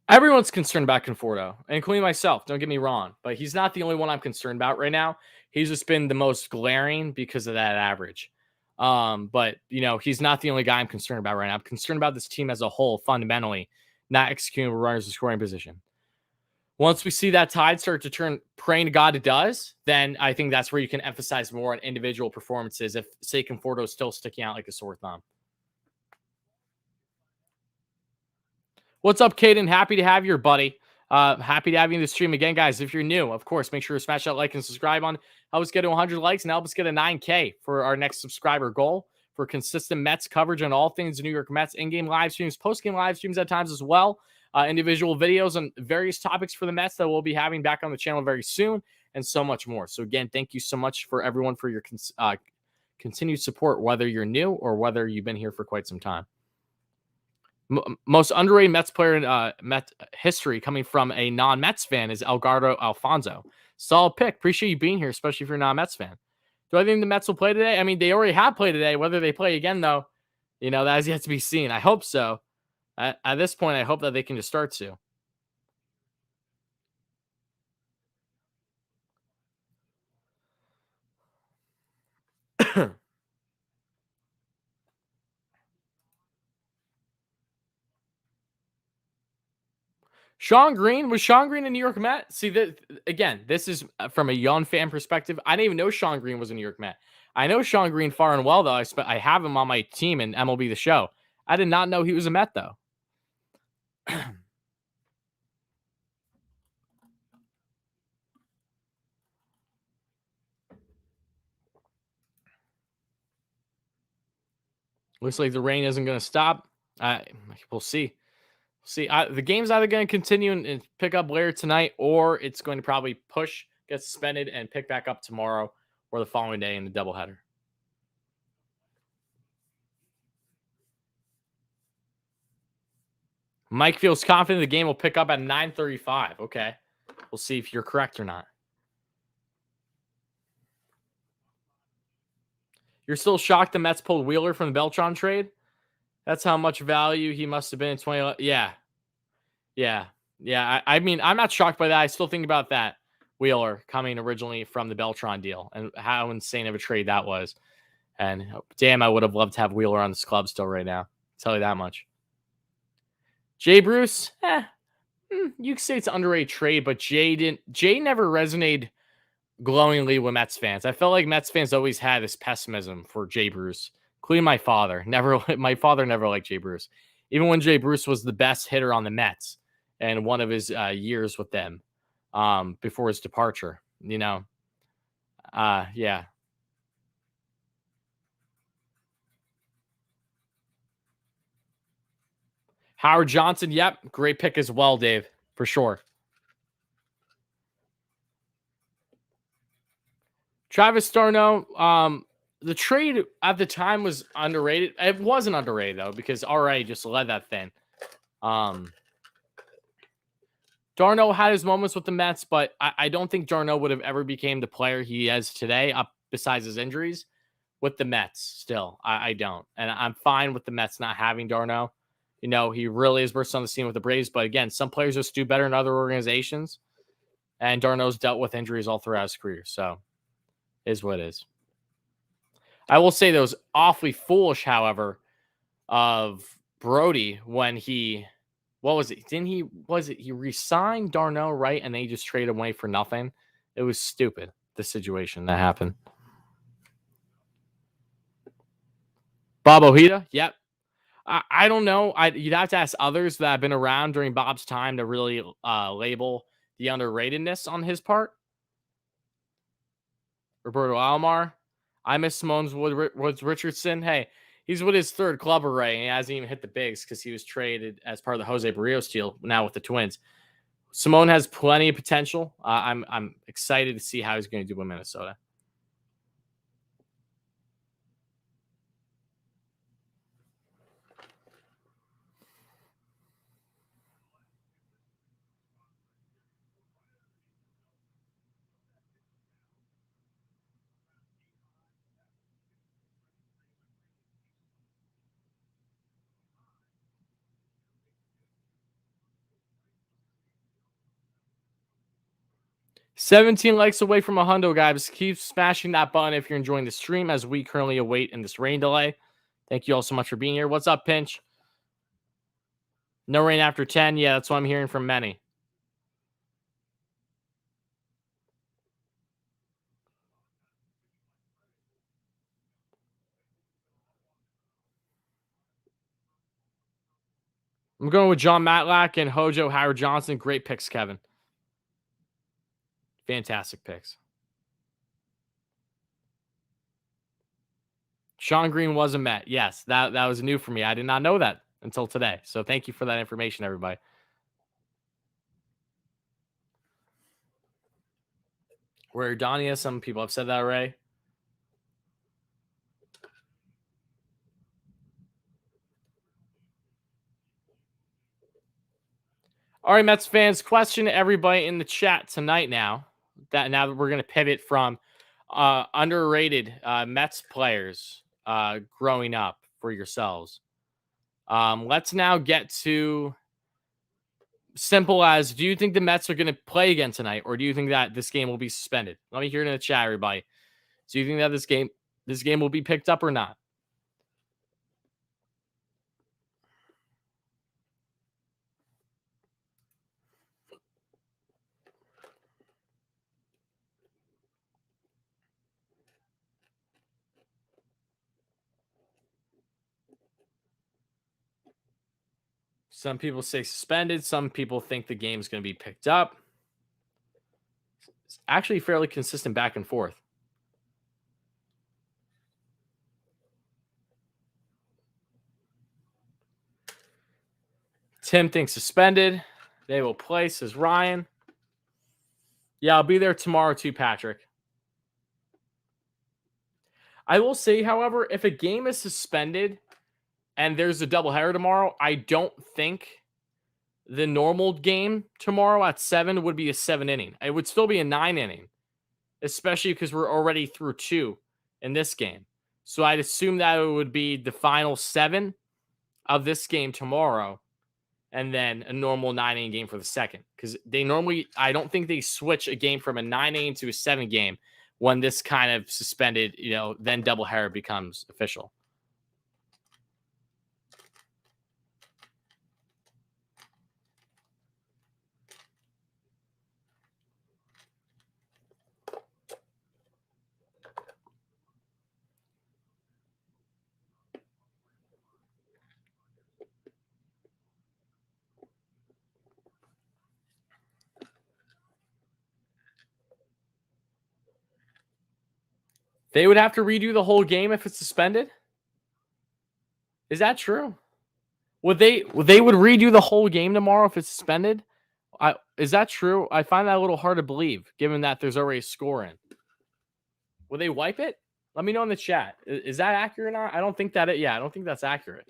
Speaker 2: Everyone's concerned about Conforto, including myself. Don't get me wrong, but he's not the only one I'm concerned about right now. He's just been the most glaring because of that average. But he's not the only guy I'm concerned about right now. I'm concerned about this team as a whole, fundamentally, not executing runners in scoring position. Once we see that tide start to turn, praying to God it does, then I think that's where you can emphasize more on individual performances. If, say, Conforto is still sticking out like a sore thumb. What's up, Caden? Happy to have you, buddy. Happy to have you in the stream again, guys. If you're new, of course, make sure to smash that like and subscribe on. Help us get to 100 likes and help us get a 9K for our next subscriber goal for consistent Mets coverage on all things New York Mets, in-game live streams, post-game live streams at times as well, individual videos on various topics for the Mets that we'll be having back on the channel very soon, and so much more. So again, thank you so much for everyone for your continued support, whether you're new or whether you've been here for quite some time. Most underrated Mets player in Mets history coming from a non-Mets fan is Edgardo Alfonzo. Solid pick. Appreciate you being here, especially if you're not a Mets fan. Do I think the Mets will play today? I mean, they already have played today. Whether they play again, though, that has yet to be seen. I hope so. At this point, I hope that they can just start to. Sean Green, was Sean Green a New York Met? See, again, this is from a young fan perspective. I didn't even know Sean Green was a New York Met. I know Sean Green far and well, though. I have him on my team in MLB The Show. I did not know he was a Met, though. Looks like the rain isn't going to stop. We'll see. The game's either going to continue and pick up later tonight, or it's going to probably push, get suspended, and pick back up tomorrow or the following day in the doubleheader. Mike feels confident the game will pick up at 9:35. Okay. We'll see if you're correct or not. You're still shocked the Mets pulled Wheeler from the Beltran trade? That's how much value he must have been in 20. Yeah. I mean, I'm not shocked by that. I still think about that Wheeler coming originally from the Beltran deal and how insane of a trade that was. And damn, I would have loved to have Wheeler on this club still right now. I'll tell you that much. Jay Bruce, you could say it's an underrated trade, but Jay never resonated glowingly with Mets fans. I felt like Mets fans always had this pessimism for Jay Bruce, including my father. My father never liked Jay Bruce, even when Jay Bruce was the best hitter on the Mets and one of his years with them before his departure. Yeah. Howard Johnson, yep, great pick as well, Dave, for sure. Travis d'Arnaud, the trade at the time was underrated. It wasn't underrated, though, because RA just led that thing. d'Arnaud had his moments with the Mets, but I don't think d'Arnaud would have ever became the player he is today, besides his injuries, with the Mets still. I don't. And I'm fine with the Mets not having d'Arnaud. He really is burst on the scene with the Braves. But again, some players just do better in other organizations. And d'Arnaud's dealt with injuries all throughout his career. So, is what it is. I will say that was awfully foolish, however, of Brody when he, what was it? He re-signed d'Arnaud, right? And they just traded away for nothing. It was stupid, the situation that happened. Bob Ojeda, yep. I don't know. You'd have to ask others that have been around during Bob's time to really label the underratedness on his part. Roberto Alomar. I miss Simone's Woods Richardson. Hey, he's with his third club array. And he hasn't even hit the bigs because he was traded as part of the Jose Barrios deal now with the Twins. Simone has plenty of potential. I'm excited to see how he's going to do in Minnesota. $17 likes away from a hundo, guys. Keep smashing that button if you're enjoying the stream as we currently await in this rain delay. Thank you all so much for being here. What's up, Pinch? No rain after 10. Yeah, that's what I'm hearing from many. I'm going with John Matlack and Hojo Howard Johnson. Great picks, Kevin. Fantastic picks. Sean Green was a Met. Yes, that was new for me. I did not know that until today. So thank you for that information, everybody. Where Donnie is, some people have said that already. All right, Mets fans, question to everybody in the chat tonight now that we're going to pivot from underrated Mets players growing up for yourselves. Let's now get to simple as, do you think the Mets are going to play again tonight, or do you think that this game will be suspended? Let me hear it in the chat, everybody. Do you think that this game will be picked up or not? Some people say suspended. Some people think the game's going to be picked up. It's actually fairly consistent back and forth. Tim thinks suspended. They will play, says Ryan. Yeah, I'll be there tomorrow too, Patrick. I will say, however, if a game is suspended and there's a doubleheader tomorrow, I don't think the normal game tomorrow at 7 would be a 7 inning. It would still be a 9 inning, especially because we're already through 2 in this game. So I'd assume that it would be the final 7 of this game tomorrow, and then a normal 9 inning game for the second. Because they normally, I don't think they switch a game from a 9 inning to a 7 game when this kind of suspended, then doubleheader becomes official. They would have to redo the whole game if it's suspended? Is that true? Would they would redo the whole game tomorrow if it's suspended? Is that true? I find that a little hard to believe, given that there's already a score in. Will they wipe it? Let me know in the chat. Is that accurate or not? I don't think that I don't think that's accurate.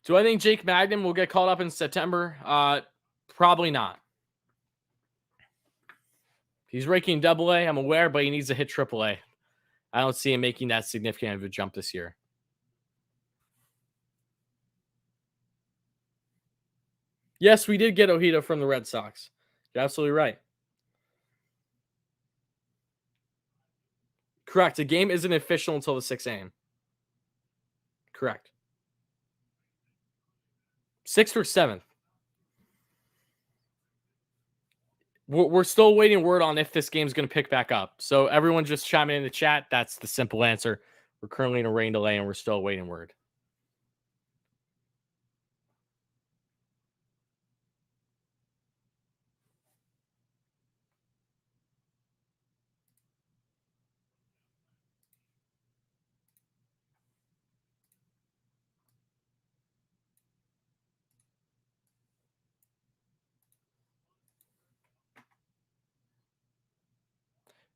Speaker 2: Do I think Jake Magnum will get called up in September? Probably not. He's raking AA, I'm aware, but he needs to hit AAA. I don't see him making that significant of a jump this year. Yes, we did get Ojeda from the Red Sox. You're absolutely right. Correct. The game isn't official until the 6 a.m. Correct. 6th or 7th. We're still waiting word on if this game's going to pick back up. So everyone just chime in the chat. That's the simple answer. We're currently in a rain delay and we're still waiting word.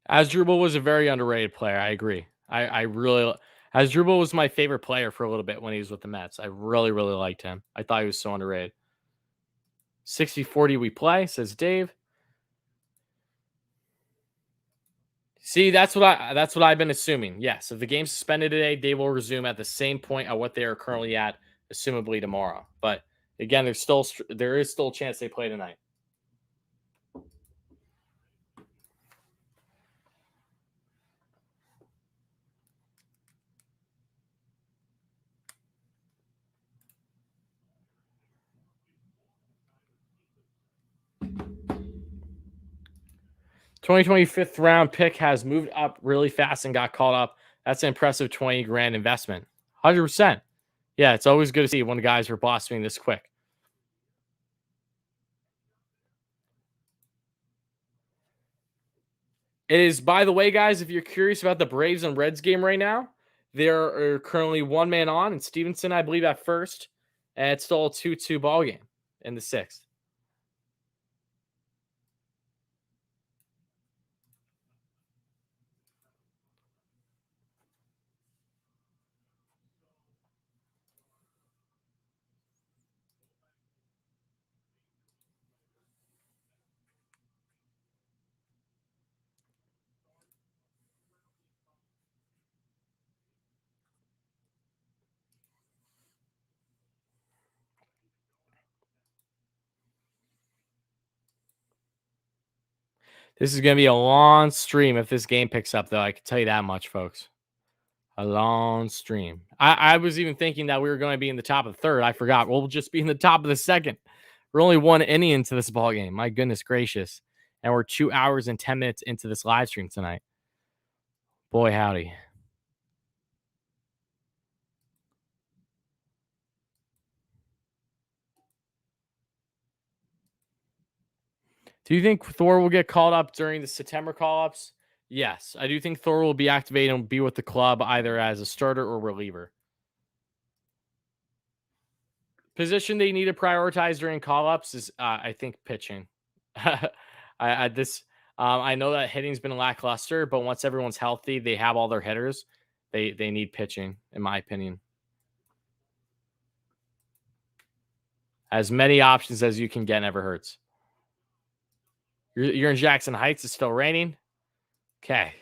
Speaker 2: Asdrubal was a very underrated player. I agree. I really Asdrubal was my favorite player for a little bit when he was with the Mets. I really, really liked him. I thought he was so underrated. 60-40 we play, says Dave. See, that's what I've been assuming. Yes, if the game's suspended today, they will resume at the same point at what they are currently at, assumably tomorrow. But again, there is still a chance they play tonight. $25th round pick has moved up really fast and got called up. That's an impressive 20 grand investment. 100%. Yeah, it's always good to see when guys are blossoming this quick. It is, by the way, guys, if you're curious about the Braves and Reds game right now, there are currently 1 man on, and Stevenson, I believe, at first. And it's still a 2-2 ball game in the 6th. This is going to be a long stream if this game picks up, though. I can tell you that much, folks. A long stream. I was even thinking that we were going to be in the top of the third. I forgot. We'll just be in the top of the second. We're only 1 inning into this ball game. My goodness gracious. And we're 2 hours and 10 minutes into this live stream tonight. Boy, howdy. Do you think Thor will get called up during the September call-ups? Yes. I do think Thor will be activated and be with the club either as a starter or reliever. Position they need to prioritize during call-ups is, I think, pitching. I know that hitting's been lackluster, but once everyone's healthy, they have all their hitters. They need pitching, in my opinion. As many options as you can get never hurts. You're in Jackson Heights. It's still raining. Okay.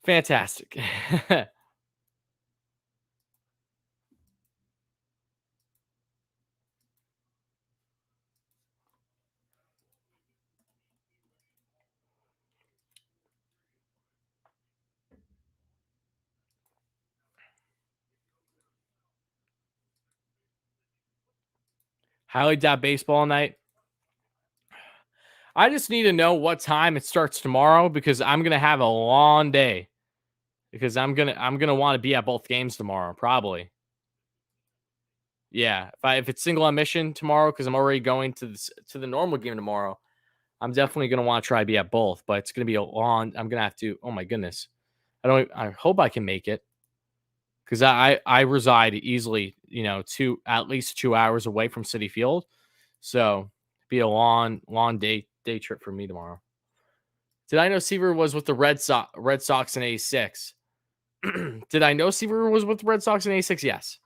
Speaker 2: Fantastic. Highly doubt baseball night. I just need to know what time it starts tomorrow because I'm gonna have a long day. Because I'm gonna want to be at both games tomorrow, probably. Yeah, if it's single admission tomorrow, because I'm already going to the normal game tomorrow, I'm definitely gonna want to try to be at both. But it's gonna be a long. I'm gonna have to. Oh my goodness, I hope I can make it because I reside easily, at least 2 hours away from City Field, so be a long day trip for me tomorrow. Did I know Seaver was with the Red Sox in '86? Did I know Seaver was with the Red Sox in '86? Yes.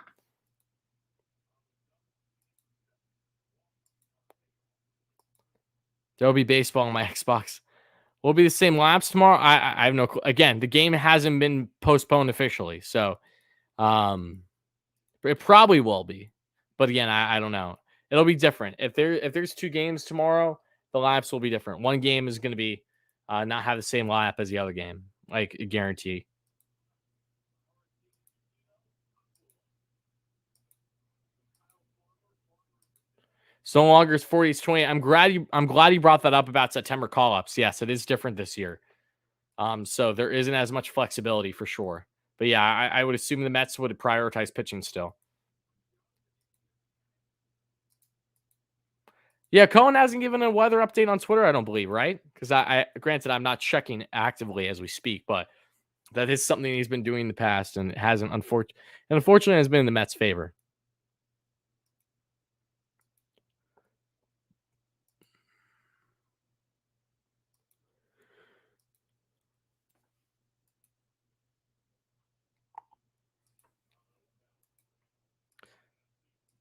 Speaker 2: There'll be baseball on my Xbox. Will it be the same laps tomorrow? I have no clue. Again, the game hasn't been postponed officially, so it probably will be. But again, I don't know. It'll be different. If there's 2 games tomorrow, the laps will be different. One game is going to be not have the same lap as the other game, like a guarantee. So no longer it's 40, it's 20. I'm glad you brought that up about September call-ups. Yes, it is different this year. So there isn't as much flexibility for sure. But yeah, I would assume the Mets would prioritize pitching still. Yeah, Cohen hasn't given a weather update on Twitter, I don't believe, right? Because granted, I'm not checking actively as we speak, but that is something he's been doing in the past, and it hasn't unfortunately has been in the Mets' favor.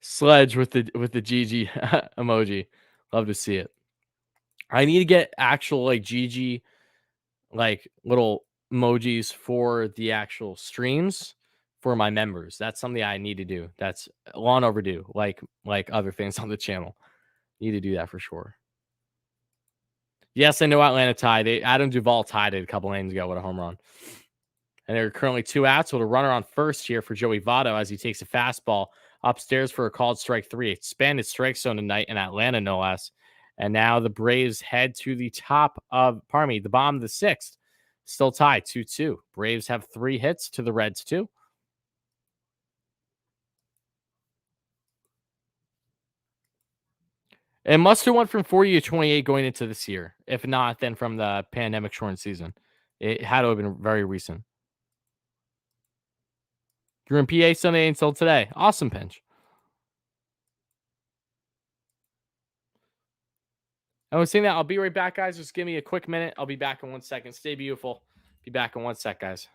Speaker 2: Sledge with the GG emoji. Love to see it. I need to get actual like GG like little emojis for the actual streams for my members. That's something I need to do. That's long overdue. Like other things on the channel. Need to do that for sure. Yes, I know Atlanta tied. Adam Duvall tied it a couple innings ago with a home run. And there are currently 2 outs with a runner on first here for Joey Votto as he takes a fastball upstairs for a called strike 3. Expanded strike zone tonight in Atlanta, no less. And now the Braves head to the the bottom of the 6th. Still tied 2-2. Braves have 3 hits to the Reds 2. It must have went from 40 to 28 going into this year. If not, then from the pandemic shortened season. It had to have been very recent. You're in PA Sunday until today. Awesome, Pinch. I was saying that I'll be right back, guys. Just give me a quick minute. I'll be back in 1 second. Stay beautiful. Be back in 1 sec, guys.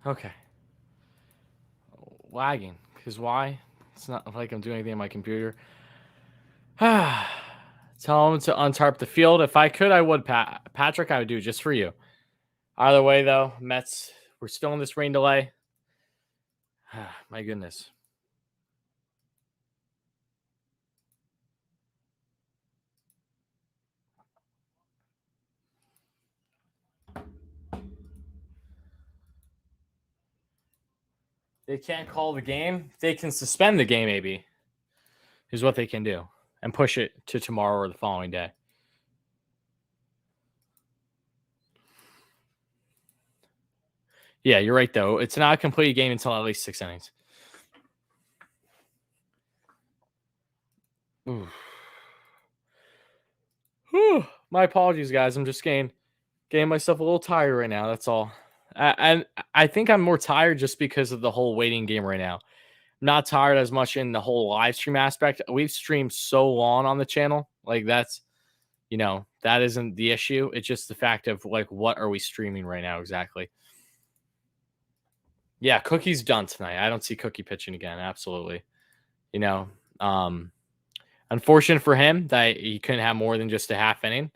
Speaker 2: Okay. Lagging. Because why? It's not like I'm doing anything on my computer. Tell him to untarp the field. If I could, I would, Patrick. I would do it just for you. Either way, though, Mets, we're still in this rain delay. My goodness. They can't call the game. They can suspend the game, maybe, is what they can do, and push it to tomorrow or the following day. Yeah, you're right, though. It's not a complete game until at least 6 innings. Ooh. Whew. My apologies, guys. I'm just getting myself a little tired right now. That's all. And I think I'm more tired just because of the whole waiting game right now. Not tired as much in the whole live stream aspect. We've streamed so long on the channel. Like that's, that isn't the issue. It's just the fact of like, what are we streaming right now exactly? Yeah, Cookie's done tonight. I don't see Cookie pitching again. Absolutely. Unfortunate for him that he couldn't have more than just a half inning.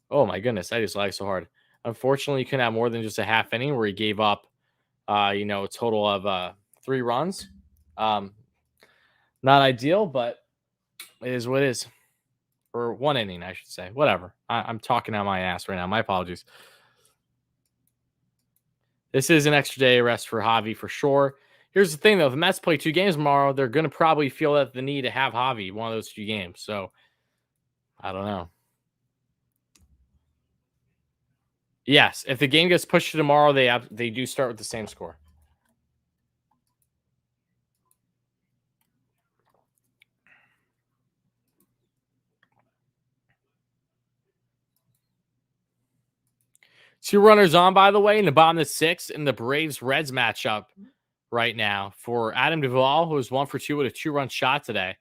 Speaker 2: Oh my goodness, I just lagged so hard. Unfortunately, he couldn't have more than just a half inning where he gave up, a total of 3 runs. Not ideal, but it is what it is. Or 1 inning, I should say. Whatever. I'm talking out my ass right now. My apologies. This is an extra day of rest for Javi for sure. Here's the thing, though. If the Mets play 2 games tomorrow, they're going to probably feel that the need to have Javi one of those 2 games. So, I don't know. Yes, if the game gets pushed to tomorrow, they do start with the same score. Two runners on, by the way, in the bottom of the 6th in the Braves-Reds matchup right now for Adam Duvall, who is 1 for 2 with a 2-run shot today.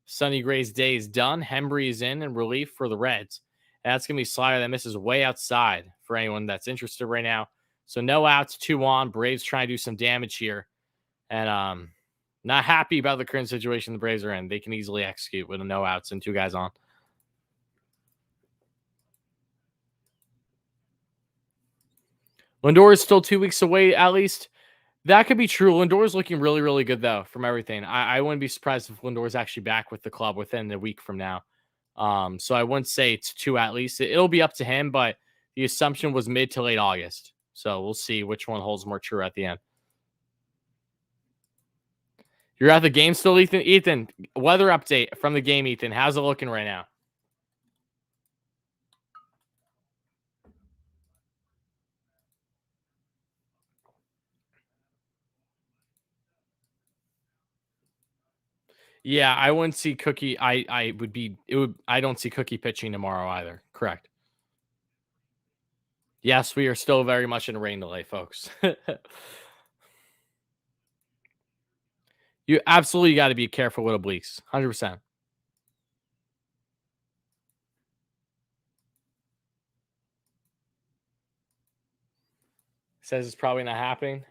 Speaker 2: Sonny Gray's day is done. Hembry is in relief for the Reds. And that's going to be a slider that misses way outside for anyone that's interested right now. So no outs, 2 on. Braves trying to do some damage here. And not happy about the current situation the Braves are in. They can easily execute with no outs and 2 guys on. Lindor is still 2 weeks away, at least. That could be true. Lindor's looking really, really good, though, from everything. I wouldn't be surprised if Lindor's actually back with the club within a week from now. So I wouldn't say it's 2 at least. It'll be up to him, but the assumption was mid to late August. So we'll see which one holds more true at the end. You're at the game still, Ethan? Ethan, weather update from the game, Ethan. How's it looking right now? Yeah, I wouldn't see Cookie. I don't see Cookie pitching tomorrow either. Correct. Yes, we are still very much in a rain delay, folks. You absolutely got to be careful with obliques. 100%. Says it's probably not happening.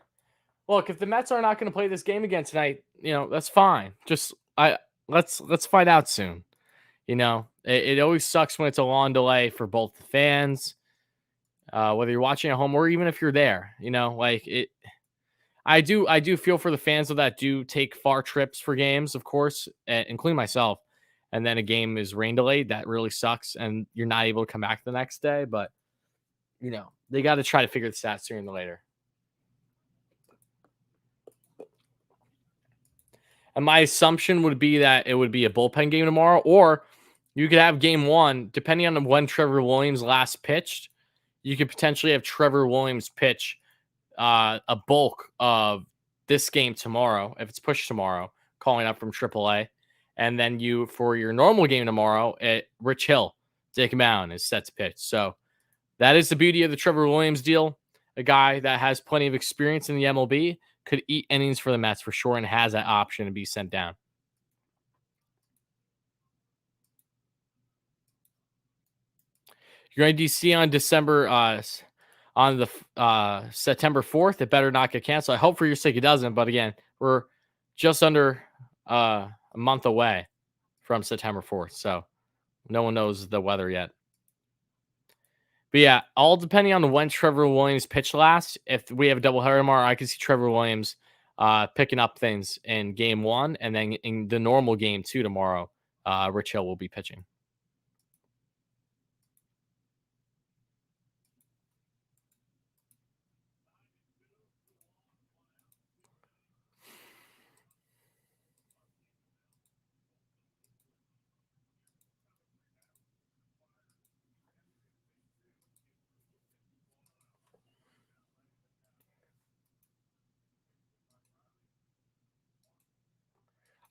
Speaker 2: Look, if the Mets are not going to play this game again tonight, that's fine. Just let's find out soon. It always sucks when it's a long delay for both the fans, whether you're watching at home or even if you're there. Like it. I do feel for the fans that do take far trips for games, of course, including myself. And then a game is rain delayed. That really sucks, and you're not able to come back the next day. But they got to try to figure this out sooner than later. And my assumption would be that it would be a bullpen game tomorrow, or you could have game 1, depending on when Trevor Williams last pitched. You could potentially have Trevor Williams pitch a bulk of this game tomorrow, if it's pushed tomorrow, calling up from AAA. And then for your normal game tomorrow, Rich Hill, take him out, is set to pitch. So that is the beauty of the Trevor Williams deal. A guy that has plenty of experience in the MLB, could eat innings for the Mets for sure, and has that option to be sent down. You're in DC on December on the September 4th. It better not get canceled. I hope for your sake it doesn't. But again, we're just under a month away from September 4th. So no one knows the weather yet. But yeah, all depending on when Trevor Williams pitch last. If we have a doubleheader tomorrow, I can see Trevor Williams picking up things in game 1, and then in the normal game 2 tomorrow, Rich Hill will be pitching.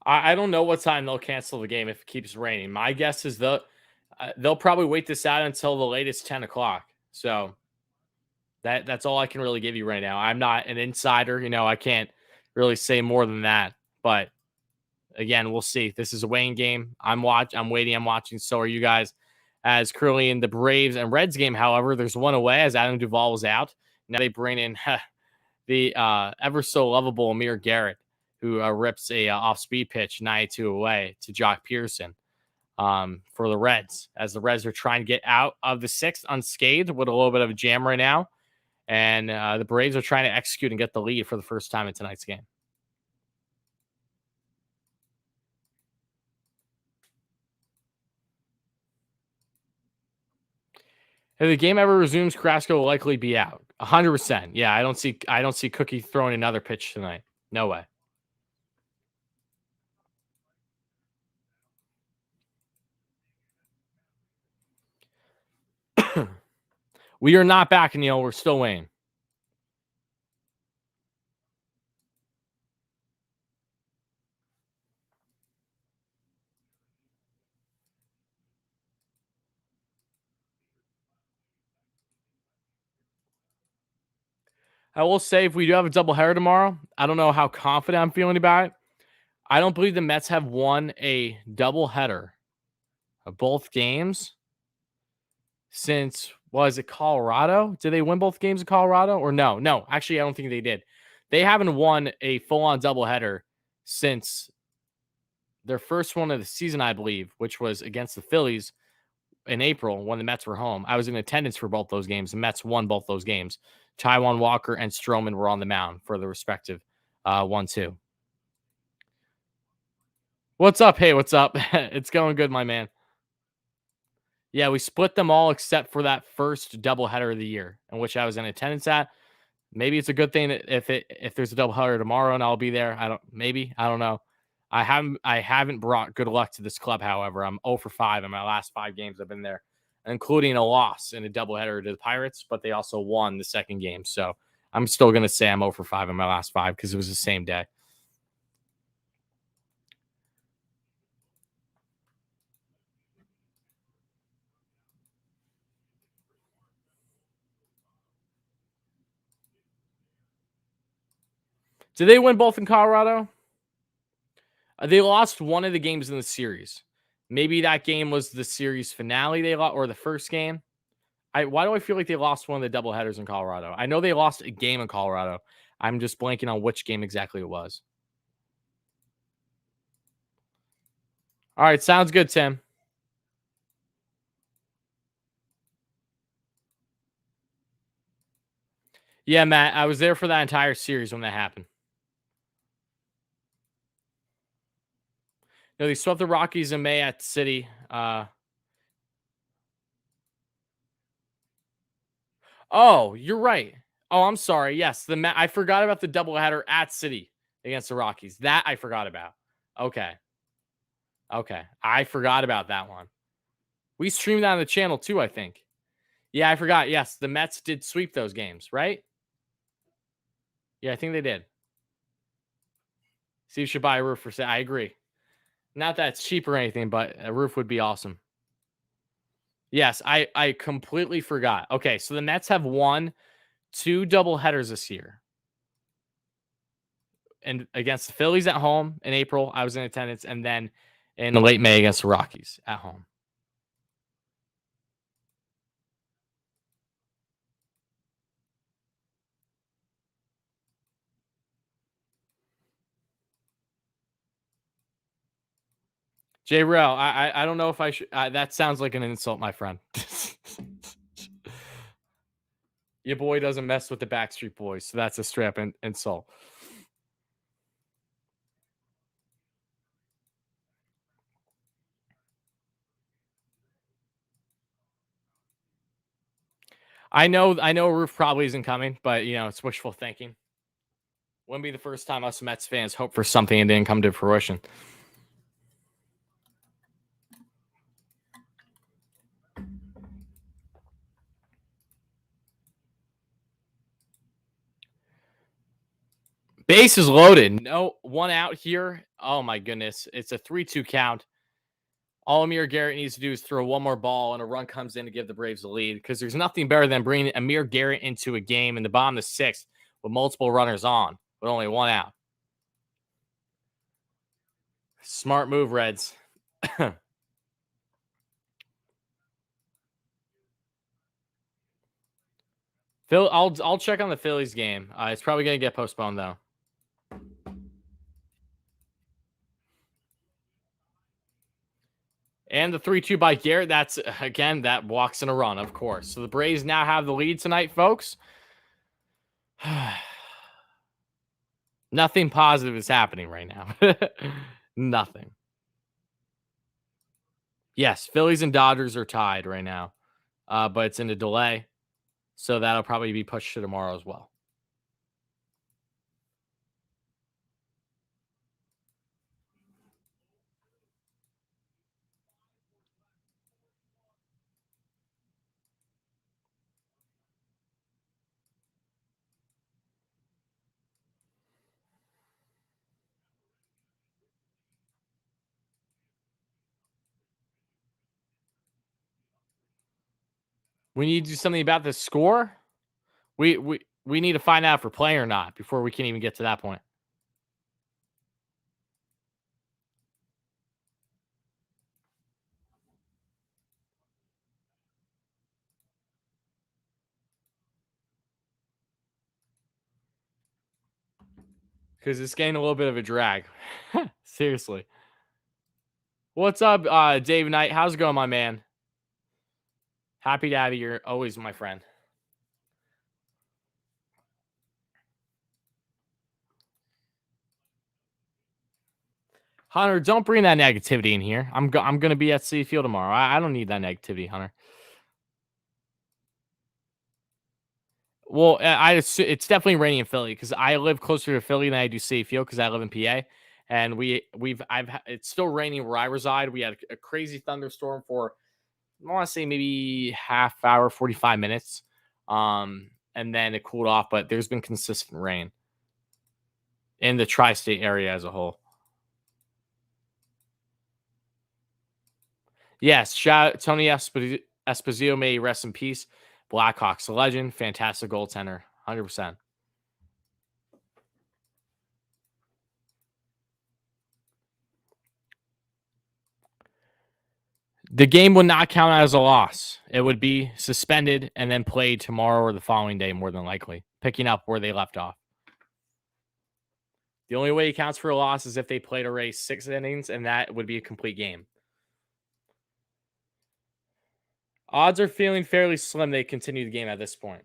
Speaker 2: I don't know what time they'll cancel the game if it keeps raining. My guess is they'll probably wait this out until the latest 10 o'clock. So that's all I can really give you right now. I'm not an insider, I can't really say more than that. But again, we'll see. This is a weighing game. I'm waiting. I'm watching. So are you guys. As currently in the Braves and Reds game, however, there's one away as Adam Duvall was out. Now they bring in the ever so lovable Amir Garrett, who rips a off-speed pitch 92 away to Jock Pearson for the Reds, as the Reds are trying to get out of the 6th unscathed with a little bit of a jam right now. And the Braves are trying to execute and get the lead for the first time in tonight's game. If the game ever resumes, Carrasco will likely be out. 100%. Yeah, I don't see Cookie throwing another pitch tonight. No way. We are not back, Neil. We're still waiting. I will say, if we do have a doubleheader tomorrow, I don't know how confident I'm feeling about it. I don't believe the Mets have won a doubleheader of both games since, was it Colorado? Did they win both games in Colorado? Or no? No, actually, I don't think they did. They haven't won a full-on doubleheader since their first one of the season, I believe, which was against the Phillies in April when the Mets were home. I was in attendance for both those games. The Mets won both those games. Taijuan Walker and Stroman were on the mound for the respective 1-2. What's up? Hey, what's up? It's going good, my man. Yeah, we split them all except for that first doubleheader of the year, in which I was in attendance at. Maybe it's a good thing that if there's a doubleheader tomorrow and I'll be there. I don't know. I haven't brought good luck to this club, however. I'm 0 for 5 in my last 5 games I've been there, including a loss in a doubleheader to the Pirates, but they also won the second game. So I'm still going to say I'm 0 for 5 in my last 5 because it was the same day. Did they win both in Colorado? They lost one of the games in the series. Maybe that game was the series finale they lost, or the first game. Why do I feel like they lost one of the doubleheaders in Colorado? I know they lost a game in Colorado. I'm just blanking on which game exactly it was. All right, sounds good, Tim. Yeah, Matt, I was there for that entire series when that happened. No, they swept the Rockies in May at City. Oh, you're right. Oh, I'm sorry. Yes, I forgot about the doubleheader at City against the Rockies. That I forgot about. Okay. I forgot about that one. We streamed that on the channel too, I think. Yeah, I forgot. Yes, the Mets did sweep those games, right? Yeah, I think they did. Steve should buy a roof for sale. I agree. Not that it's cheap or anything, but a roof would be awesome. Yes, I completely forgot. Okay, so the Mets have won 2 doubleheaders this year. And against the Phillies at home in April, I was in attendance, and then in late May against the Rockies at home. J. Rel, I don't know if I should. That sounds like an insult, my friend. Your boy doesn't mess with the Backstreet Boys, so that's a straight up insult. I know Roof probably isn't coming, but it's wishful thinking. Wouldn't be the first time us Mets fans hope for something and didn't come to fruition. Base is loaded. No one out here. Oh my goodness. It's a 3-2 count. All Amir Garrett needs to do is throw one more ball and a run comes in to give the Braves the lead, because there's nothing better than bringing Amir Garrett into a game in the bottom of the sixth with multiple runners on, with only one out. Smart move, Reds. I'll check on the Phillies game. It's probably going to get postponed, though. And the 3-2 by Garrett, that's, again, that walks in a run, of course. So the Braves now have the lead tonight, folks. Nothing positive is happening right now. Nothing. Yes, Phillies and Dodgers are tied right now, but it's in a delay. So that'll probably be pushed to tomorrow as well. We need to do something about the score. We need to find out if we're playing or not before we can even get to that point. Because it's getting a little bit of a drag. Seriously. What's up, Dave Knight? How's it going, my man? Happy to have you. You're always my friend. Hunter, don't bring that negativity in here. I'm going to be at Citi Field tomorrow. I don't need that negativity, Hunter. Well, it's definitely raining in Philly because I live closer to Philly than I do Citi Field because I live in PA, and it's still raining where I reside. We had a crazy thunderstorm for, I want to say, maybe half hour, 45 minutes, and then it cooled off. But there's been consistent rain in the tri-state area as a whole. Yes, shout out Tony Esposito, may he rest in peace. Blackhawks, a legend, fantastic goaltender, 100%. The game would not count as a loss. It would be suspended and then played tomorrow or the following day, more than likely, picking up where they left off. The only way it counts for a loss is if they played a race 6 innings, and that would be a complete game. Odds are feeling fairly slim they continue the game at this point.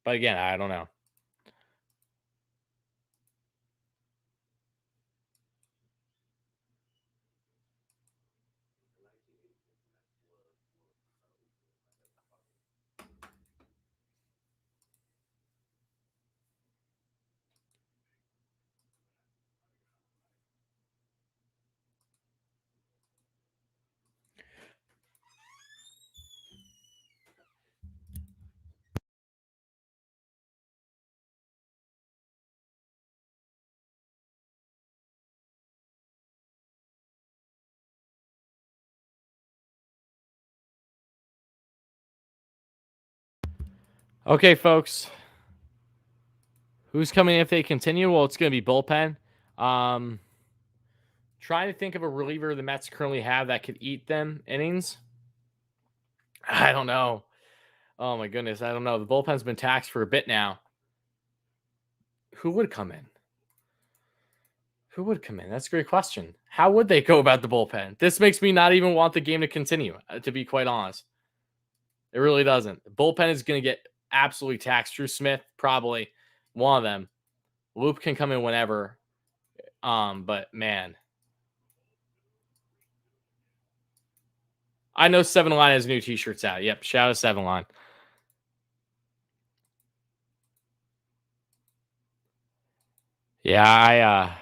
Speaker 2: But again, I don't know. Okay, folks. Who's coming if they continue? Well, it's going to be bullpen. Trying to think of a reliever the Mets currently have that could eat them innings. I don't know. Oh, my goodness. I don't know. The bullpen's been taxed for a bit now. Who would come in? Who would come in? That's a great question. How would they go about the bullpen? This makes me not even want the game to continue, to be quite honest. It really doesn't. The bullpen is going to get absolutely taxed. Drew Smith, probably one of them. Loop can come in whenever. But man. I know 7 Line has new t-shirts out. Yep, shout out 7 Line. Yeah,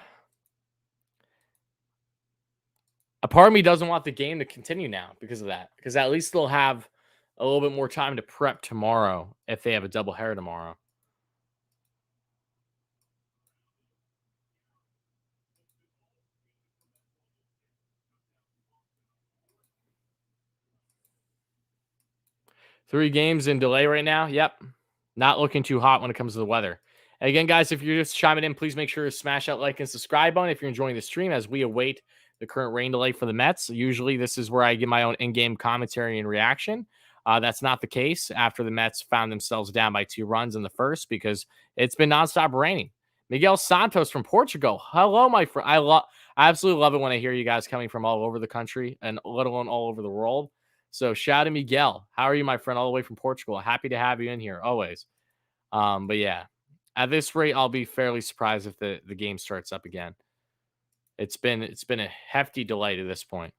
Speaker 2: a part of me doesn't want the game to continue now because of that. Because at least they'll have a little bit more time to prep tomorrow if they have a doubleheader tomorrow. Three games in delay right now. Yep. Not looking too hot when it comes to the weather. And again, guys, if you're just chiming in, please make sure to smash that like and subscribe button if you're enjoying the stream as we await the current rain delay for the Mets. Usually, this is where I give my own in-game commentary and reaction. That's not the case after the Mets found themselves down by 2 runs in the first because it's been nonstop raining. Miguel Santos from Portugal. Hello, my friend. I absolutely love it when I hear you guys coming from all over the country and let alone all over the world. So shout out Miguel. How are you, my friend, all the way from Portugal? Happy to have you in here always. But yeah, at this rate, I'll be fairly surprised if the game starts up again. It's been a hefty delay to this point.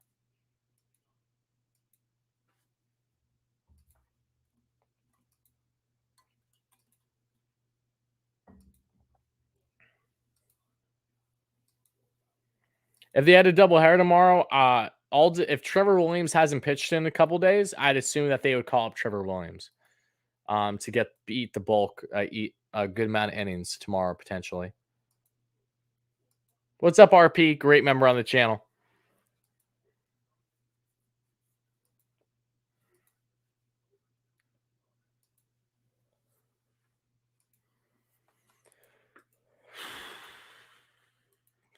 Speaker 2: If they had a doubleheader tomorrow, if Trevor Williams hasn't pitched in a couple days, I'd assume that they would call up Trevor Williams to eat the bulk, eat a good amount of innings tomorrow potentially. What's up, RP? Great member on the channel.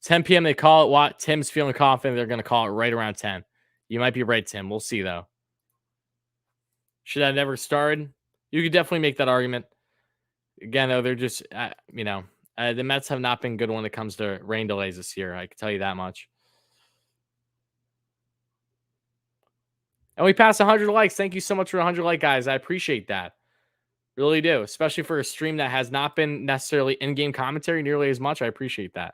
Speaker 2: $10 p.m. they call it what? Tim's feeling confident they're going to call it right around 10. You might be right, Tim. We'll see, though. Should I never started? You could definitely make that argument. Again, though, they're just, the Mets have not been good when it comes to rain delays this year. I can tell you that much. And we passed 100 likes. Thank you so much for 100 like, guys. I appreciate that. Really do. Especially for a stream that has not been necessarily in-game commentary nearly as much. I appreciate that.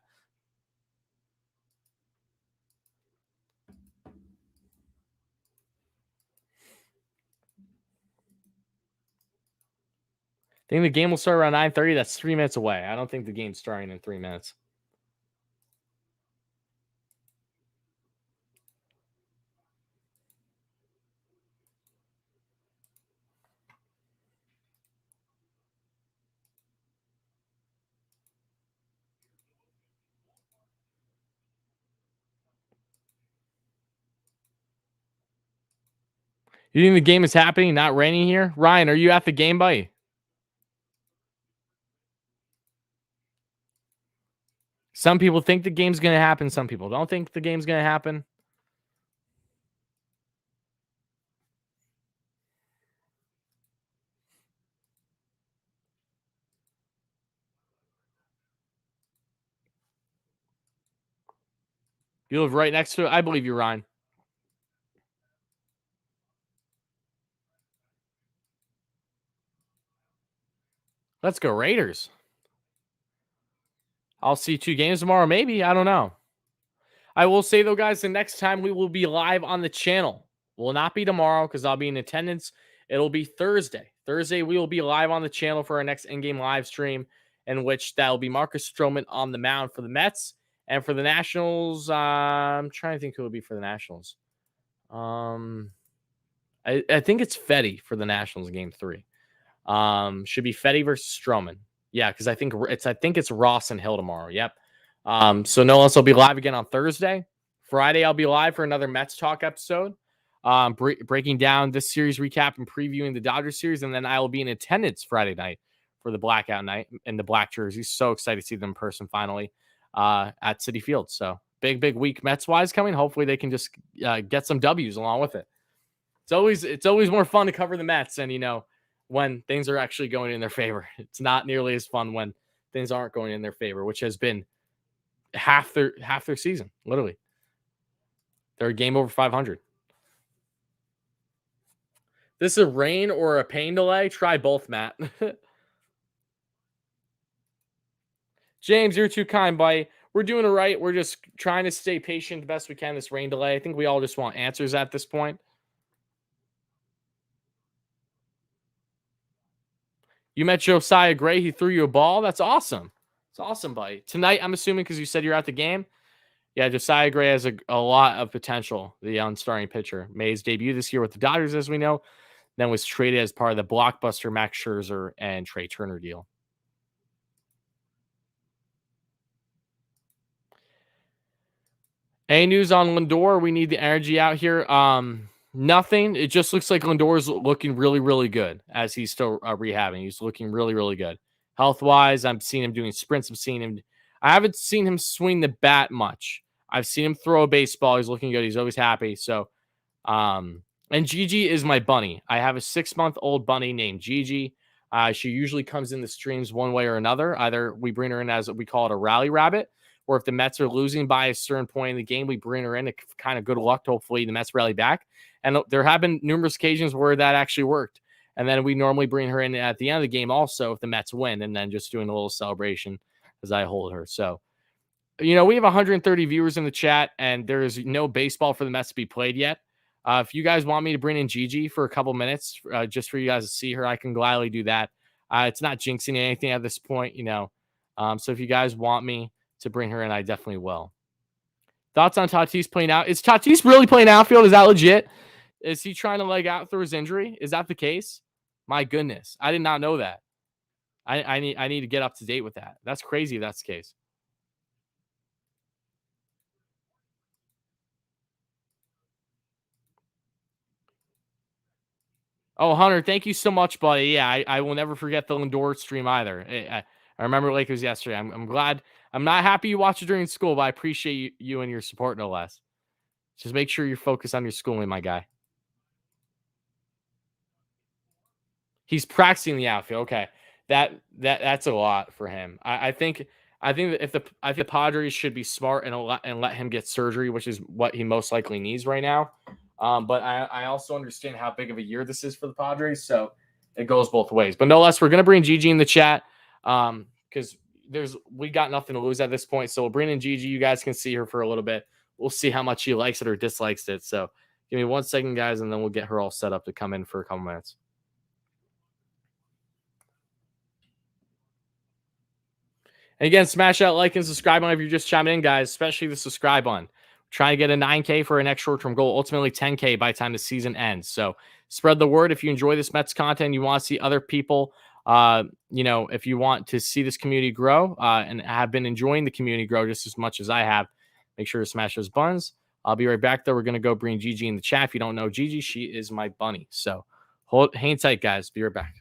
Speaker 2: I think the game will start around 9:30. That's 3 minutes away. I don't think the game's starting in 3 minutes. You think the game is happening, not raining here? Ryan, are you at the game, buddy? Some people think the game's going to happen. Some people don't think the game's going to happen. You live right next to it? I believe you, Ryan. Let's go Raiders. I'll see 2 games tomorrow, maybe. I don't know. I will say, though, guys, the next time we will be live on the channel will not be tomorrow because I'll be in attendance. It'll be Thursday. Thursday, we will be live on the channel for our next in-game live stream, in which that will be Marcus Stroman on the mound for the Mets. And for the Nationals, I'm trying to think who will be for the Nationals. I think it's Fetty for the Nationals game 3. Should be Fetty versus Stroman. Yeah, because I think it's Ross and Hill tomorrow. Yep. So no less will be live again on Thursday. Friday, I'll be live for another Mets Talk episode. Breaking down this series recap and previewing the Dodgers series, and then I will be in attendance Friday night for the blackout night in the black jerseys. So excited to see them in person finally at Citi Field. So big week Mets wise coming. Hopefully they can just get some W's along with it. It's always more fun to cover the Mets, and when things are actually going in their favor. It's not nearly as fun when things aren't going in their favor, which has been half their season, literally. They're a game over 500. This is a rain or a pain delay? Try both, Matt. James, you're too kind, buddy. We're doing it right. We're just trying to stay patient the best we can this rain delay. I think we all just want answers at this point. You met Josiah Gray. He threw you a ball. That's awesome. It's awesome, buddy. Tonight, I'm assuming because you said you're at the game. Yeah, Josiah Gray has a lot of potential, the young starting pitcher. Made his debut this year with the Dodgers, as we know, then was traded as part of the blockbuster Max Scherzer and Trey Turner deal. Any news on Lindor? We need the energy out here. Nothing. It just looks like Lindor's looking really, really good as he's still rehabbing. He's looking really, really good. Health-wise, I'm seeing him doing sprints. I haven't seen him swing the bat much. I've seen him throw a baseball. He's looking good. He's always happy. So, and Gigi is my bunny. I have a 6-month-old bunny named Gigi. She usually comes in the streams one way or another. Either we bring her in as we call it a rally rabbit, or if the Mets are losing by a certain point in the game, we bring her in to kind of good luck. Hopefully the Mets rally back. And there have been numerous occasions where that actually worked. And then we normally bring her in at the end of the game also if the Mets win, and then just doing a little celebration as I hold her. So, we have 130 viewers in the chat, and there is no baseball for the Mets to be played yet. If you guys want me to bring in Gigi for a couple minutes just for you guys to see her, I can gladly do that. It's not jinxing anything at this point, So if you guys want me to bring her in, I definitely will. Thoughts on Tatis playing out? Is Tatis really playing outfield? Is that legit? Is he trying to leg out through his injury? Is that the case? My goodness. I did not know that. I need to get up to date with that. That's crazy if that's the case. Oh, Hunter, thank you so much, buddy. Yeah, I will never forget the Lindor stream either. I remember like it was yesterday. I'm glad. I'm not happy you watched it during school, but I appreciate you and your support no less. Just make sure you're focused on your schooling, my guy. He's practicing the outfield. Okay, that's a lot for him. I think that I think the Padres should be smart and let him get surgery, which is what he most likely needs right now. But I also understand how big of a year this is for the Padres, so it goes both ways. But no less, we're gonna bring Gigi in the chat because we got nothing to lose at this point. So we'll bring in Gigi. You guys can see her for a little bit. We'll see how much she likes it or dislikes it. So give me 1 second, guys, and then we'll get her all set up to come in for a couple minutes. And again, smash that like and subscribe button if you're just chiming in, guys, especially the subscribe button. Trying to get a 9K for our next short-term goal, ultimately 10K by the time the season ends. So spread the word if you enjoy this Mets content, you want to see other people, if you want to see this community grow and have been enjoying the community grow just as much as I have, make sure to smash those buttons. I'll be right back, though. We're going to go bring Gigi in the chat. If you don't know Gigi, she is my bunny. So hang tight, guys. Be right back.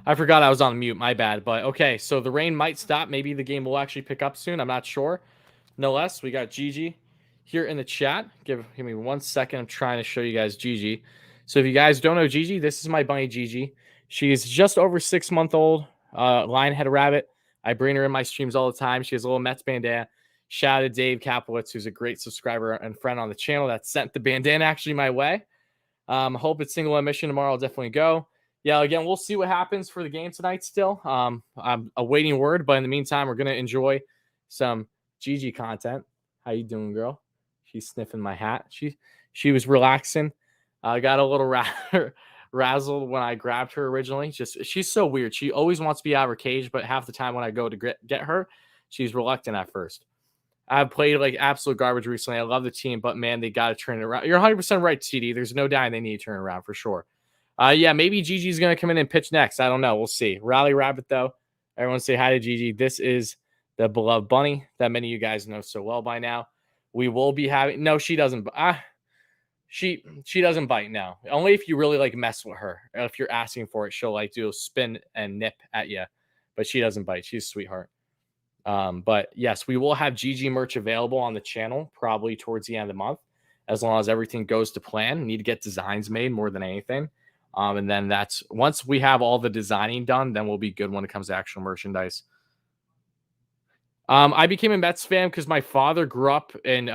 Speaker 2: I forgot I was on mute. My bad. But okay, so the rain might stop. Maybe the game will actually pick up soon. I'm not sure. No less, we got Gigi here in the chat. Give me 1 second. I'm trying to show you guys Gigi. So if you guys don't know Gigi, this is my bunny Gigi. She's just over 6 months old. Lionhead rabbit. I bring her in my streams all the time. She has a little Mets bandana. Shout out to Dave Kaplowitz, who's a great subscriber and friend on the channel that sent the bandana actually my way. Hope it's single admission tomorrow. I'll definitely go. Yeah, again, we'll see what happens for the game tonight still. I'm awaiting word, but in the meantime, we're going to enjoy some Gigi content. How you doing, girl? She's sniffing my hat. She was relaxing. Got a little razzled when I grabbed her originally. She's so weird. She always wants to be out of her cage, but half the time when I go to get her, she's reluctant at first. I've played like absolute garbage recently. I love the team, but man, they got to turn it around. You're 100% right, TD. There's no doubt they need to turn it around for sure. Yeah, maybe Gigi's going to come in and pitch next. I don't know. We'll see. Rally Rabbit, though. Everyone say hi to Gigi. This is the beloved bunny that many of you guys know so well by now. We will be having... No, she doesn't. She doesn't bite now. Only if you really like mess with her. If you're asking for it, she'll like do a spin and nip at you. But she doesn't bite. She's a sweetheart. But yes, we will have Gigi merch available on the channel probably towards the end of the month, as long as everything goes to plan. We need to get designs made more than anything. And then that's once we have all the designing done, then we'll be good when it comes to actual merchandise. I became a Mets fan because my father grew up in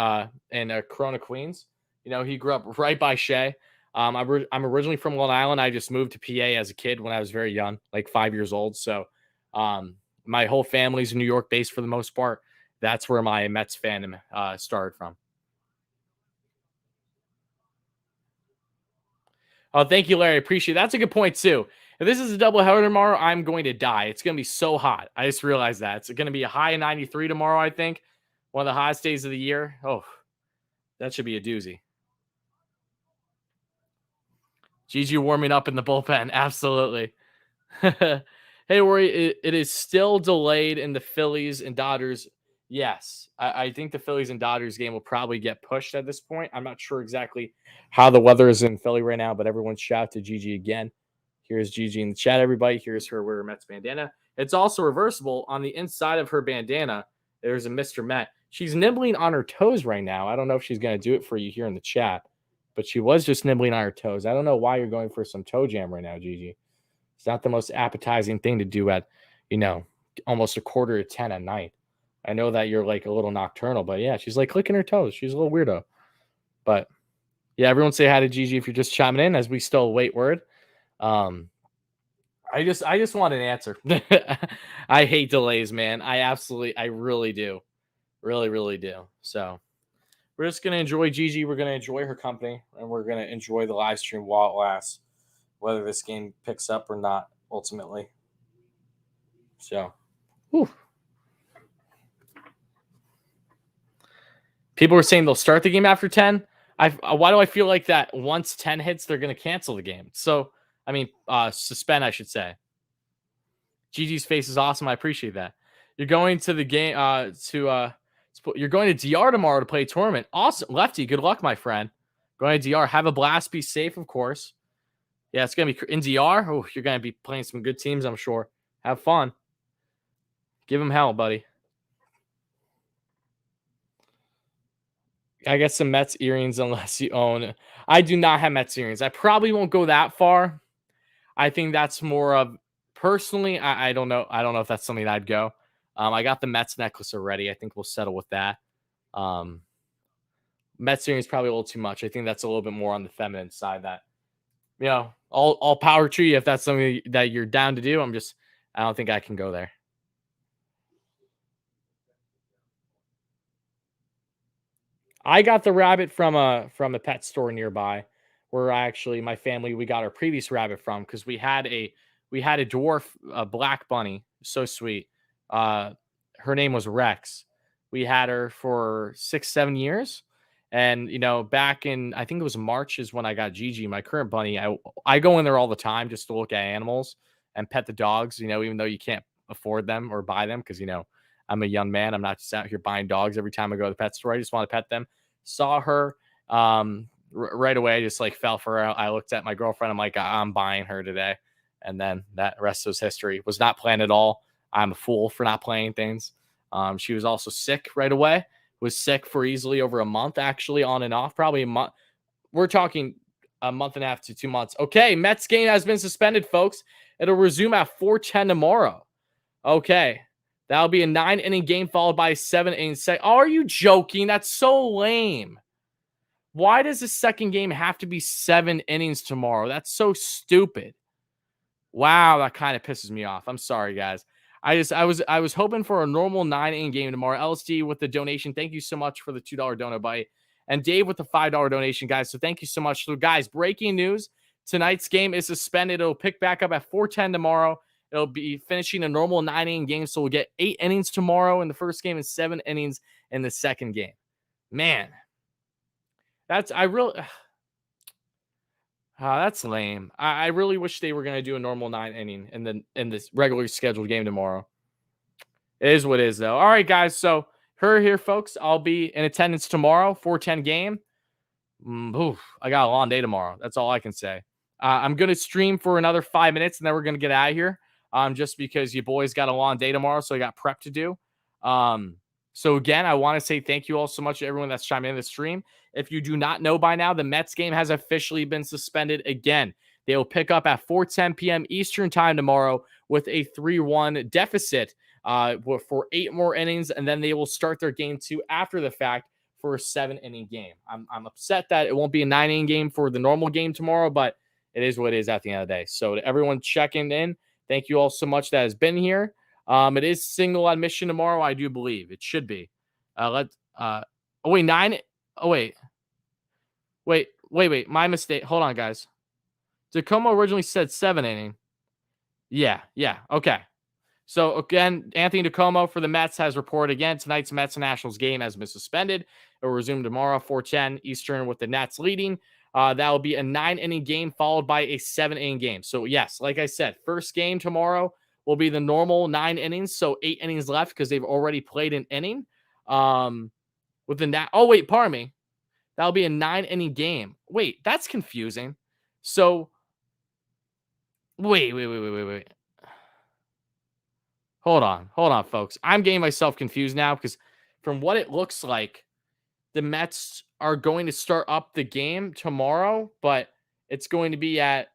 Speaker 2: Corona, Queens. You know, he grew up right by Shea. I'm originally from Long Island. I just moved to PA as a kid when I was very young, like 5 years old. So, my whole family's New York based for the most part. That's where my Mets fandom started from. Oh, thank you, Larry. Appreciate it. That's a good point, too. If this is a doubleheader tomorrow, I'm going to die. It's going to be so hot. I just realized that. It's going to be a high of 93 tomorrow, I think. One of the hottest days of the year. Oh, that should be a doozy. Gigi warming up in the bullpen. Absolutely. Hey, Rory, it is still delayed in the Phillies and Dodgers. Yes, I think the Phillies and Dodgers game will probably get pushed at this point. I'm not sure exactly how the weather is in Philly right now, but everyone shout to Gigi again. Here's Gigi in the chat, everybody. Here's her wearing Mets bandana. It's also reversible. On the inside of her bandana, there's a Mr. Met. She's nibbling on her toes right now. I don't know if she's going to do it for you here in the chat, but she was just nibbling on her toes. I don't know why you're going for some toe jam right now, Gigi. It's not the most appetizing thing to do at, almost 9:45 at night. I know that you're like a little nocturnal, but yeah, she's like clicking her toes. She's a little weirdo. But yeah, everyone say hi to Gigi if you're just chiming in as we still await word. I just want an answer. I hate delays, man. I really do. Really, really do. So we're just going to enjoy Gigi. We're going to enjoy her company, and we're going to enjoy the live stream while it lasts, whether this game picks up or not, ultimately. So, whew. People were saying they'll start the game after 10. Why do I feel like that once 10 hits, they're going to cancel the game? So, suspend, I should say. Gigi's face is awesome. I appreciate that. You're going to the game you're going to DR tomorrow to play a tournament. Awesome. Lefty, good luck, my friend. Going to DR. Have a blast. Be safe, of course. Yeah, it's going to be in DR. Oh, you're going to be playing some good teams, I'm sure. Have fun. Give them hell, buddy. I get some Mets earrings unless you own. I do not have Mets earrings. I probably won't go that far. I think that's more of personally. I don't know. I don't know if that's something that I'd go. I got the Mets necklace already. I think we'll settle with that. Mets earrings probably a little too much. I think that's a little bit more on the feminine side. That all power to you if that's something that you're down to do. I don't think I can go there. I got the rabbit from a pet store nearby, where my family, we got our previous rabbit from, because we had a dwarf, a black bunny, so sweet. Her name was Rex. We had her for 6-7 years, and back in, I think it was March, is when I got Gigi, my current bunny. I go in there all the time just to look at animals and pet the dogs. Even though you can't afford them or buy them, because I'm a young man. I'm not just out here buying dogs every time I go to the pet store. I just want to pet them. Saw her right away. I just fell for her. I looked at my girlfriend. I'm like, I'm buying her today. And then that rest was history. Was not planned at all. I'm a fool for not playing things. She was also sick right away. Was sick for easily over a month, actually, on and off. Probably a month. We're talking a month and a half to 2 months. Okay, Mets game has been suspended, folks. It'll resume at 4:10 tomorrow. Okay, that'll be a 9-inning game followed by a 7-inning set. Oh, are you joking? That's so lame. Why does the second game have to be 7 innings tomorrow? That's so stupid. Wow, that kind of pisses me off. I'm sorry, guys. I was hoping for a normal 9-inning game tomorrow. LSD with the donation. Thank you so much for the $2 donut bite. And Dave with the $5 donation, guys. So thank you so much. So, guys, breaking news. Tonight's game is suspended. It'll pick back up at 4:10 tomorrow. It'll be finishing a normal 9-inning game. So we'll get 8 innings tomorrow in the first game and 7 innings in the second game. Man, that's lame. I really wish they were going to do a normal 9-inning in this regularly scheduled game tomorrow. It is what it is, though. All right, guys. So here, folks. I'll be in attendance tomorrow, 4:10 game. I got a long day tomorrow. That's all I can say. I'm going to stream for another 5 minutes, and then we're going to get out of here. Just because you boys got a long day tomorrow, so I got prep to do. So again, I want to say thank you all so much to everyone that's chiming in the stream. If you do not know by now, the Mets game has officially been suspended again. They will pick up at 4:10 p.m. Eastern time tomorrow with a 3-1 deficit for 8 more innings, and then they will start their game 2 after the fact for a 7-inning game. I'm upset that it won't be a 9-inning game for the normal game tomorrow, but it is what it is at the end of the day. So to everyone checking in, thank you all so much that has been here. It is single admission tomorrow, I do believe. It should be. Wait. My mistake. Hold on, guys. Tacoma originally said 7-inning. Yeah. Okay. So, again, Anthony Tacoma for the Mets has reported again. Tonight's Mets and Nationals game has been suspended. It will resume tomorrow, 4:10 Eastern, with the Nats leading. That will be a 9-inning game followed by a 7-inning game. So, yes, like I said, first game tomorrow will be the normal 9 innings. So, 8 innings left because they've already played an inning. With the pardon me. That'll be a 9-inning game. Wait, that's confusing. So, wait. Hold on, folks. I'm getting myself confused now because from what it looks like, the Mets are going to start up the game tomorrow, but it's going to be at...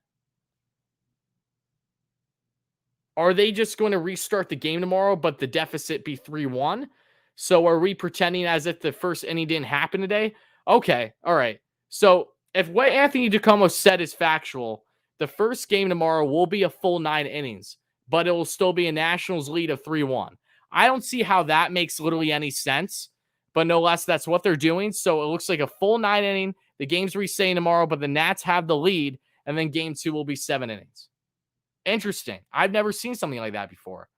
Speaker 2: Are they just going to restart the game tomorrow, but the deficit be 3-1? So are we pretending as if the first inning didn't happen today? Okay, all right. So if what Anthony Tacoma said is factual, the first game tomorrow will be a full 9 innings, but it will still be a Nationals lead of 3-1. I don't see how that makes literally any sense, but no less, that's what they're doing. So it looks like a full 9 inning. The game's restarting tomorrow, but the Nats have the lead, and then game 2 will be 7 innings. Interesting. I've never seen something like that before.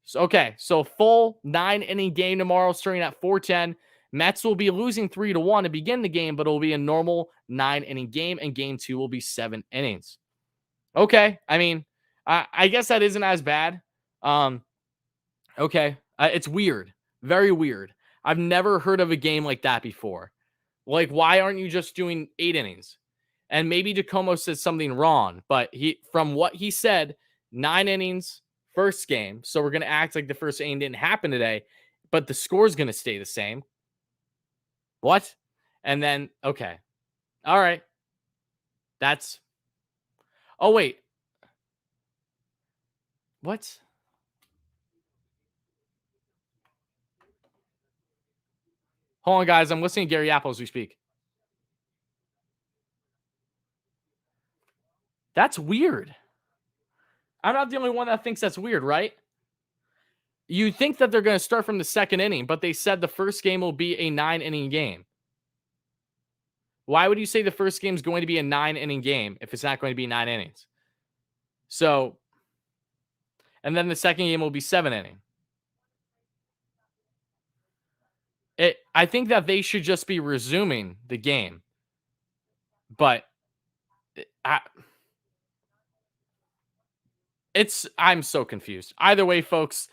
Speaker 2: So, okay, so full 9-inning game tomorrow starting at 4:10. Mets will be losing 3-1 to begin the game, but it will be a normal 9-inning game, and game 2 will be 7 innings. Okay, I mean, I guess that isn't as bad. Okay, it's weird. Very weird. I've never heard of a game like that before. Like, why aren't you just doing 8 innings? And maybe Tacoma said something wrong, but from what he said, 9 innings, first game. So we're going to act like the first inning didn't happen today, but the score is going to stay the same. What? And then, okay. All right. Oh, wait. What? Hold on, guys. I'm listening to Gary Apple as we speak. That's weird. I'm not the only one that thinks that's weird, right? You think that they're going to start from the second inning, but they said the first game will be a 9-inning game. Why would you say the first game is going to be a 9-inning game if it's not going to be 9 innings? So, and then the second game will be 7 innings. I think that they should just be resuming the game. But I'm so confused. Either way, folks,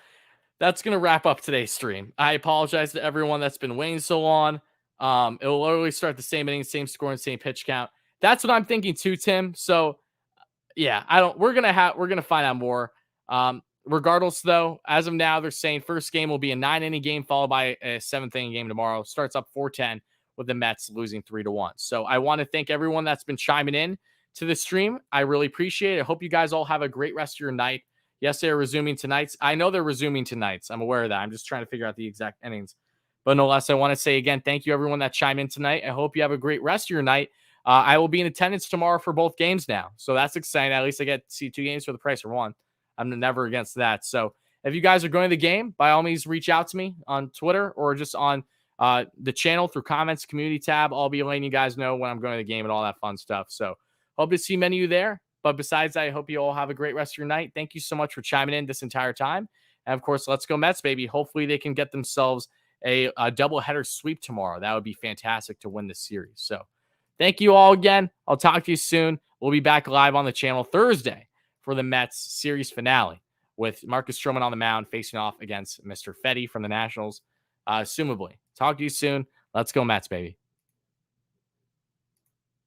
Speaker 2: that's going to wrap up today's stream. I apologize to everyone that's been waiting so long. It will literally start the same inning, same score, and same pitch count. That's what I'm thinking too, Tim. So Yeah, we're gonna find out more. Regardless, though, as of now, they're saying first game will be a 9-inning game followed by a 7th-inning game tomorrow. Starts up 4-10 with the Mets losing 3-1. So I want to thank everyone that's been chiming in to the stream. I really appreciate it. I hope you guys all have a great rest of your night. Yes, they're resuming tonight. I know they're resuming tonight. I'm aware of that. I'm just trying to figure out the exact innings. But no less, I want to say again, thank you everyone that chimed in tonight. I hope you have a great rest of your night. I will be in attendance tomorrow for both games now. So that's exciting. At least I get to see 2 games for the price of 1. I'm never against that. So if you guys are going to the game, by all means, reach out to me on Twitter or just on the channel through comments, community tab. I'll be letting you guys know when I'm going to the game and all that fun stuff. So hope to see many of you there. But besides that, I hope you all have a great rest of your night. Thank you so much for chiming in this entire time. And of course, let's go Mets, baby. Hopefully they can get themselves a doubleheader sweep tomorrow. That would be fantastic to win this series. So thank you all again. I'll talk to you soon. We'll be back live on the channel Thursday for the Mets series finale with Marcus Stroman on the mound facing off against Mr. Fetty from the Nationals, assumably. Talk to you soon. Let's go Mets, baby.